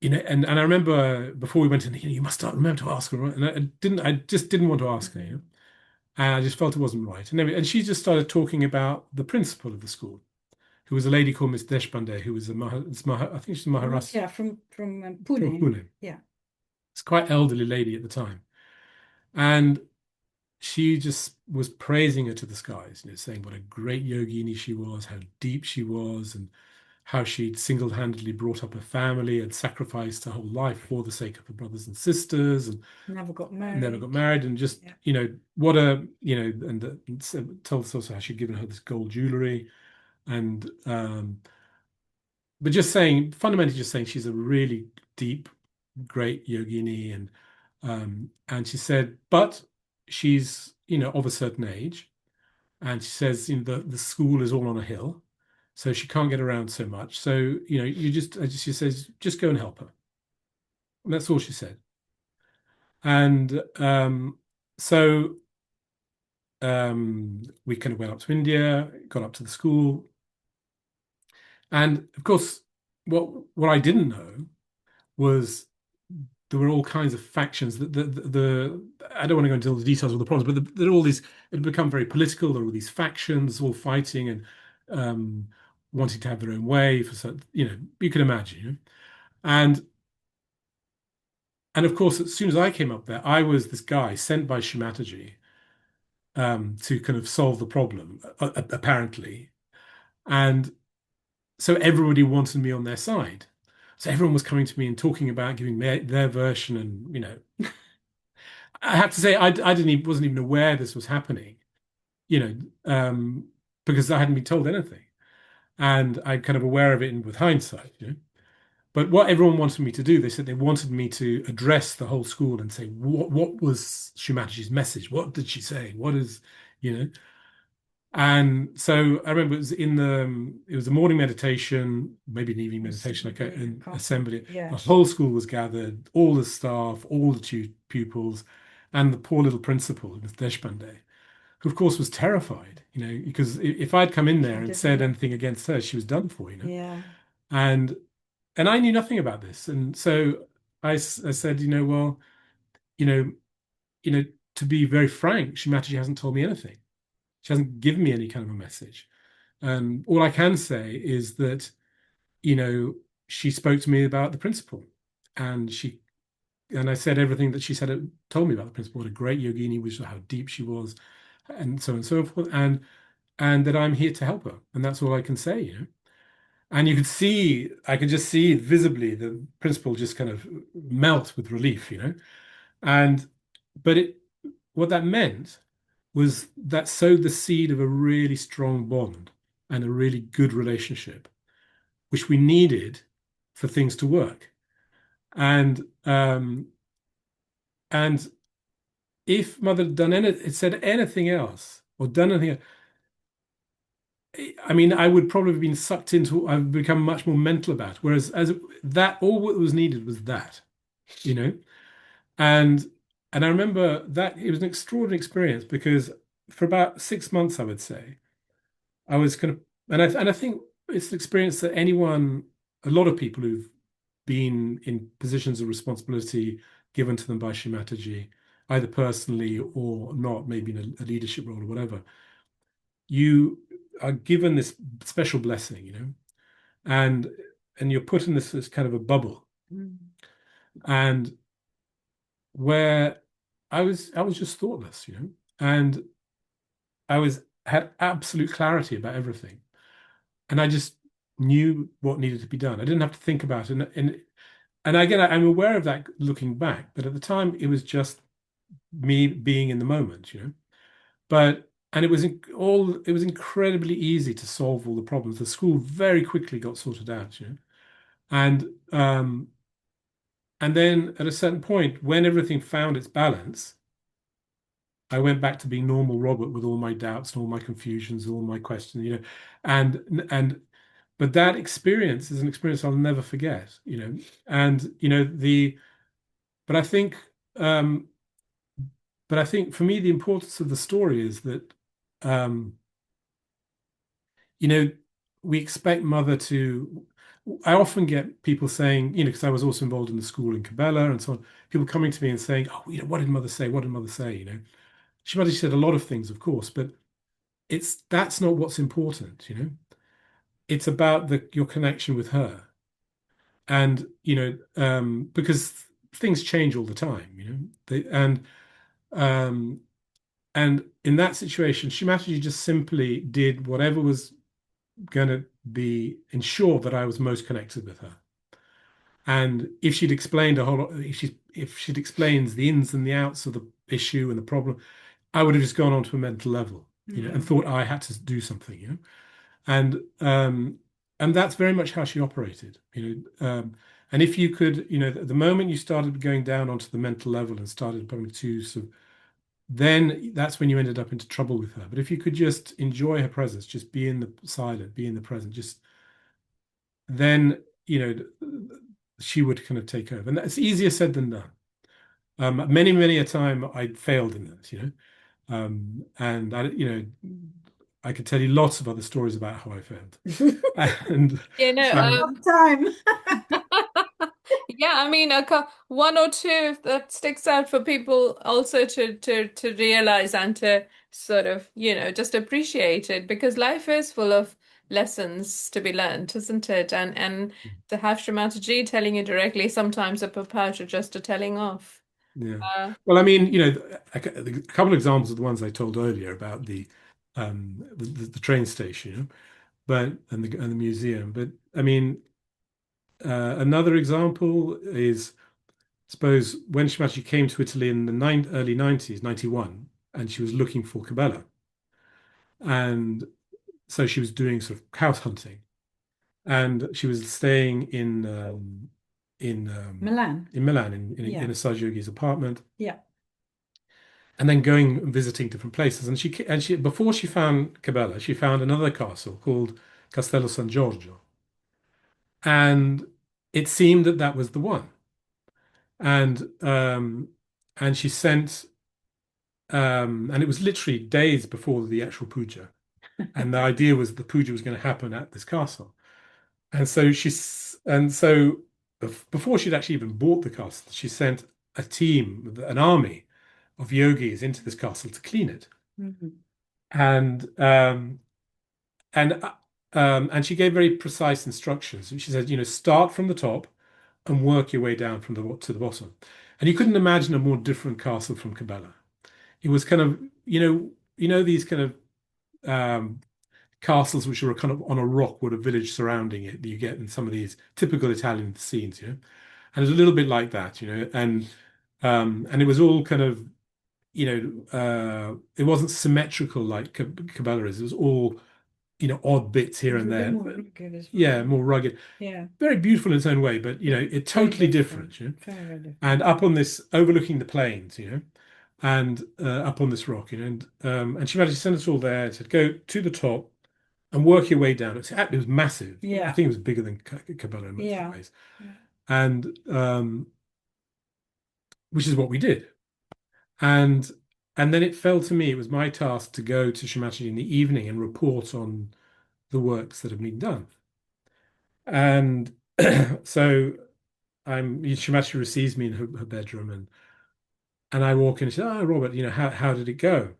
and I remember before we went in, you must start remember to ask her, right? And I just didn't want to ask her, and I just felt it wasn't right. And she just started talking about the principal of the school, who was a lady called Miss Deshpande, who was I think she's Maharashtra. Yeah, from Pune. From Pune. Yeah. It's quite elderly lady at the time. And she just was praising her to the skies, saying what a great yogini she was, how deep she was, and how she'd single-handedly brought up a family and sacrificed her whole life for the sake of her brothers and sisters, and never got married, and just what a and told us also how she'd given her this gold jewelry, and but just saying, fundamentally just saying she's a really deep, great yogini, and she said, but she's of a certain age, and she says the school is all on a hill, so she can't get around so much. So she says just go and help her. And that's all she said. And so we kind of went up to India, got up to the school, and of course, what I didn't know was there were all kinds of factions. I don't want to go into all the details of the problems, but there are all these. It had become very political. There were all these factions all fighting and wanting to have their own way. You can imagine. And of course, as soon as I came up there, I was this guy sent by Shri Mataji to kind of solve the problem, apparently. And so everybody wanted me on their side. So everyone was coming to me and talking about giving their version, and I have to say wasn't even aware this was happening, because I hadn't been told anything, and I'm kind of aware of it with hindsight. But what everyone wanted me to do, they said they wanted me to address the whole school and say what was Shri Mataji's message? What did she say? What is, And so I remember it was a morning meditation, maybe an evening meditation, like an assembly. Yes. The whole school was gathered, all the staff, all the pupils, and the poor little principal, Ms. Deshpande, who of course was terrified, because if I'd come in there and said anything against her, she was done for, Yeah. And I knew nothing about this, and so I said, well, to be very frank, Shri Mataji hasn't told me anything. She hasn't given me any kind of a message. And all I can say is that, she spoke to me about the principal, and I said everything that she told me about the principal, what a great yogini was, how deep she was, and so on and so forth, and that I'm here to help her. And that's all I can say, And I could just see visibly the principal just kind of melt with relief, but what that meant was that sowed the seed of a really strong bond and a really good relationship, which we needed for things to work. And if Mother had said anything else or done anything else, I mean, I would probably have been sucked into. I've become much more mental about it. Whereas all what was needed was that, and I remember that it was an extraordinary experience because for about 6 months, I would say, I was kind of, and I think it's an experience that a lot of people who've been in positions of responsibility given to them by Shri Mataji, either personally or not, maybe in a leadership role or whatever, you are given this special blessing, and you're put in this kind of a bubble, and where I was just thoughtless, and I had absolute clarity about everything, and I just knew what needed to be done. I didn't have to think about it, and again, I'm aware of that looking back, but at the time, it was just me being in the moment, And it was incredibly easy to solve all the problems. The school very quickly got sorted out, and then at a certain point, when everything found its balance, I went back to being normal Robert with all my doubts and all my confusions, all my questions, and but that experience is an experience I'll never forget, you know. And you know but I think um, but I think for me the importance of the story is that um, you know, we expect mother to. I often get people saying, you know, because I was also involved in the school in Cabela and so on, people coming to me and saying, oh, you know, what did mother say? What did mother say? You know, she might have said a lot of things, of course, but that's not what's important, you know. It's about your connection with her. And, you know, because things change all the time, you know. Um, and in that situation, Shri Mataji just simply did whatever was going to be ensure that I was most connected with her. And if she'd explained a whole lot, if she'd explained the ins and the outs of the issue and the problem, I would have just gone on to a mental level, you know, and thought I had to do something, you know. And that's very much how she operated, you know. And if you could, you know, the moment you started going down onto the mental level and started coming to sort of, then that's when you ended up into trouble with her. But if you could just enjoy her presence, just be in the silent, be in the present, just then, you know, she would kind of take over. And that's easier said than done. Many a time I failed in that, you know. And I, you know, I could tell you lots of other stories about how I failed. And You know, Time. yeah, I mean, one or two that sticks out for people also to realize and to sort of, you know, just appreciate it, because life is full of lessons to be learned, isn't it? And to have Shri Mataji telling you directly, sometimes a pouch or just a telling off. yeah. Well, I mean, you know, a couple of examples of the ones I told earlier about the train station, you know, but and the museum. But I mean, another example is, suppose when Shri Mataji came to Italy in the early 90s, 91, and she was looking for Cabela. And so she was doing sort of house hunting. And she was staying Milan. in Milan Yeah. in a Sahaja's apartment. Yeah. And then going and visiting different places. And she before she found Cabela, she found another castle called Castello San Giorgio. And it seemed that that was the one. And she sent and it was literally days before the actual puja. And the idea was the puja was going to happen at this castle. And so before she'd actually even bought the castle, she sent a team, an army of yogis into this castle to clean it. Mm-hmm. And and she gave very precise instructions. She said, you know, start from the top and work your way down from to the bottom. And you couldn't imagine a more different castle from Cabela. It was kind of, you know these kind of castles which are kind of on a rock with a village surrounding it that you get in some of these typical Italian scenes, you know. And it was a little bit like that, you know, and it was all kind of, you know, it wasn't symmetrical like Cabela is. It was all, you know, odd bits here and there. More rugged as well. Yeah, more rugged. Yeah. Very beautiful in its own way, but you know, it totally different, you know. Very different. And up on this, overlooking the plains, you know, and up on this rock, you know, and she managed to send us all there and said, go to the top and work your way down. It was massive. Yeah. I think it was bigger than Cabela in most ways. Yeah. And which is what we did. And then it fell to me, it was my task to go to Shri Mataji in the evening and report on the works that have been done. And so Shri Mataji receives me in her bedroom, and I walk in and she said, oh, Robert, you know, how did it go?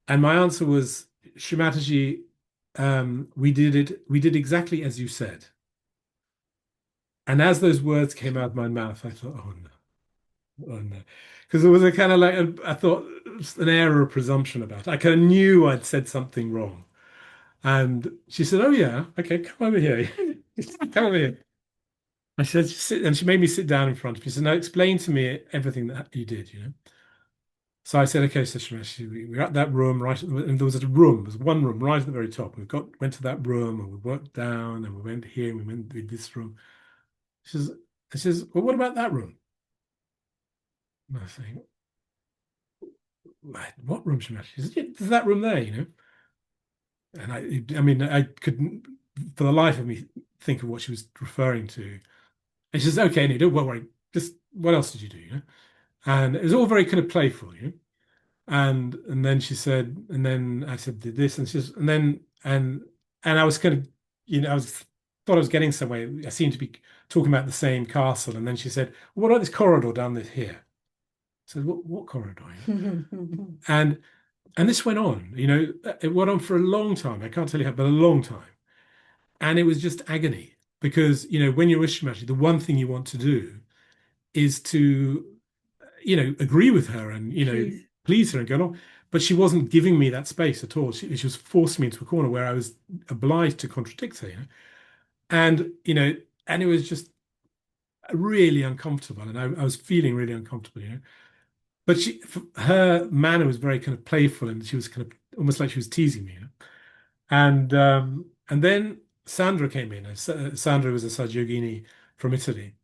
And my answer was, Shri Mataji, we did exactly as you said. And as those words came out of my mouth, I thought, oh no. Because there was a kind of like, I thought, an air of presumption about it. I kind of knew I'd said something wrong. And she said, oh yeah, okay, come over here. Come over here. I said, sit, and she made me sit down in front of me. She said, now explain to me everything that you did, you know. So I said, okay, so we're at that room, right, and there was one room right at the very top. Went to that room and we worked down and we went here and we went to this room. She says, well, what about that room? And I was saying, what room, Shri Mataji? She says, yeah, there's that room there, you know. And I mean, I couldn't for the life of me think of what she was referring to. And she says, okay, no, don't worry. Just what else did you do? You know? And it was all very kind of playful, you know. And then she said, and then I said, did this, and she says, and I was kind of, you know, thought I was getting somewhere. I seemed to be talking about the same castle, and then she said, well, what about this corridor down this here? I said, what corridor? and this went on, you know, it went on for a long time. I can't tell you how, but a long time. And it was just agony because, you know, when you're with Shri Mataji, the one thing you want to do is to, you know, agree with her and, you know, please her and go on. But she wasn't giving me that space at all. She was forcing me into a corner where I was obliged to contradict her, you know. And, you know, and it was just really uncomfortable. And I was feeling really uncomfortable, you know. But her manner was very kind of playful, and she was kind of almost like she was teasing me, you know. And then Sandra came in. Sandra was a Sahaja from Italy,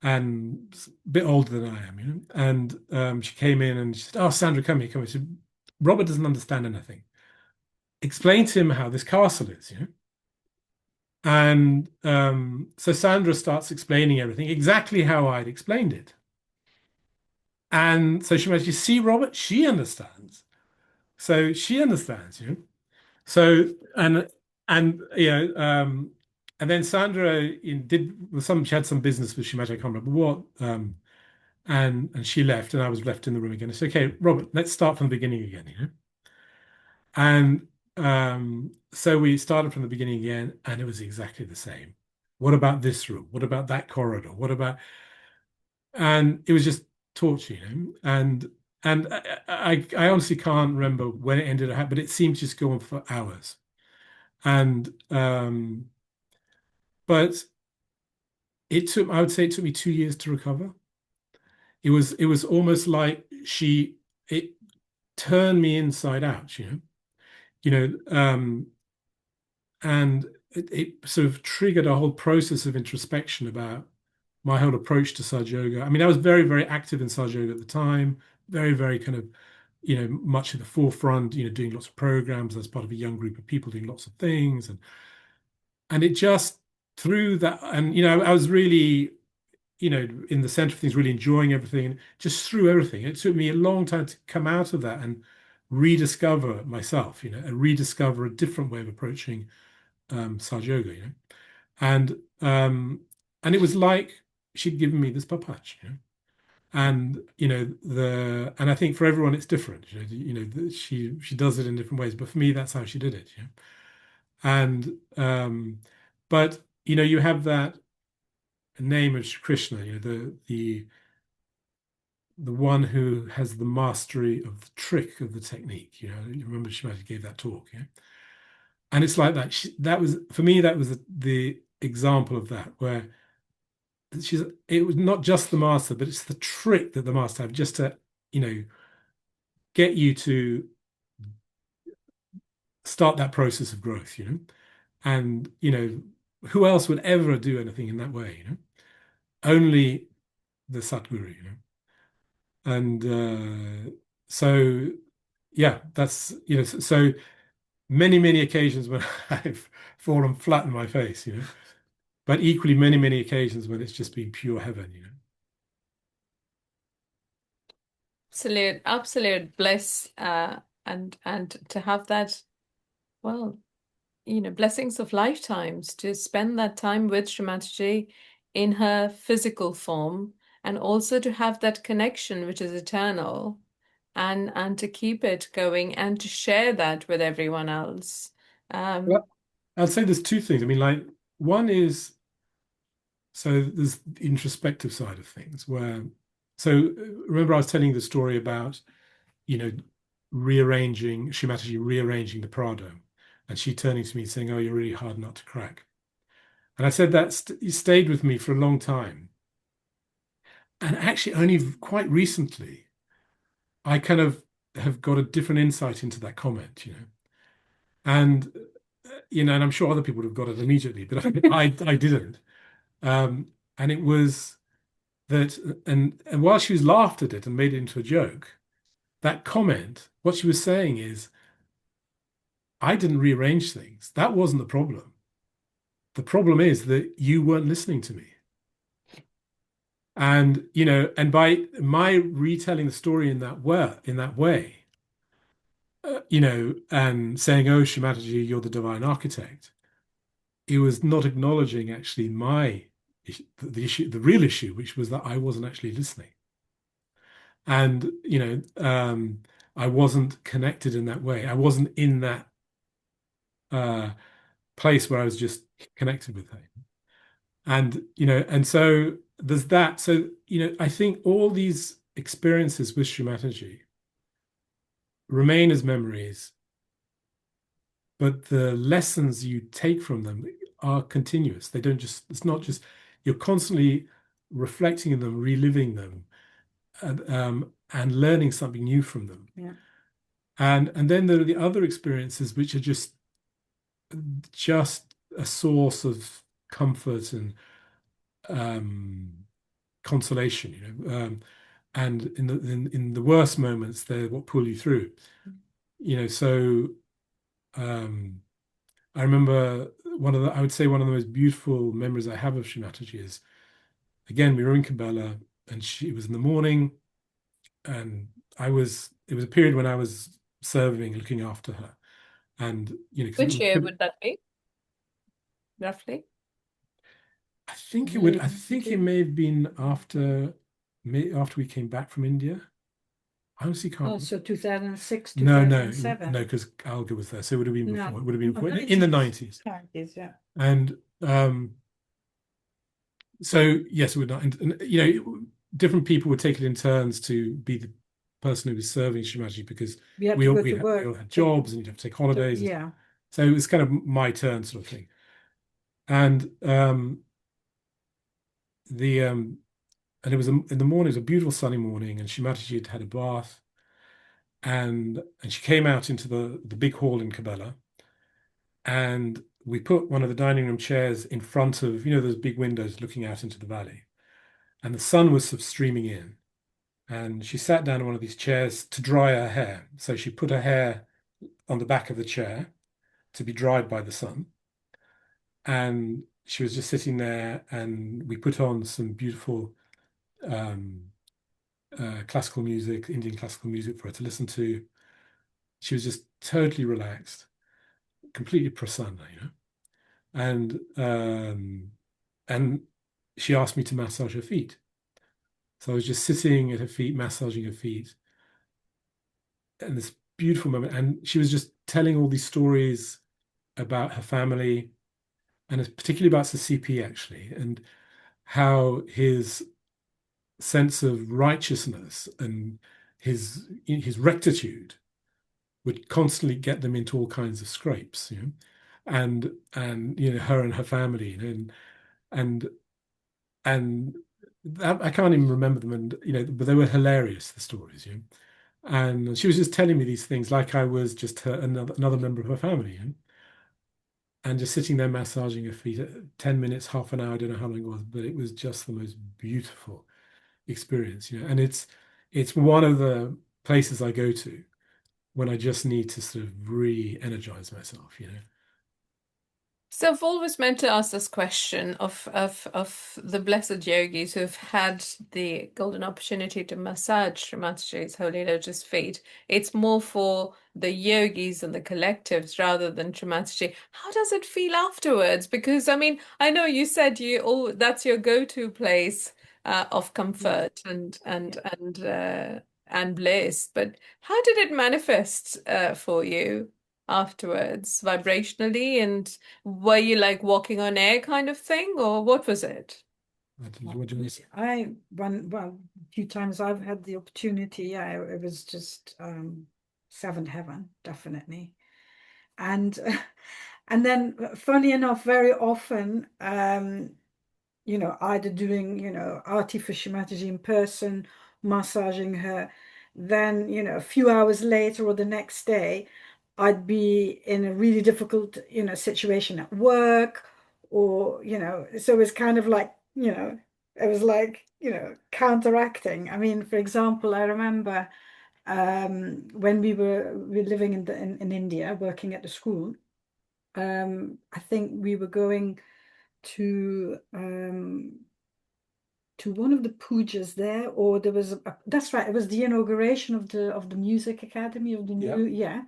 and a bit older than I am, you know. And she came in and she said, "Oh, Sandra, come here, come here." She said, "Robert doesn't understand anything. Explain to him how this castle is, you know." And so Sandra starts explaining everything exactly how I'd explained it. And so she went, "You see, Robert, she understands. So she understands, you know." So you know, and then Sandra she had some business with Shri Mataji, I can't remember what, and she left, and I was left in the room again. I said, "Okay, Robert, let's start from the beginning again," you know. And so we started from the beginning again, and it was exactly the same. What about this room? What about that corridor? What about? And it was just torture, you know. And I honestly can't remember when it ended up, but it seemed to just go on for hours. And but I would say it took me 2 years to recover. It was almost like it turned me inside out, you know, and it sort of triggered a whole process of introspection about my whole approach to Sahaja Yoga. I mean, I was very, very active in Sahaja Yoga at the time, very, very kind of, you know, much at the forefront, you know, doing lots of programs as part of a young group of people doing lots of things. And it just through that, and, you know, I was really, you know, in the center of things, really enjoying everything, just through everything. It took me a long time to come out of that and rediscover myself, you know, and rediscover a different way of approaching Sahaja Yoga, you know. And it was like she'd given me this papach, you know. And, you know, and I think for everyone it's different, you know, she does it in different ways, but for me that's how she did it, you know. And but, you know, you have that name of Krishna, you know, the one who has the mastery of the trick of the technique, you know. You remember Shri Mataji gave that talk, yeah. And it's like that. That was, for me, that was the example of that, where it was not just the master, but it's the trick that the master had just to, you know, get you to start that process of growth, you know. And, you know, who else would ever do anything in that way, you know? Only the Satguru, you know. And so, yeah, that's, you know, so many, many occasions when I've fallen flat in my face, you know, but equally many, many occasions when it's just been pure heaven, you know. Absolute bliss, and to have that, well, you know, blessings of lifetimes to spend that time with Shri Mataji in her physical form, and also to have that connection which is eternal, and to keep it going and to share that with everyone else. Well, I'll say there's two things. I mean, like, one is, so there's the introspective side of things where, so remember I was telling you the story about, you know, Shri Mataji rearranging the Prado, and she turning to me saying, "Oh, you're really hard nut to crack." And I said that stayed with me for a long time. And actually only quite recently, I kind of have got a different insight into that comment, you know. And, you know, and I'm sure other people would have got it immediately, but I didn't. And it was that, and while she was laughed at it and made it into a joke, that comment, what she was saying is, I didn't rearrange things. That wasn't the problem. the problem is that you weren't listening to me. And, you know, and by my retelling the story in that way, you know, and saying, "Oh, Shri Mataji, you're the divine architect," it was not acknowledging actually the issue, the real issue, which was that I wasn't actually listening. And, you know, I wasn't connected in that way. I wasn't in that place where I was just connected with her. And, you know, and so there's that. So, you know, I think all these experiences with Shri Mataji remain as memories, but the lessons you take from them are continuous. They don't just, it's not just, you're constantly reflecting in them, reliving them, and learning something new from them. Yeah. And then there are the other experiences which are just a source of comfort and consolation, you know. And in the worst moments, they're what pull you through. You know, so I remember I would say one of the most beautiful memories I have of Shri Mataji is, again, we were in Cabela, and it was in the morning, and it was a period when I was serving, looking after her. And, you know, Which year would that be, roughly? I think it may have been after we came back from India. I honestly can't. Oh, so 2006, No, 2007. no, because Alga was there, so it would have been before. No. It would have been before, in the 90s. 90s, yeah. And so yes, it would not. And, you know, different people would take it in turns to be the person who was serving Shri Mataji, because We had we to all go to work. had jobs, and you'd have to take holidays. Yeah. So it was kind of my turn, sort of thing. And and it was in the morning. It was a beautiful sunny morning, and Shri Mataji had had a bath, and she came out into the big hall in Cabela, and we put one of the dining room chairs in front of, you know, those big windows looking out into the valley, and the sun was sort of streaming in, and she sat down on one of these chairs to dry her hair. So she put her hair on the back of the chair to be dried by the sun, and she was just sitting there, and we put on some beautiful classical music, Indian classical music, for her to listen to. She was just totally relaxed, completely prasanna, you know. And she asked me to massage her feet. So I was just sitting at her feet, massaging her feet, and this beautiful moment. And she was just telling all these stories about her family, and particularly about CP, actually, and how his sense of righteousness and his rectitude would constantly get them into all kinds of scrapes, you know, and you know, her and her family, you know, and I can't even remember them, and you know, but they were hilarious, the stories, you know. And she was just telling me these things like I was just another member of her family, you know? And just sitting there massaging her feet, 10 minutes, half an hour, I don't know how long it was, but it was just the most beautiful experience, you know. And it's one of the places I go to when I just need to sort of re-energize myself, you know. So I've always meant to ask this question of the blessed yogis who've had the golden opportunity to massage Shri Mataji's holy lotus feet. It's more for the yogis and the collectives rather than Shri Mataji. How does it feel afterwards? Because I mean, I know you said that's your go-to place of comfort and bliss, but how did it manifest for you afterwards, vibrationally, and were you like walking on air kind of thing, or what was it? What do you say? A few times I've had the opportunity. Yeah, it was just seventh heaven, definitely. And and then, funny enough, very often, you know, either doing, you know, Aarti for Shri Mataji in person, massaging her, then, you know, a few hours later or the next day, I'd be in a really difficult, you know, situation at work, or, you know, so it was kind of like, you know, it was like, you know, counteracting. I mean, for example, I remember when we were living in India, working at the school. I think we were going to one of the pujas there, or there was that's right, it was the inauguration of the music academy of the new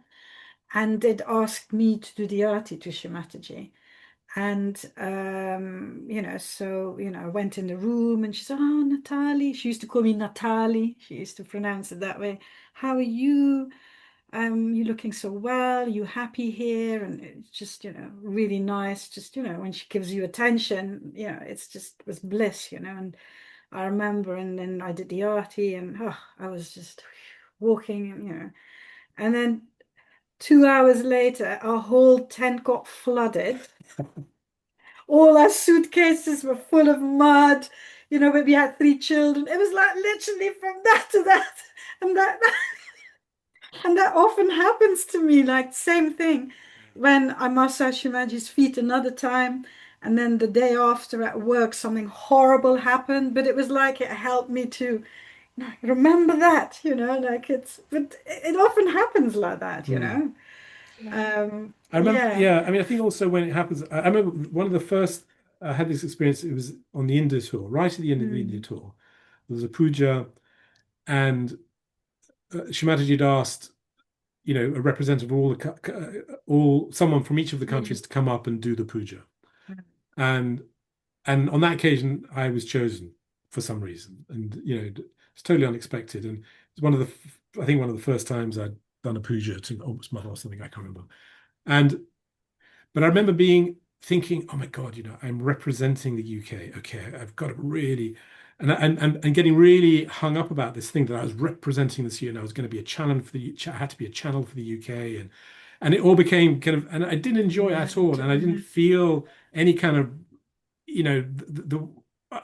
and they'd asked me to do the arti to Shri Mataji. And so I went in the room and she said, "Oh, Nathalie." She used to call me Nathalie. She used to pronounce it that way. "How are you? You're looking so well. You happy here?" And it's just, really nice. Just, when she gives you attention, it's just, it was bliss, And I remember, and then I did the arti, and I was just walking, and then 2 hours later, our whole tent got flooded. All our suitcases were full of mud. But we had 3 children. It was like literally from that to that, and that, and that often happens to me. Like same thing when I massage Shimaji's feet another time, and then the day after at work something horrible happened. But it was like it helped me to remember that. Like but it often happens like that. I remember, Yeah. I mean, I think also when it happens, I remember one of the first I had this experience. It was on the India tour, right at the end of the India tour. There was a puja, and Shri Mataji had asked, a representative of someone from each of the countries to come up and do the puja, and on that occasion I was chosen for some reason, and it's totally unexpected, and it's one of the first times I'd done a puja to Om's mother or something, I can't remember. But I remember thinking, oh my God, I'm representing the UK. Okay, I've got to really, and getting really hung up about this thing that I was representing this year, and I was going to be a channel I had to be a channel for the UK, and it all became kind of, and I didn't enjoy it at all, and I didn't feel any kind of,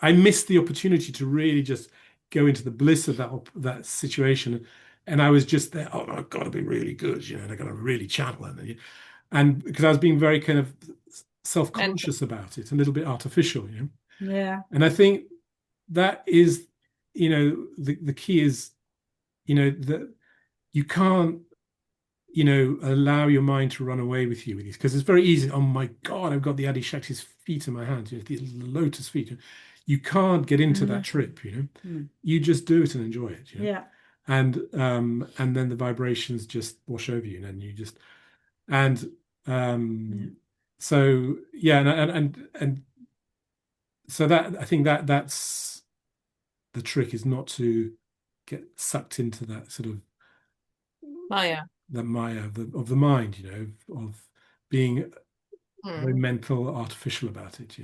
I missed the opportunity to really just go into the bliss of that situation. And I was just there, oh, I've got to be really good, and I've got to really channel it. And because I was being very kind of self-conscious about it, a little bit artificial, Yeah. And I think that is, the key is, that you can't, allow your mind to run away with you with these, because it's very easy. Oh my God, I've got the Adi Shakti's feet in my hands, the lotus feet. You can't get into that trip, You just do it and enjoy it, Yeah. And then the vibrations just wash over you, and you just so and so that I think that's the trick, is not to get sucked into that sort of Maya. That maya of the mind, of being very mental, artificial about it.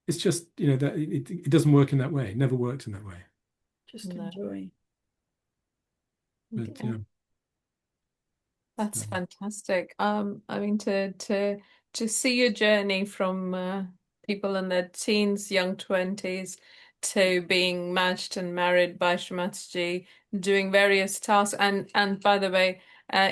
It's just that it doesn't work in that way. It never worked in that way. Just enjoy. But that's fantastic. I mean, to see your journey from people in their teens, young 20s, to being matched and married by Shri Mataji, doing various tasks, and by the way,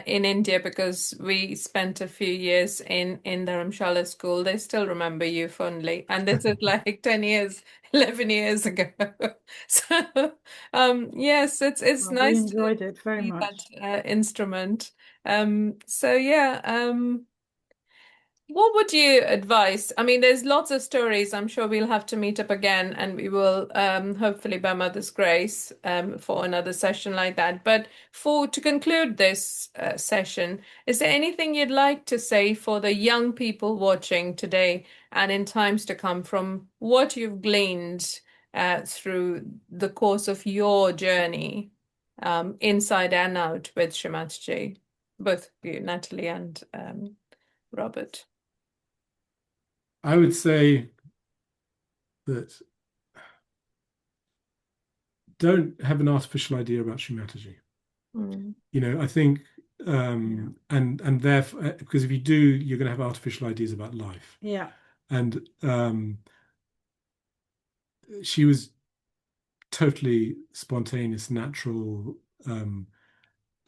in India, because we spent a few years in Dharamshala school, they still remember you fondly, and this is like 10 years, 11 years ago. So yes, it's We nice enjoyed it very see much. that instrument. So yeah, what would you advise? I mean, there's lots of stories. I'm sure we'll have to meet up again, and we will hopefully, by Mother's Grace, for another session like that. But to conclude this session, is there anything you'd like to say for the young people watching today and in times to come from what you've gleaned through the course of your journey, inside and out with Shri Mataji, both you, Nathalie and Robert? I would say that don't have an artificial idea about Shri Mataji. I think, and therefore, because if you do, you're going to have artificial ideas about life. Yeah. And she was totally spontaneous, natural,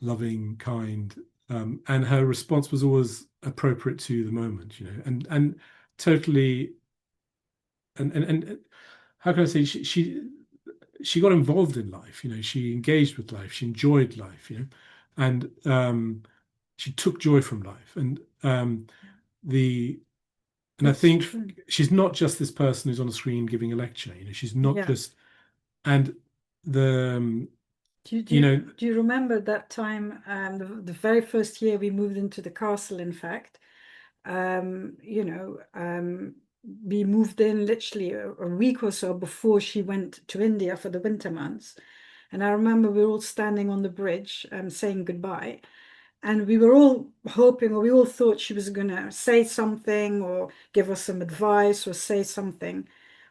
loving, kind, and her response was always appropriate to the moment, and totally, and how can I say, she got involved in life, she engaged with life, she enjoyed life, and she took joy from life, and the And I That's think true. she's not just this person who's on a screen giving a lecture. She's not Yeah. just, and the, Do you know, you remember that time, the very first year we moved into the castle, in fact, we moved in literally a week or so before she went to India for the winter months. And I remember we were all standing on the bridge, saying goodbye. And we were all hoping, or we all thought she was going to say something or give us some advice or say something.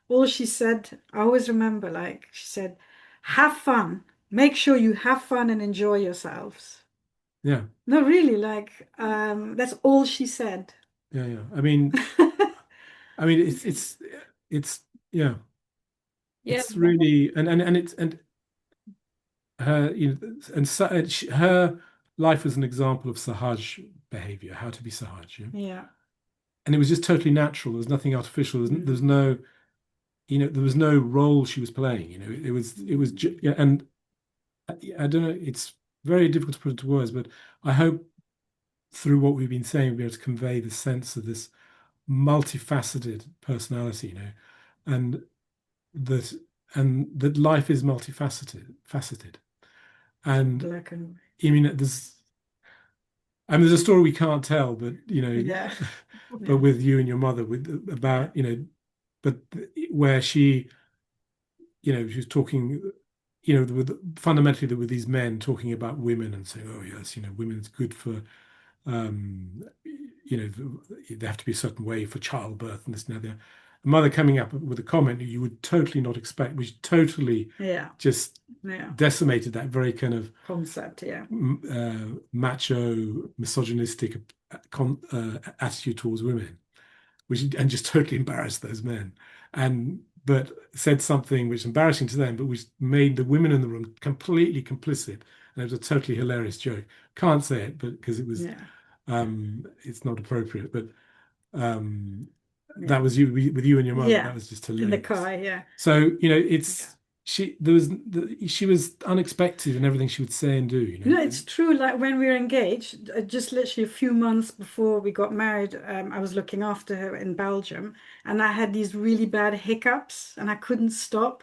All she said, I always remember, like, she said, have fun. Make sure you have fun and enjoy yourselves. yeah, No, really, like, that's all she said. yeah. I mean, it's yeah, Yeah, it's really and her and so, her life was an example of Sahaj behavior, how to be Sahaj. Yeah? Yeah. And it was just totally natural. There's nothing artificial. There's Mm. no, there was no role she was playing. Yeah, and I don't know. It's very difficult to put into words, but I hope through what we've been saying, we'll be able to convey the sense of this multifaceted personality, and that that life is faceted. And Black and I mean, there's a story we can't tell, but yeah. but Yeah. with you and your mother, about but where she was talking, fundamentally there were these men talking about women and saying, oh yes, women's good for, they have to be a certain way for childbirth and this and that. A mother coming up with a comment you would totally not expect, which totally Yeah. just Yeah. decimated that very kind of Concept. Yeah. macho, misogynistic attitude towards women, and just totally embarrassed those men, but said something which was embarrassing to them, but which made the women in the room completely complicit, and it was a totally hilarious joke. Can't say it, but because it was, Yeah. it's not appropriate. But um, Yeah. that was you with you and your mother. Yeah. That was just In the hilarious. car. Yeah. So Yeah. it's she was unexpected in everything she would say and do. No, it's true. Like when we were engaged, just literally a few months before we got married, I was looking after her in Belgium, and I had these really bad hiccups, and I couldn't stop.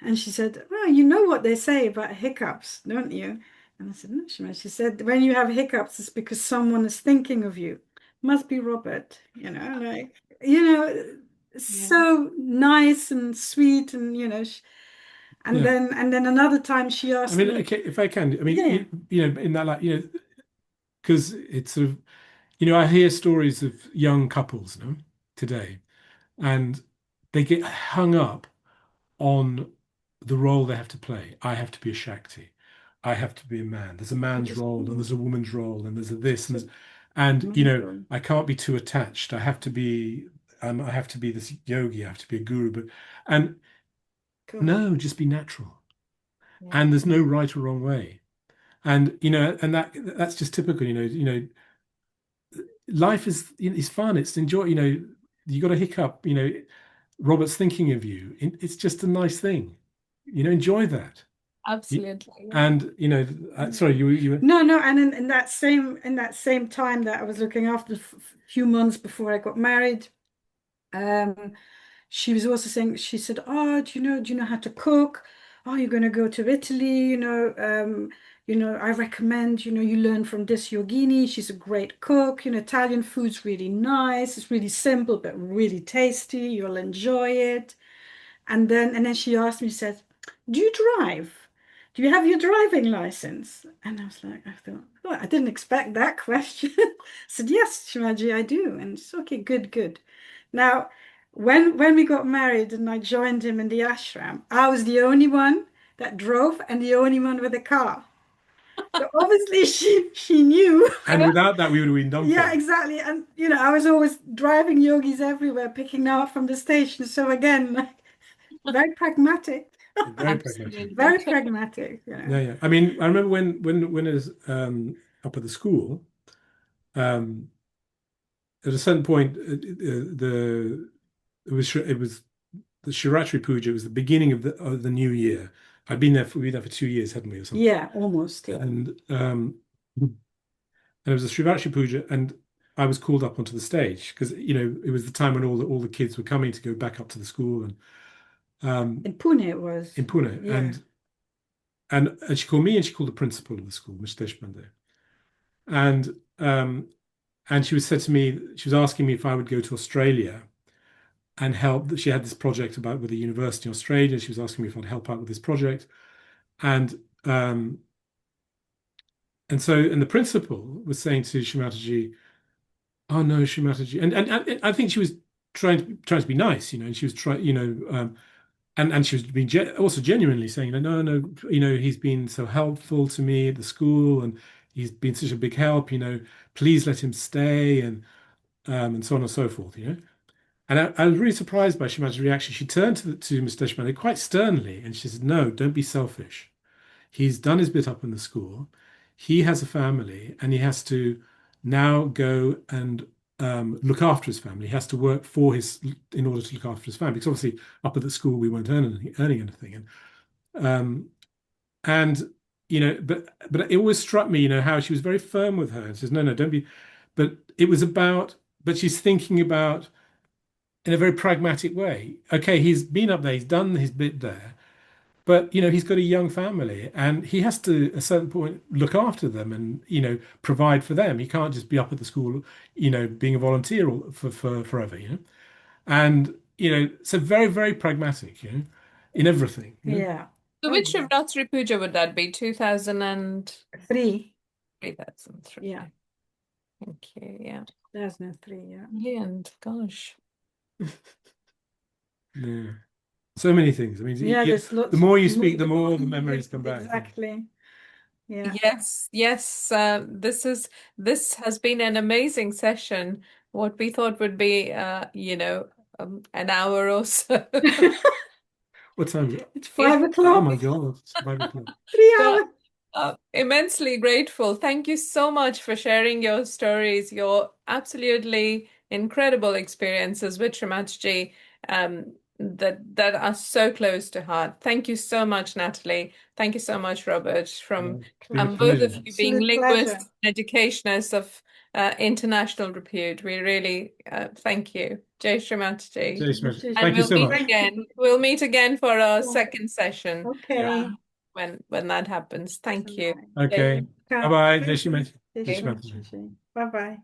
And she said, "Well, you know what they say about hiccups, don't you?" And I said, "No, Shima." She said, "When you have hiccups, it's because someone is thinking of you. Must be Robert, like, so nice and sweet, and and Yeah. then another time she I asked mean, me, okay, if I can, I mean, yeah, in that, like, because it's sort of, I hear stories of young couples, today, and they get hung up on the role they have to play. I have to be a Shakti. I have to be a man. There's a man's just role and there's a woman's role and there's a this and I can't be too attached. I have to be this yogi. I have to be a guru. But and God, no, just be natural. yeah. And there's no right or wrong way. And and that's just typical. Life is fun. It's enjoy. You got a hiccup. Robert's thinking of you. It's just a nice thing. Enjoy that. absolutely. And sorry, you No, and in that same time that I was looking after, few months before I got married, um, she was also saying, she said, "Oh, do you know how to cook? Oh, you're going to go to Italy, I recommend, you learn from this yogini. She's a great cook. Italian food's really nice. It's really simple, but really tasty. You'll enjoy it." And then she asked me, she said, "Do you drive? Do you have your driving license?" And I was like, I thought, oh, I didn't expect that question. I said, "Yes, Shimaji, I do." And it's okay, good, good. Now, when we got married and I joined him in the ashram, I was the only one that drove and the only one with a car. So obviously she knew. and without that we would have been done Yeah, for. exactly. And I was always driving yogis everywhere, picking them up from the station. So again, like, very pragmatic. Very pragmatic. Absolutely. Very pragmatic. Yeah. I mean, I remember when I was up at the school, um, at a certain point, it was the Shiratri Puja. It was the beginning of the new year. We'd been there for 2 years, hadn't we, or something? Yeah, almost. Yeah. And it was the Shiratri Puja, and I was called up onto the stage because it was the time when all the kids were coming to go back up to the school, and In Pune it was. in Pune, Yeah. and she called me, and she called the principal of the school, Ms. Deshpande, and she was said to me, she was asking me if I would go to Australia and help. She had this project with a university in Australia. She was asking me if I'd help out with this project, and the principal was saying to Shri Mataji, "Oh no, Shri Mataji," and I think she was trying to be nice, and she was trying, and she was being also genuinely saying, no, no, he's been so helpful to me at the school, and he's been such a big help, please let him stay, and so on and so forth, And I was really surprised by Shri Mataji's reaction. She turned to Mr. Deshpande quite sternly, and she said, "No, don't be selfish. He's done his bit up in the school. He has a family, and he has to now go and look after his family. He has to work in order to look after his family. Because obviously, up at the school, we weren't earning anything. But it always struck me, how she was very firm with her and says, no, no, don't be. But it was about. But she's thinking about in a very pragmatic way. Okay, he's been up there, he's done his bit there. But he's got a young family, and he has to, at a certain point, look after them and provide for them. He can't just be up at the school, being a volunteer for forever. And so very, very pragmatic, in everything. Yeah. So which Shivratri Puja would that be? 2003. 2003. Yeah. Thank you. Yeah. 2003. Yeah. Brilliant. Gosh. Yeah. So many things. I mean, Yeah, there's lots. The more you speak, the more the memories come back. Exactly. Yeah. Yes, yes. This has been an amazing session. What we thought would be, an hour or so. What time is it? It's 5 o'clock. Oh my God, it's 5 o'clock. 3 hours. Immensely grateful. Thank you so much for sharing your stories, your absolutely incredible experiences with Shri Mataji, that are so close to heart. Thank you so much, Nathalie. Thank you so much, Robert, from both of you being linguists and educationists of international repute. We really thank you. Jai Shri Mataji. Jai Shri Mataji. And Thank you so much. We'll meet again for our second session. Okay. When that happens. Thank you. Okay. Bye-bye. Jai Shri Mataji. Bye bye.